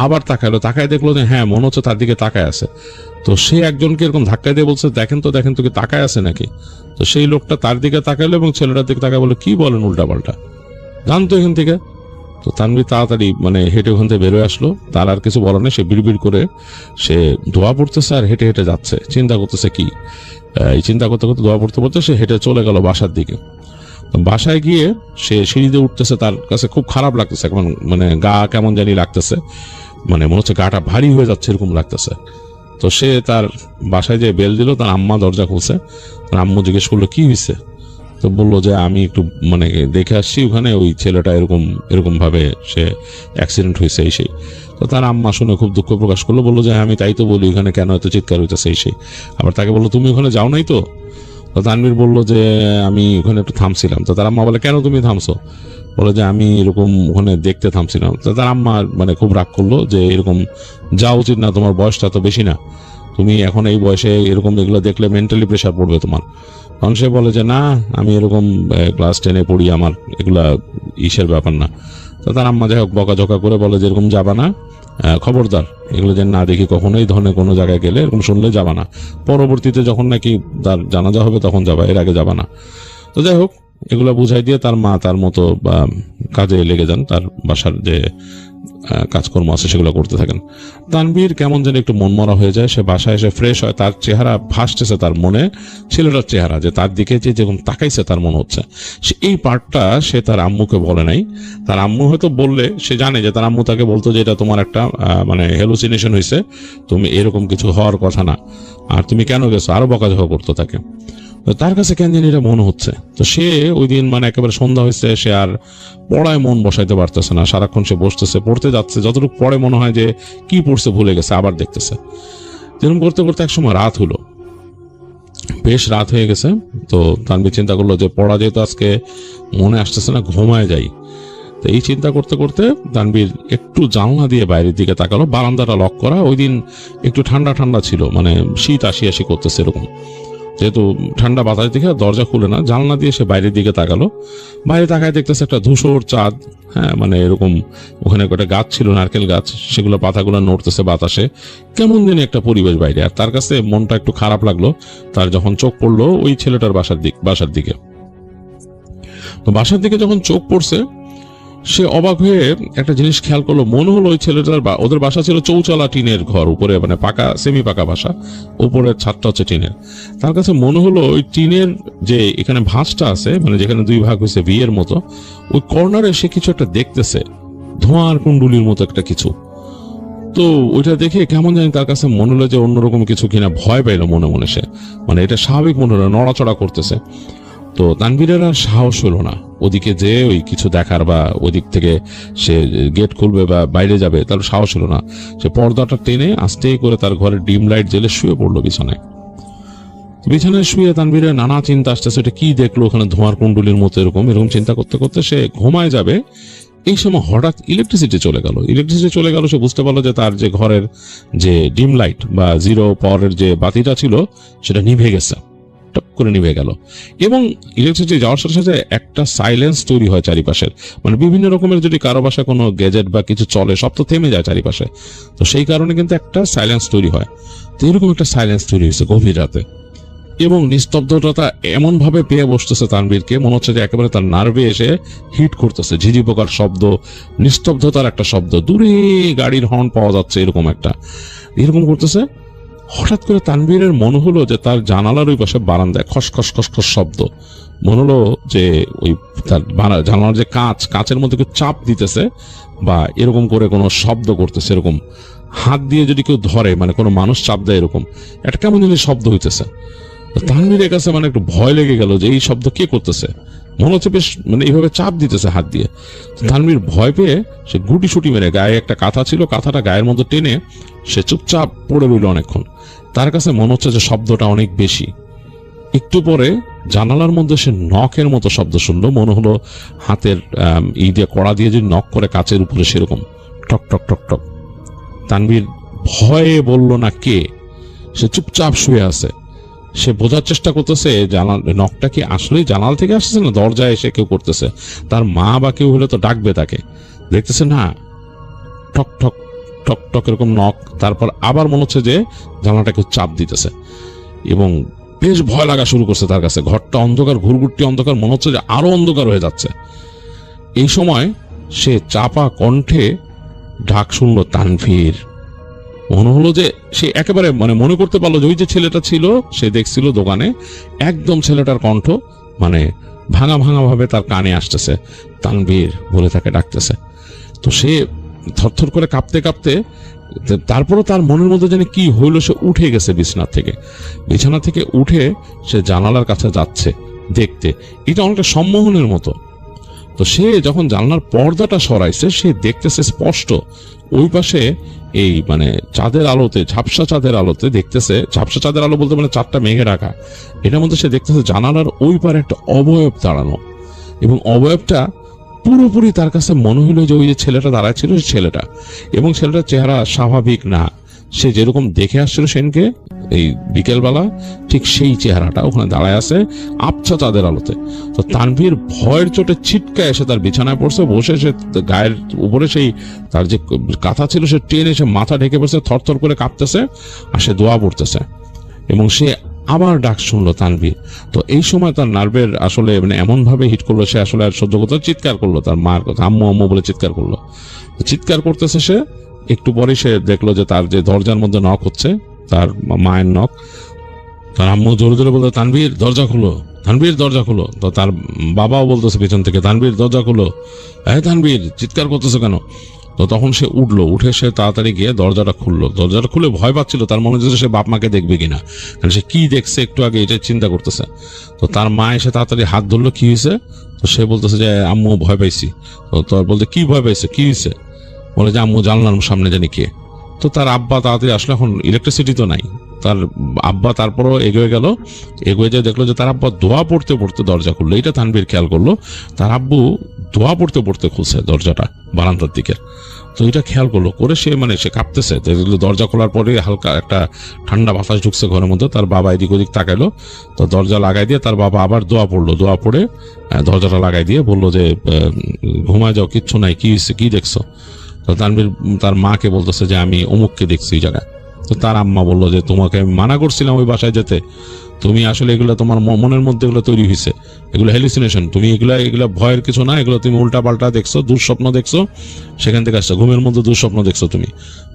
আবার তাকায় দেখলো যে হ্যাঁ, মনে হচ্ছে তার দিকে তাকায় আছে। তো সে একজনকে এরকম ধাক্কা দিয়ে বলছে, দেখেন তো কি তাকায় আছে নাকি। তো সেই লোকটা তার দিকে তাকাইলো এবং ছেলেটার দিকে তাকায় বলে, কি বলেন উল্টাপাল্টা, জানতো এখান থেকে। তো তানভীর তাড়াতাড়ি মানে হেঁটে ওখান থেকে বেরোয় আসলো। তার আর কিছু বলার নেই, সে বিড়বিড় করে সে ধোয়া পড়তেছে আর হেঁটে হেঁটে যাচ্ছে, চিন্তা করতেছে কি। এই চিন্তা করতে করতে ধোয়া পড়তে সে হেঁটে চলে গেল বাসার দিকে। বাসায় গিয়ে সে সিঁড়িতে উঠতেছে, তার কাছে খুব খারাপ লাগতেছে, এখন মানে গা কেমন জানি লাগতেছে, মানে মনে হচ্ছে গাটা ভারী হয়ে যাচ্ছে এরকম লাগতেছে। তো সে তার বাসায় যে বেল দিল, তার আম্মা দরজা খুলছে। তার আম্মু জিজ্ঞেস করলো কি হয়েছে। তো বললো যে আমি একটু মানে দেখে আসছি, ওখানে ওই ছেলেটা এরকম ভাবে সে অ্যাক্সিডেন্ট হয়েছে এই সেই। তো তার আম্মা শুনে খুব দুঃখ প্রকাশ করলো, বললো যে আমি তাই তো বলি, ওখানে কেন এত চিৎকার হইতেছে এই সেই। আবার তাকে বললো, তুমি ওখানে যাও নাই তো। তো তানভীর বললো যে আমি ওখানে একটু থামছিলাম। তো তার আম্মা বলে, কেন তুমি থামছো। বলে যে আমি এরকম ওখানে দেখতে থামছিলাম। তো তার আম্মা মানে খুব রাগ করলো যে এরকম যাওয়া উচিত না, তোমার বয়সটা তো বেশি না, তুমি এখন এই বয়সে এরকম এগুলো দেখলে মেন্টালি প্রেশার পড়বে তোমার। তখন সে বলে যে না, আমি এরকম ক্লাস 10-এ পড়ি, আমার এগুলা ইসের ব্যাপার না। তো তার আম্মা যাই হোক বকাঝকা করে বলে যে এরকম যাবা না, খবরদার, এগুলো যেন না দেখি কখনোই, ধরনের কোনো জায়গায় গেলে এরকম শুনলে যাবা না, পরবর্তীতে যখন নাকি তার জানাজা হবে তখন যাবা, এর আগে যাবা না। তো যাই হোক এগুলো বুঝাই দিয়ে তার মা তার মতো কাজে লেগে যান, তার বাসার যে কাজকর্ম আছে সেগুলো করতে থাকেন। তানভীর কেমন যেন একটু মনমরা হয়ে যায়, সে বাসায় এসে ফ্রেশ হয়, তার চেহারা ভাসতেছে তার মনে, ছেলেটার চেহারা, যে তার দিকে যে যেরকম তাকাইছে তার মনে হচ্ছে। সে এই পার্টটা সে তার আম্মুকে বলে নাই। তার আম্মু হয়তো বললে সে জানে যে তার আম্মু তাকে বলতো যে এটা তোমার একটা মানে হ্যালুসিনেশন হয়েছে, তুমি এরকম কিছু হওয়ার কথা না, আর তুমি কেন গেছো, আরো বকাঝকা করতো তাকে। তার কাছে কেন জানি এটা মনে হচ্ছে। তো সে ওই দিন মানে একেবারে সন্ধ্যা হয়েছে, সে আর পড়ায় মন বসাইতে পারতেছে না, সারাক্ষণ সে বসতেছে, পড়তে যাচ্ছে, যতটুকু পড়ে মনে হয় যে কি পড়ছে ভুলে গেছে, আবার দেখতেছে। যেরকম করতে করতে একসময় রাত হলো, বেশ রাত হয়ে গেছে। তো তানভীর চিন্তা করলো যে পড়া যেহেতু আজকে মনে আসতেছে না, ঘুমায় যাই। তো এই চিন্তা করতে করতে তানভীর একটু জানলা দিয়ে বাইরের দিকে তাকালো, বারান্দাটা লক করা, ওই দিন একটু ঠান্ডা ঠান্ডা ছিল, মানে শীত আসি আসি করতেছে এরকম, যেহেতু ঠান্ডা বাতাস দিকে দরজা খুলে না, জানলা দিয়ে সে বাইরের দিকে তাকালো। বাইরে তাকায় দেখতেছে একটা ধূসর চাঁদ, হ্যাঁ মানে এরকম, ওখানে একটা গাছ ছিল, নারকেল গাছ, সেগুলো পাতাগুলো নড়তেছে বাতাসে, কেমন দিনে একটা পরিবেশ বাইরে। আর তার কাছে মনটা একটু খারাপ লাগলো তার যখন চোখ পড়লো ওই ছেলেটার বাসার দিকে। তো বাসার দিকে যখন চোখ পড়ছে, সে অবাক হয়ে একটা জিনিস খেয়াল করলো, মনে হলো ওই ছেলেটার ওদের বাসা ছিল চৌচালা টিনের ঘর, উপরে মানে পাকা সেমি পাকা বাসা, উপরের ছাদটা হচ্ছে টিনের। তার কাছে মনে হলো ওই টিনের যে এখানে ভাঁজটা আছে, মানে যেখানে দুই ভাগ হয়েছে ভি এর মতো, ওই কর্নারে সে কিছু একটা দেখতেছে, ধোঁয়ার কুণ্ডুলির মতো একটা কিছু। তো ওইটা দেখে কেমন জানি তার কাছে মনে হলো যে অন্যরকম কিছু কিনা, ভয় পাইলো মনে মনে সে, মানে এটা স্বাভাবিক মনে হলো, নড়াচড়া করতেছে। তো তানভীরের আর সাহস হলো না ওদিকে যে ওই কিছু দেখার বা ওদিক থেকে সে গেট খুলবে বা বাইরে যাবে, তার সাহস হলো না। সে পর্দাটা টেনে আস্তে করে তার ঘরের ডিম লাইট জ্বেলে শুয়ে পড়লো বিছানায়। বিছানায় শুয়ে তানভীরের নানা চিন্তা আসতেছে, এটা কি দেখলো ওখানে ধোঁয়ার কুণ্ডুলির মতো, এরকম চিন্তা করতে করতে সে ঘুমায় যাবে। এই সময় হঠাৎ ইলেকট্রিসিটি চলে গেল। সে বুঝতে পারলো যে তার যে ঘরের যে ডিম লাইট বা জিরো পাওয়ারের যে বাতিটা ছিল সেটা নিভে গেছে, টপ করে নিভে গেল। এবং ইলেকট্রিসিটি যাওয়ার সাথে সাথে একটা সাইলেন্স তৈরি হয় চারিপাশের, মানে বিভিন্ন রকমের যদি কারো বাসায় কোনো গ্যাজেট বা কিছু চলে সব তো থেমে যায় চারিপাশে, তো সেই কারণে কিন্তু একটা সাইলেন্স তৈরি হয়। তো এরকম একটা সাইলেন্স তৈরি হয়েছে গভীর রাতে, এবং নিস্তব্ধতা এমন ভাবে পেয়ে বসতেছে তানভীরকে, মনে হচ্ছে যে একেবারে তার নার্ভে এসে হিট করতেছে, ঝিঝি পোকার শব্দ, নিস্তব্ধতার একটা শব্দ, দূরে গাড়ির হর্ন পাওয়া যাচ্ছে, এরকম করতেছে। হঠাৎ করে তানভীরের মনে হলো যে তার জানালার ওই পাশে বারান্দায় খসখস খসখস শব্দ, মনে হলো যে ওই তার জানালার যে কাঁচের মধ্যে কেউ চাপ দিতেছে বা এরকম করে কোনো শব্দ করতেছে, এরকম হাত দিয়ে যদি কেউ ধরে, মানে কোনো মানুষ চাপ দেয়, এরকম একটা কেমন জিনিস শব্দ হইতেছে। তানভীরের কাছে মানে একটু ভয় লেগে গেল যে এই শব্দ কে করতেছে, মনে হচ্ছে বেশ মানে এইভাবে চাপ দিতেছে হাত দিয়ে। তানভীর ভয় পেয়ে সে গুটি সুটি মেরে, গায়ে একটা কাঁথা ছিল, কাঁথাটা গায়ের মধ্যে টেনে সে চুপচাপ পড়ে রইল অনেকক্ষণ। তার কাছে মনে হচ্ছে যে শব্দটা অনেক বেশি। একটু পরে জানালার মধ্যে সে নখের মতো শব্দ শুনলো, মনে হলো হাতের দিয়ে কড়া দিয়ে যদি নখ করে কাচের উপরে, সেরকম টক টক টক টক। তানভীর ভয়ে বলল না কে, সে চুপচাপ শুয়ে আছে। সে বোঝার চেষ্টা করতেছে নখটা কি আসলেই জানালা থেকে আসছে না দরজায় এসে কেউ করতেছে, তার মা বা কেউ হলে তো ডাকবে তাকে। দেখতেছে না, ঠক ঠক ঠক ঠক এরকম নখ, তারপর আবার মনে হচ্ছে যে জানালাটা কেউ চাপ দিতেছে, এবং বেশ ভয় লাগা শুরু করছে তার কাছে। ঘরটা অন্ধকার, ঘুরঘুরটি অন্ধকার, মনে হচ্ছে যে আরো অন্ধকার হয়ে যাচ্ছে। এই সময় সে চাপা কণ্ঠে ডাক শুনলো তানভীর। মনে হলো যে সে একেবারে মানে মনে করতে পারলো যে ওই যে ছেলেটা ছিল সে দেখছিল দোকানে, একদম ছেলেটার কণ্ঠ মানে ভাঙা ভাঙা ভাবে তার কানে আসতেছে, তানভীর বলে তাকে ডাকতেছে। তো সে থরথর করে কাঁপতে কাঁপতে, তারপরও তার মনের মধ্যে জানি কি হইলো, সে উঠে গেছে বিছানা থেকে উঠে সে জানালার কাছে যাচ্ছে দেখতে, এটা অনেকটা সম্মোহনের মতো। তো সে যখন জানলার পর্দাটা সরাইছে, সে দেখতেছে স্পষ্ট ওই পাশে এই মানে চাঁদের আলোতে, ঝাপসা চাঁদের আলোতে দেখতেছে, ঝাপসা চাঁদের আলো বলতে মানে চারটা মেঘে ঢাকা, এটার মধ্যে সে দেখতেছে জানালার ওই পারে একটা অবয়ব দাঁড়ানো, এবং অবয়বটা পুরোপুরি তার কাছে মনে হলো যে ওই যে ছেলেটা দাঁড়ায় ছিল সে ছেলেটা, এবং ছেলেটার চেহারা স্বাভাবিক না, সে যেরকম দেখে আসছিল সেনকে এই বিকেলবেলা, ঠিক সেই চেহারাটা ওখানে দাঁড়ায় আছে আবছা চাঁদের আলোতে। তো তানভীর ভয়ের চোটে ছিটকায় এসে তার বিছানায় পড়ছে, বসে সে গায়ের উপরে সেই তার যে কাঁথা ছিল সে টেনে এসে মাথা ঢেকে পড়ছে, থরথর করে কাঁপতেছে, আর সে দোয়া পড়তেছে। এবং সে আবার ডাক শুনলো তানভীর। তো এই সময় তার নার্ভের আসলে মানে এমন ভাবে হিট করলো, সে আসলে আর সহ্য করতে, চিৎকার করলো তার মার কথা, আম্মু আম্মু বলে চিৎকার করলো। চিৎকার করতেছে সে, একটু পরে সে দেখলো যে তার যে দরজার মধ্যে নক হচ্ছে, তার মায়ের নক। তার আম্মু জোরে জোরে বলতো, তানভীর দরজা খুলো, তানভীর দরজা খুলো। তো তার বাবাও বলতেছে পিছন থেকে, তানভীর দরজা খুলো, হ্যাঁ তানভীর চিৎকার করতেছে কেন? তো তখন সে উঠলো, উঠে সে তাড়াতাড়ি গিয়ে দরজাটা খুললো। দরজাটা খুলে ভয় পাচ্ছিল, তার মনে হচ্ছে সে বাপ মাকে দেখবে কিনা, কারণ সে কি দেখছে একটু আগে এটা চিন্তা করতেছে। তো তার মা এসে তাড়াতাড়ি হাত ধরলো, কি হয়েছে? তো সে বলতেছে যে আম্মু ভয় পাইছি। তো তোর বলতে কি ভয় পাইছে, কি হয়েছে? বলে যে আম্মু জানলাম সামনে জানি কে। তো তার আব্বা তাড়াতাড়ি আসলে, এখন ইলেকট্রিসিটি তো নাই, তার আব্বা তারপরও এগিয়ে গেল, এগিয়ে যেয়ে দেখলো যে তার আব্বা দোয়া পড়তে পড়তে দরজা খুললো। এটা তানভীর খেয়াল করলো, তার আব্বু দোয়া পড়তে পড়তে খুলছে দরজাটা বারান্দার দিকে। তো এটা খেয়াল করলো, করে সে মানে সে কাঁপতেছে। দরজা খোলার পরে হালকা একটা ঠান্ডা বাতাস ঢুকছে ঘরের মধ্যে। তার বাবা এদিক ওদিক তাকাইলো, তো দরজা লাগাই দিয়ে তার বাবা আবার দোয়া পড়লো, দোয়া পড়ে দরজাটা লাগাই দিয়ে বললো যে ঘুমায় যাও, কিচ্ছু নাই, কি কি দেখছো? তো তানভীর তার মাকে বলতেছে যে আমি অমুককে দেখছি এই জায়গায়। তো তার আম্মা বললো যে তোমাকে আমি মানা করছিলাম ওই বাসায় যেতে, তুমি আসলে এগুলো তোমার মনের মধ্যে এগুলো তৈরি হয়েছে, এগুলো হ্যালুসিনেশন, তুমি এগুলা ভয়ের কিছু না, এগুলো তুমি উল্টা পাল্টা দেখছো, দুঃস্বপ্ন দেখছো, সেখান থেকে আসছো, ঘুমের মধ্যে দুঃস্বপ্ন দেখছো, তুমি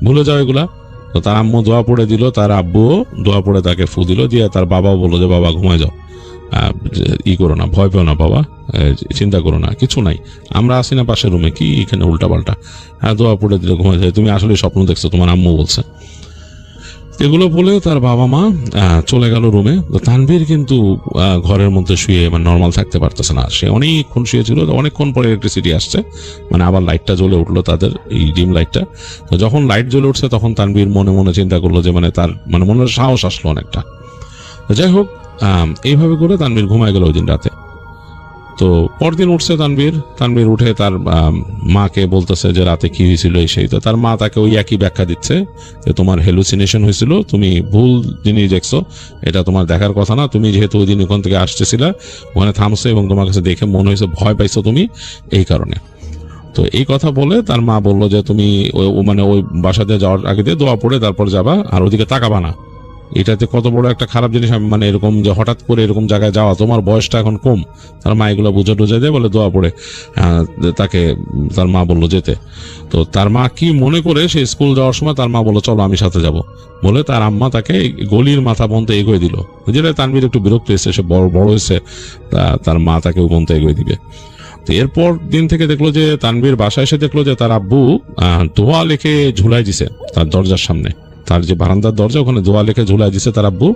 ভুলে যাও এগুলা। তো তার আম্মু দোয়া পড়ে দিল, তার আব্বুও দোয়া পড়ে তাকে ফু দিল, দিয়ে তার বাবাও বললো যে বাবা ঘুমায় যাও, ই করো না, ভয় পেও না বাবা, চিন্তা করো না, কিছু নাই, আমরা আসি না পাশের রুমে, কি এখানে উল্টা পাল্টা। হ্যাঁ দোয়া পড়ে দিল, ঘুমায় যায়, তুমি আসলে স্বপ্ন দেখছো, তোমার আম্মু বলছে। এগুলো বলে তার বাবা মা চলে গেল রুমে। তানভীর কিন্তু ঘরের মধ্যে শুয়ে মানে নর্মাল থাকতে পারতেছে না, সে অনেকক্ষণ শুয়েছিল। অনেকক্ষণ পরে ইলেকট্রিসিটি আসছে, মানে আবার লাইটটা জ্বলে উঠলো, তাদের এই ডিম লাইটটা। তো যখন লাইট জ্বলে উঠছে তখন তানভীর মনে মনে চিন্তা করলো যে মানে তার মানে মনের সাহস আসলো অনেকটা। যাই হোক, এইভাবে করে তানভীর ঘুমায় গেল ওই দিন রাতে। তো পরদিন উঠছে তানভীর উঠে তার মাকে বলতেছে যে রাতে কি হয়েছিল এই সেই। তো তার মা তাকে ওই একই ব্যাখ্যা দিচ্ছে যে তোমার হ্যালুসিনেশন হয়েছিল, তুমি ভুল জিনিস দেখছো, এটা তোমার দেখার কথা না, তুমি যেহেতু ওই দিন ওখান থেকে আসতেছিলা, ওখানে থামছো এবং তোমার কাছে দেখে মনে হয়েছে ভয় পাইছো তুমি, এই কারণে। তো এই কথা বলে তার মা বললো যে তুমি মানে ওই বাসাতে যাওয়ার আগে দিয়ে দোয়া পড়ে তারপর যাবা, আর ওদিকে তাকাবা না। এটাতে কত বড় একটা খারাপ জিনিস, মানে এরকম যে হঠাৎ করে এরকম জায়গায় যাওয়া, তোমার বয়সটা এখন কম। তার মা এগুলো বুঝে টুঝে দেয়, বলে দোয়া পড়ে তাকে তার মা বললো যেতে। তো তার মা কি মনে করে সে স্কুল যাওয়ার সময় তার মা বললো চলো আমি সাথে যাব, বলে তার আম্মা তাকে গলির মাথা পর্যন্ত এগিয়ে দিল। যেটা তানভীর একটু বিরক্ত হয়েছে, সে বড় হয়েছে, তার মা তাকে ওই পর্যন্ত এগিয়ে দিবে। তো এরপর দিন থেকে দেখলো যে তানভীর বাসায় এসে দেখলো যে তার আব্বু দোয়া লিখে ঝুলাই দিছে তার দরজার সামনে, তার যে বারান্দার দরজা ওখানে দোয়া লিখে ঝুলাই দিছে তার আব্বু।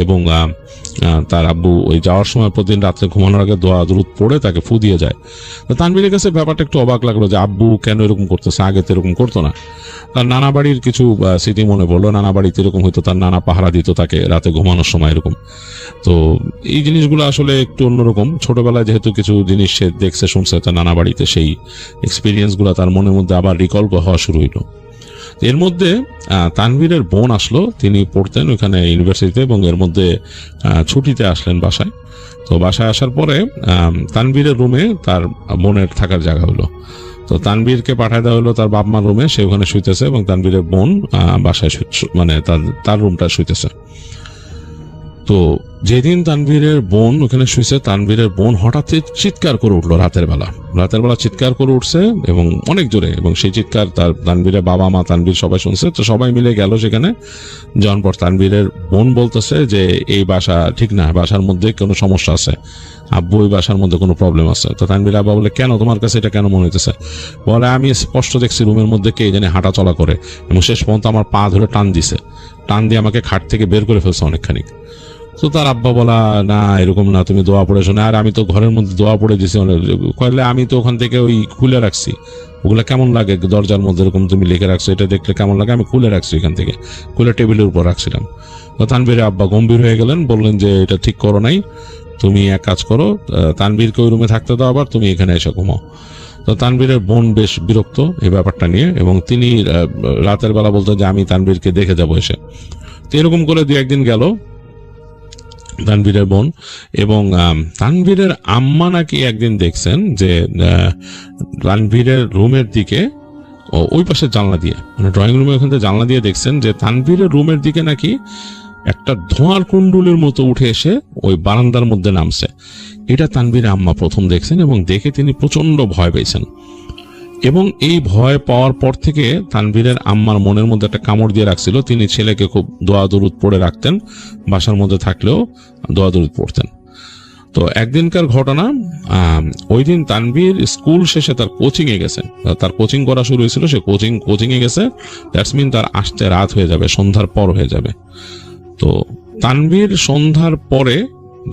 এবং তার আব্বু ওই যাওয়ার সময় প্রতিদিন রাত্রে ঘুমানোর আগে দোয়া দুরুদ পড়ে তাকে ফু দিয়ে যায়। তো তানভীরের কাছে ব্যাপারটা একটু অবাক লাগলো যে আব্বু কেন এরকম করতেছে, আগে তো এরকম করতো না। তার নানা বাড়ির কিছু স্মৃতি মনে পড়লো, নানা বাড়িতে এরকম হয়তো তার নানা পাহারা দিত তাকে রাতে ঘুমানোর সময় এরকম। তো এই জিনিসগুলো আসলে একটু অন্যরকম, ছোটবেলায় যেহেতু কিছু জিনিস সে দেখছে শুনছে তার নানা বাড়িতে, সেই এক্সপিরিয়েন্সগুলো তার মনের মধ্যে আবার রিকল হওয়া শুরু হইলো। এর মধ্যে তানভীরের বোন আসলো, তিনি পড়তেন ওখানে ইউনিভার্সিটিতে, এবং এর মধ্যে ছুটিতে আসলেন বাসায়। তো বাসায় আসার পরে তানভীরের রুমে তার বোনের থাকার জায়গা হলো। তো তানভীরকে পাঠায় দেওয়া হলো তার বাপ মার রুমে, সে ওখানে শুইতেছে এবং তানভীরের বোন বাসায় মানে তার রুমটা শুইতেছে। তো যেদিন তানভীরের বোন ওখানে শুয়েছে, তানভীরের বোন হঠাৎ চিৎকার করে উঠলো রাতের বেলা চিৎকার করে উঠছে এবং অনেক জোরে, এবং সেই চিৎকার তার তানভীরের বাবা মা তানভীর সবাই শুনছে। তো সবাই মিলে গেল সেখানে, যাওয়ার পর তানভীরের বোন বলতেছে যে এই বাসা ঠিক না, বাসার মধ্যে কোনো সমস্যা আছে, আব্বু ওই বাসার মধ্যে কোনো প্রবলেম আছে। তো তানভীর আব্বা বলে কেন, তোমার কাছে এটা কেন মনে হইতেছে? বলে আমি স্পষ্ট দেখছি রুমের মধ্যে কে জানি হাঁটা চলা করে, এবং শেষ পর্যন্ত আমার পা ধরে টান দিয়ে আমাকে খাট থেকে বের করে ফেলছে অনেকখানি। তো তার আব্বা বলা না এরকম না, তুমি দোয়া পড়ে শোনে, আর আমি তো ঘরের মধ্যে দোয়া পড়ে দিছি, কইলে আমি তো ওখান থেকে ওই খুলে রাখছি, ওগুলা কেমন লাগে দরজার মধ্যে এরকম তুমি লিখে রাখছো, এটা দেখলে কেমন লাগে, আমি খুলে রাখছি এখান থেকে, খুলে টেবিলের উপর রাখছিলাম। তো তানভীরের আব্বা গম্ভীর হয়ে গেলেন, বললেন যে এটা ঠিক করো নাই, তুমি এক কাজ করো, তানভীরকে ওই রুমে থাকতে দাও, আবার তুমি এখানে এসে ঘুমাও। তো তো তানভীরের বোন বেশ বিরক্ত এই ব্যাপারটা নিয়ে, এবং তিনি রাতের বেলা বলতো যে আমি তানভীরকে দেখে যাবো এসে। তো এরকম করে 2-1 দিন গেল তানভীরের বোন, এবং তানভীরের আম্মা নাকি একদিন দেখছেন যে তানভীরের রুমের দিকে ওই পাশে জানলা দিয়ে, মানে ড্রয়িং রুমের ওখান থেকে জানলা দিয়ে দেখছেন যে তানভীরের রুমের দিকে নাকি একটা ধোঁয়ার কুণ্ডুলের মতো উঠে এসে ওই বারান্দার মধ্যে নামছে। এটা তানভীরের আম্মা প্রথম দেখছেন, এবং দেখে তিনি প্রচন্ড ভয় পেয়েছেন। এবং এই ভয় পাওয়ার পর থেকে তানভীরের আম্মার মনের মধ্যে একটা কামড় দিয়ে রাখছিল, তিনি ছেলেকে খুব দোয়া দরুদ পড়ে রাখতেন, বাসার মধ্যে থাকলেও দোয়া দরুদ পড়তেন। তো একদিনকার ঘটনা, ওই দিন তানভীর স্কুল শেষে তার কোচিং এ গেছে, তার কোচিং করা শুরু হয়েছিল, সে কোচিং এ গেছে, দ্যাটস মিন তার আসতে রাত হয়ে যাবে, সন্ধ্যার পর হয়ে যাবে। তো তানভীর সন্ধ্যার পরে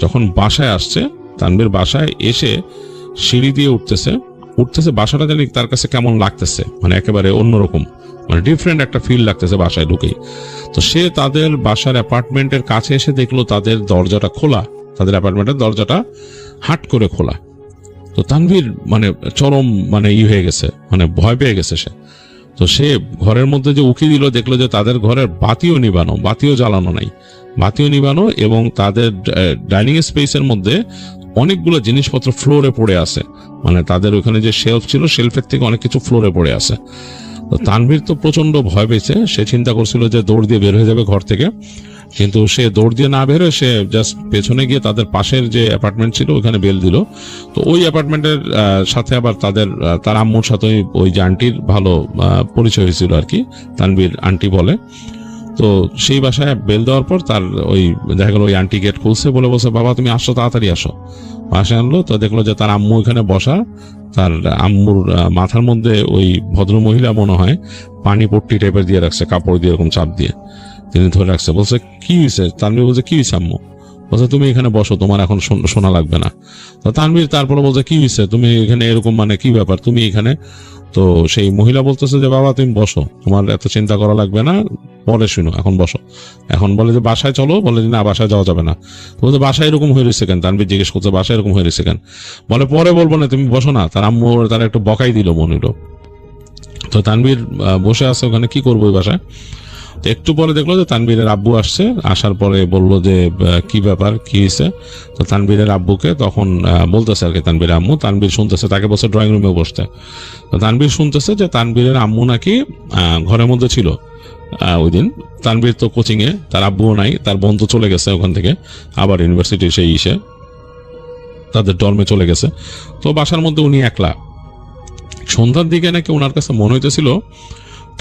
যখন বাসায় আসছে, তানভীর বাসায় এসে সিঁড়ি দিয়ে উঠতেছে, বাসাটা জানি তার কাছে কেমন লাগতেছে, মানে একেবারে অন্যরকম, মানে ডিফারেন্ট একটা ফিল লাগতেছে বাসায় ঢুকেই। তো সে তাদের বাসার অ্যাপার্টমেন্টের কাছে এসে দেখলো তাদের দরজাটা খোলা, তাদের অ্যাপার্টমেন্টের দরজাটা হাট করে খোলা। তো তানভীর মানে চরম মানে হয়ে গেছে, মানে ভয় পেয়ে গেছে সে। তো সে ঘরের মধ্যে যে উকি দিল, দেখলো যে তাদের ঘরের বাতিও জ্বালানো নাই, এবং তাদের ডাইনিং স্পেসের মধ্যে অনেকগুলো জিনিসপত্র ফ্লোরে পড়ে আছে, মানে তাদের ওখানে যে শেলফ ছিল, শেলফের থেকে অনেক কিছু ফ্লোরে পড়ে আছে। তো তানভীর তো প্রচন্ড ভয় পেয়েছে, সে চিন্তা করছিল যে দৌড় দিয়ে বের হয়ে যাবে ঘর থেকে, কিন্তু সে দৌড় দিয়ে না বের হয়ে সে জাস্ট পেছনে গিয়ে তাদের পাশের যে অ্যাপার্টমেন্ট ছিল ওখানে বেল দিল। তো ওই অ্যাপার্টমেন্টের সাথে আবার তার আম্মুর সাথে ওই যে আন্টির ভালো পরিচয় হয়েছিল আর কি, তানভীর আন্টি বলে। তো সেই বাসায় বেল দেওয়ার পর তার ওই দেখা গেল ওই আন্টি গেট খুলছে, বলছে বাবা তুমি আসো, তাড়াতাড়ি আসো। বাসায় আনলো, তো দেখলো যে তার আম্মু এখানে বসা, তার আম্মুর মাথার মধ্যে ওই ভদ্রমহিলা মনে হয় পানি পট্টি টাইপের দিয়ে রাখছে, কাপড় দিয়ে এরকম চাপ দিয়ে তিনি ধরে রাখছে। বলছে কি হয়েছে? তানভীর বলছে কি হয়েছে আম্মু? বলছে তুমি এখানে বসো, তোমার এখন শোনা লাগবে না। তো তানভীর তারপরে বলছে কি হয়েছে, তুমি এখানে এরকম, মানে কি ব্যাপার তুমি এখানে? তো সেই মহিলা বলতেছে যে বাবা তুমি বসো, তোমার এত চিন্তা করা লাগবে না, পরে শুনো, এখন বসো। এখন বলে যে বাসায় চলো, বলে যে না বাসায় যাওয়া যাবে না। বলতে বাসায় এরকম হয়ে রয়েছে কেন? তানভীর জিজ্ঞেস করছে বাসায় এরকম হয়ে রয়েছে কেন? বলে পরে বলবো না, তুমি বসো না। তার আম্মু তার একটু বকাই দিল মনে হলো। তো তানভীর বসে আছে ওখানে, কি করবো ওই বাসায়। তো একটু পরে দেখলো যে তানভীরের আব্বু আসছে, আসার পরে বললো যে কি ব্যাপার, কি হয়েছে। তো তানভীরের আব্বুকে তখন বলতেছে আর কি তানভীরের আম্মু, তানভীর শুনতেছে, তাকে বলছে ড্রয়িং রুমে বসতে। তো তানভীর শুনতেছে যে তানভীরের আম্মু নাকি ঘরের মধ্যে ছিল ওই দিন। তানভীর তো কোচিং এ, তার আব্বুও নাই, তার বোন তো চলে গেছে ওখান থেকে আবার ইউনিভার্সিটি সেই তাদের ডর্মে চলে গেছে। তো বাসার মধ্যে উনি একলা। সন্ধ্যার দিকে নাকি ওনার কাছে মনে হইতেছিল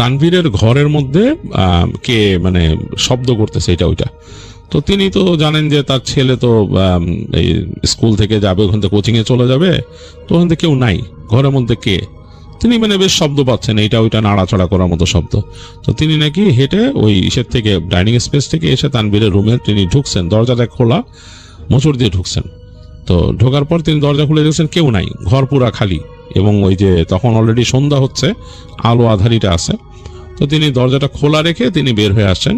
তানভীরের ঘরের মধ্যে কে মানে শব্দ করতেছে এটা ওইটা। তো তিনি তো জানেন যে তার ছেলে তো এই স্কুল থেকে যাবে, ওখান থেকে কোচিং এ চলে যাবে, তো ওখান থেকে কেউ নাই, ঘরের মধ্যে কে? তিনি মানে বেশ শব্দ পাচ্ছেন, এইটা ওইটা নাড়াচাড়া করার মতো শব্দ। তো তিনি নাকি হেঁটে ওই ইসের থেকে ডাইনিং স্পেস থেকে এসে তানভীরের রুমে তিনি ঢুকছেন, দরজাটা খোলা, মোচড় দিয়ে ঢুকছেন। তো ঢোকার পর তিনি দরজা খুলে দেখছেন কেউ নাই, ঘর পুরা খালি, এবং ওই যে তখন অলরেডি সন্ধ্যা হচ্ছে, আলো আধারিটা আছে। তো তিনি দরজাটা খোলা রেখে তিনি বের হয়ে আসছেন,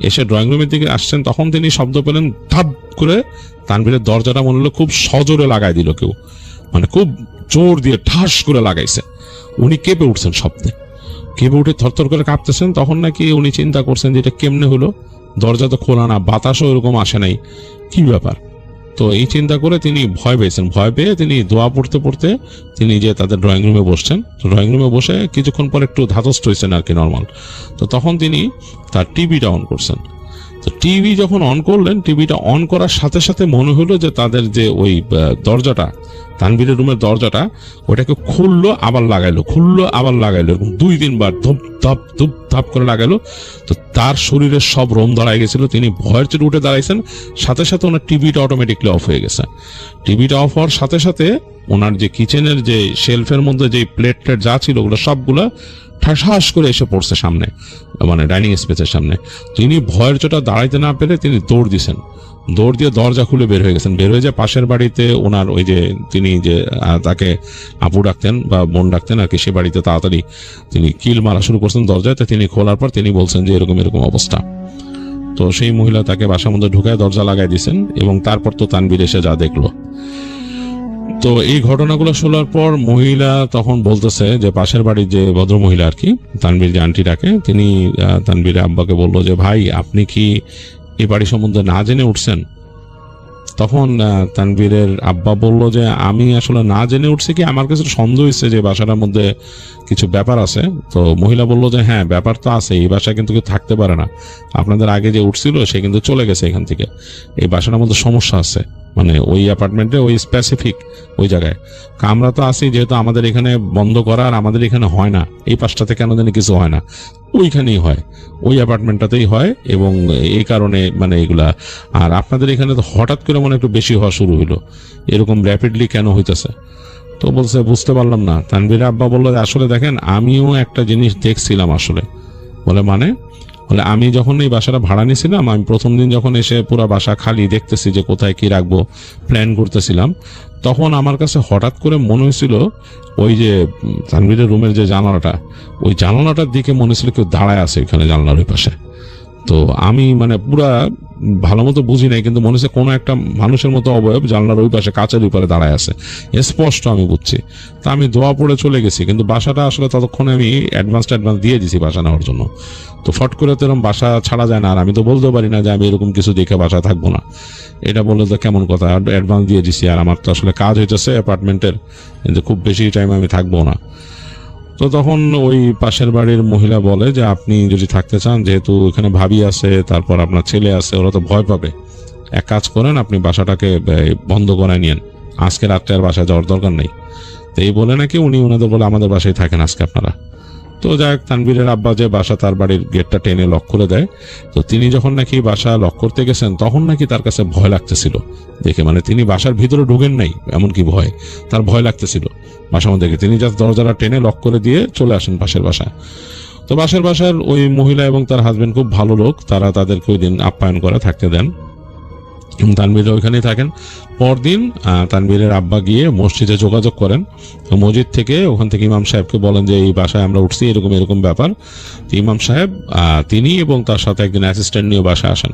এসে ড্রয়িং রুমের দিকে আসছেন। তখন তিনি শব্দ পেলেন ধাপ করে, তানভীরের দরজাটা মনে হলো খুব সজোরে লাগাই দিল কেউ, মানে খুব জোর দিয়ে ঠাস করে লাগাইছে। উনি কেঁপে উঠছেন শব্দে, কেঁপে উঠে থরথর করে কাঁপতেছেন। তখন নাকি উনি চিন্তা করছেন যে এটা কেমনে হলো, দরজা তো খোলা না, বাতাসও এরকম আসে নাই, কি ব্যাপার। তো এই চিন্তা করে তিনি ভয় পেয়েছেন। ভয় পেয়ে তিনি দোয়া পড়তে পড়তে তিনি যে তাদের ড্রয়িং রুমে বসছেন। তো ড্রয়িং রুমে বসে কিছুক্ষণ পর একটু ধাতস্থ হয়েছেন আর কি, নর্মাল। তো তখন তিনি তার টিভিটা অন করছেন। তো টিভি যখন অন করলেন, টিভিটা অন করার সাথে সাথে মনে হলো যে তাদের যে ওই দরজাটা, তানভীরের রুমের দরজাটা, ওটাকে খুললো আবার লাগাইলো, খুললো আবার লাগাইলো, এরকম 2-3 বার ধুপ ধাপ ধুপ ধাপ করে লাগাইলো। তো তার শরীরের সব রোম দাঁড়ায় গেছিল, তিনি ভয়ের চোটে উঠে দাঁড়াইছেন। সাথে সাথে ওনার টিভিটা অটোমেটিকলি অফ হয়ে গেছে। টিভিটা অফ হওয়ার সাথে সাথে ওনার যে কিচেনের যে শেলফের মধ্যে যে প্লেট যা ছিল ওগুলো সবগুলা ঠাস করে এসে পড়ছে সামনে, মানে ডাইনিং স্পেসের সামনে। তিনি ভয়ের চোটা দাঁড়াইতে না পেরে তিনি দৌড় দিয়েছেন, দৌড় দিয়ে দরজা খুলে বের হয়ে গেছেন। বের হয়ে যায় পাশের বাড়িতে ওনার ওই যে তিনি যে তাকে আপু ডাকতেন বা বোন ডাকতেন আর কি, সে বাড়িতে তাড়াতাড়ি তিনি কিল মারা শুরু করছেন দরজায়। তো তিনি খোলার পর তিনি বলছেন যে এরকম এরকম অবস্থা। তো সেই মহিলা তাকে বাসার মধ্যে ঢুকায় দরজা লাগাই দিয়েছেন, এবং তারপর তো তানভীর এসে যা দেখলো। তো এই ঘটনাগুলো শোনার পর মহিলা তখন বলতেছে যে পাশের বাড়ির যে ভদ্র মহিলা আর কি, তানভীর যে আন্টি ডাকে, তিনি তানভীরের আব্বাকে বললো যে ভাই আপনি কি এই বাড়ি সম্বন্ধে না জেনে উঠছেন? তখন তানভীরের আব্বা বলল যে আমি আসলে না জেনে উঠছি কি, আমার কাছে সন্দেহ হচ্ছে যে বাসাটার মধ্যে কিছু ব্যাপার আছে। তো মহিলা বলল যে হ্যাঁ ব্যাপার তো আছে, এই বাসায় কিন্তু কেউ থাকতে পারে না, আপনাদের আগে যে উঠছিল সে কিন্তু চলে গেছে এখান থেকে, এই বাসাটার মধ্যে সমস্যা আছে, মানে ওই অ্যাপার্টমেন্টে ওই স্পেসিফিক ওই জায়গায়। আমরা তো আছি যেহেতু আমাদের এখানে বন্ধ করা, আর আমাদের এখানে হয় না, এই পাশটাতে কেন জানি কিছু হয় না, ওইখানেই হয়, ওই অ্যাপার্টমেন্টটাতেই হয়, এবং এই কারণে মানে এগুলা। আর আপনাদের এখানে তো হঠাৎ করে মনে একটু বেশি হওয়া শুরু হলো, এরকম র্যাপিডলি কেন হইতেছে? তো বলছে বুঝতে পারলাম না। তানভীর আব্বা বললো আসলে দেখেন আমিও একটা জিনিস দেখছিলাম আসলে। বলে মানে? বলে আমি যখন এই বাসাটা ভাড়া নিয়েছিলাম, আমি প্রথম দিন যখন এসে পুরো বাসা খালি দেখতেছি যে কোথায় কি রাখবো প্ল্যান করতেছিলাম, তখন আমার কাছে হঠাৎ করে মনে হয়েছিল ওই যে তানভীরের রুমের যে জানালাটা, ওই জানালাটার দিকে মনে হয়েছিল কেউ দাঁড়ায় আছে ওইখানে জানালার ওই পাশে। তো আমি মানে পুরা ভালো মতো বুঝি নাই, কিন্তু মনে হচ্ছে কোনো একটা মানুষের মতো অবয়ব জানলার ওই পাশে কাচের উপরে দাঁড়ায় আছে, স্পষ্ট আমি বুঝছি। তা আমি দোয়া পড়ে চলে গেছি, কিন্তু বাসাটা আসলে ততক্ষণে আমি অ্যাডভান্স দিয়ে দিয়েছি বাসা নেওয়ার জন্য। তো ফট করে তো এরকম বাসা ছাড়া যায় না, আর আমি তো বলতে পারি না যে আমি এরকম কিছু দেখে বাসায় থাকবো না, এটা বললে তো কেমন কথা। অ্যাডভান্স দিয়ে দিছি, আর আমার তো আসলে কাজ হইতেছে অ্যাপার্টমেন্টের, কিন্তু খুব বেশি টাইম আমি থাকবো না। তো তখন ওই পাশের বাড়ির মহিলা বলে যে আপনি যদি থাকতে চান, যেহেতু এখানে ভাবি আছে, তারপর আপনার ছেলে আছে, ওরা তো ভয় পাবে, এক কাজ করেন আপনি বাসাটাকে বন্ধ করায় নিয়েন, আজকে রাত্রে আর বাসায় যাওয়ার দরকার নেই। তো এই বলে নাকি উনি ওনাদের বলে আমাদের বাসায় থাকেন আজকে আপনারা। তো যাই হোক, তানভীরের আব্বা যে বাসা তার বাড়ির গেটটা টেনে লক করে দেয়। তো তিনি যখন নাকি বাসা লক করতে গেছেন, তখন নাকি তার কাছে ভয় লাগতেছিল দেখে, মানে তিনি বাসার ভিতরে ঢুকেন নাই এমনকি ভয়, তার ভয় লাগতেছিল বাসার মধ্যে। তিনি জাস্ট দরজাটা টেনে লক করে দিয়ে চলে আসেন পাশের বাসায়। তো বাসার ওই মহিলা এবং তার হাজবেন্ড খুব ভালো লোক, তারা তাদেরকে ওই দিন আপ্যায়ন করে থাকতে দেন, তানভীর ওইখানেই থাকেন। পরদিন তানভীরের আব্বা গিয়ে মসজিদে যোগাযোগ করেন, মসজিদ থেকে ওখান থেকে ইমাম সাহেবকে বলেন যে এই বাসায় আমরা উঠছি, এরকম এরকম ব্যাপার। তো ইমাম সাহেব তিনি এবং তার সাথে একজন অ্যাসিস্ট্যান্ট নিয়ে বাসায় আসেন।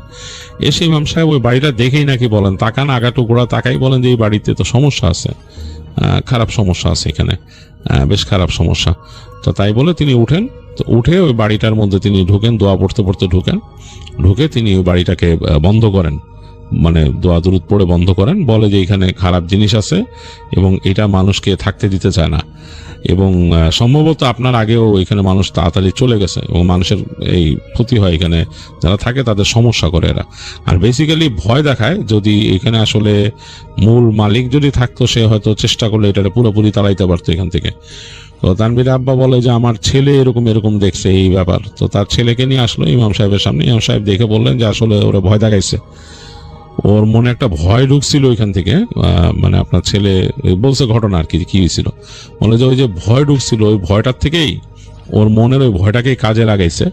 এসে ইমাম সাহেব ওই বাড়িটা দেখেই নাকি বলেন, তাকান আগা টুকরা তাকাই, বলেন যে এই বাড়িতে তো সমস্যা আছে, খারাপ সমস্যা আছে এখানে, বেশ খারাপ সমস্যা। তো তাই বলে তিনি উঠেন। তো উঠে ওই বাড়িটার মধ্যে তিনি ঢুকেন, দোয়া পড়তে পড়তে ঢুকে তিনি ওই বাড়িটাকে বন্ধ করেন, মানে দোয়া দুরুদ পড়ে বন্ধ করেন। বলে যে এখানে খারাপ জিনিস আছে এবং এটা মানুষকে থাকতে দিতে চায় না, এবং সম্ভবত আপনার আগেও এখানে মানুষ তাড়াতাড়ি চলে গেছে এবং মানুষের এই ক্ষতি হয়, এখানে যারা থাকে তাদের সমস্যা করে এরা। আর বেসিক্যালি ভয় দেখায়, যদি এখানে আসলে মূল মালিক যদি থাকতো, সে হয়তো চেষ্টা করলে এটা পুরোপুরি তাড়াইতে পারতো এখান থেকে। তো তানভীর আব্বা বলে যে আমার ছেলে এরকম দেখছে এই ব্যাপার। তো তার ছেলেকে নিয়ে আসলো ইমাম সাহেবের সামনে। ইমাম সাহেব দেখে বললেন যে আসলে ওরা ভয় দেখাইছে, ওর মনে একটা ভয় ঢুকছিল ওইখান থেকে, মানে আপনার ছেলে বলছে ঘটনা আর কি কি হয়েছিল। বলে যে ওই যে ভয় ঢুকছিল, ওই ভয়টার থেকেই ওর মনের ওই ভয়টাকেই কাজে লাগাইছে,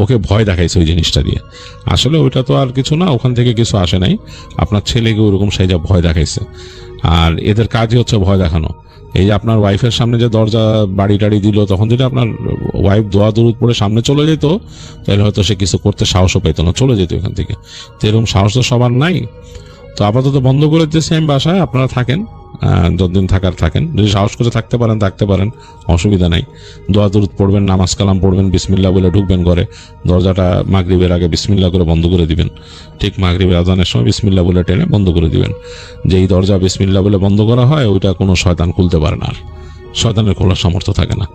ওকে ভয় দেখাইছে ওই জিনিসটা দিয়ে। আসলে ওইটা তো আর কিছু না, ওখান থেকে কিছু আসে নাই, আপনার ছেলেকে ওইরকম সেই যা ভয় দেখাইছে। আর এদের কাজই হচ্ছে ভয় দেখানো। এই যে আপনার ওয়াইফের সামনে যে দরজা বাড়ি টাড়ি দিল, তখন যদি আপনার ওয়াইফ দোয়া দুরুদ পড়ে সামনে চলে যেত, তাহলে হয়তো সে কিছু করতে সাহসও পেত না, চলে যেত এখান থেকে। তো এরকম সাহস তো সবার নাই। তো আপাতত বন্ধ করে দিতেছি আমি বাসায়, আপনারা থাকেন, যতদিন থাকার থাকেন, যদি সাহস করে থাকতে পারেন, অসুবিধা নাই। দোয়া দুরুদ পড়বেন, নামাজ কালাম পড়বেন, বিসমিল্লাহ বলে ঢুকবেন ঘরে, দরজাটা মাগরিবের আগে বিসমিল্লাহ করে বন্ধ করে দিবেন, ঠিক মাগরিবের আজানের সময় বিসমিল্লাহ বলে টেনে বন্ধ করে দিবেন। যেই দরজা বিসমিল্লাহ বলে বন্ধ করা হয়, ওইটা কোনো শয়তান খুলতে পারে না, আর শয়তানের খোলার সামর্থ্য থাকে না।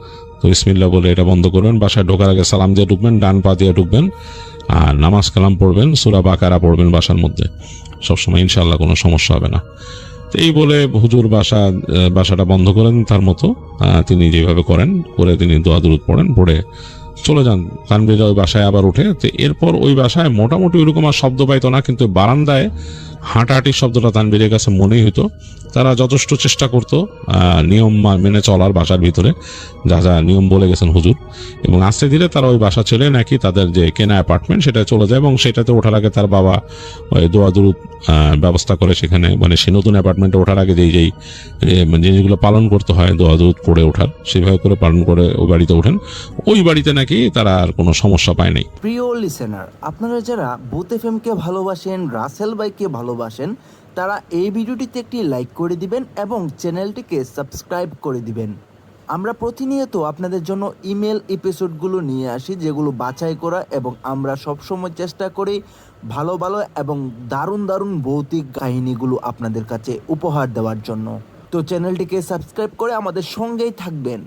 তো বিসমিল্লাহ বলে এটা বন্ধ করবেন, বাসায় ঢোকার আগে সালাম দিয়ে ঢুকবেন, ডান পা দিয়ে ঢুকবেন, আর নামাজ কালাম পড়বেন, সূরা বাকারা পড়বেন বাসার মধ্যে, সবসময় ইনশাআল্লাহ কোনো সমস্যা হবে না। তো এই বলে হুজুর বাসাটা বন্ধ করেন তার মতো, তিনি যেভাবে করে তিনি দোয়া দুরুদ পড়েন, পড়ে চলে যান। তানভীর ওই বাসায় আবার উঠে। তো এরপর ওই বাসায় মোটামুটি ওইরকম আর শব্দ পাইতো না, কিন্তু বারান্দায় হাঁটাহাঁটির শব্দটা তানভীরের কাছে মনেই হতো। তারা যথেষ্ট চেষ্টা করতো নিয়ম মেনে চলার বাসার ভিতরে, যা যা নিয়ম বলে গেছেন হুজুর, এবং আস্তে ধীরে তারা ওই বাসা ছেড়ে নাকি তাদের যে কেনা অ্যাপার্টমেন্ট সেটা চলে যায়, এবং সেটাতে ওঠার আগে তার বাবা ওই দোয়া দুরুদ ব্যবস্থা করে সেখানে, মানে সে নতুন অ্যাপার্টমেন্টে ওঠার আগে যেই জিনিসগুলো পালন করতে হয় দোয়া দুরুদ পড়ে ওঠার, সেভাবে করে পালন করে ওই বাড়িতে ওঠেন। ওই বাড়িতে নাকি তারা আর কোনো সমস্যা পায় নাই। প্রিয় লিসেনার, আপনারা যারা বুথ এফএম কে ভালোবাসেন, রাসেল ভাইকে ভালোবাসেন, তারা এই ভিডিওটিতে একটি লাইক করে দিবেন এবং চ্যানেলটিকে সাবস্ক্রাইব করে দিবেন। আমরা প্রতিনিয়ত আপনাদের জন্য ইমেল এপিসোডগুলো নিয়ে আসি, যেগুলো বাছাই করা, এবং আমরা সবসময় চেষ্টা করি ভালো ভালো এবং দারুণ দারুণ ভৌতিক কাহিনীগুলো আপনাদের কাছে উপহার দেওয়ার জন্য। তো চ্যানেলটিকে সাবস্ক্রাইব করে আমাদের সঙ্গেই থাকবেন।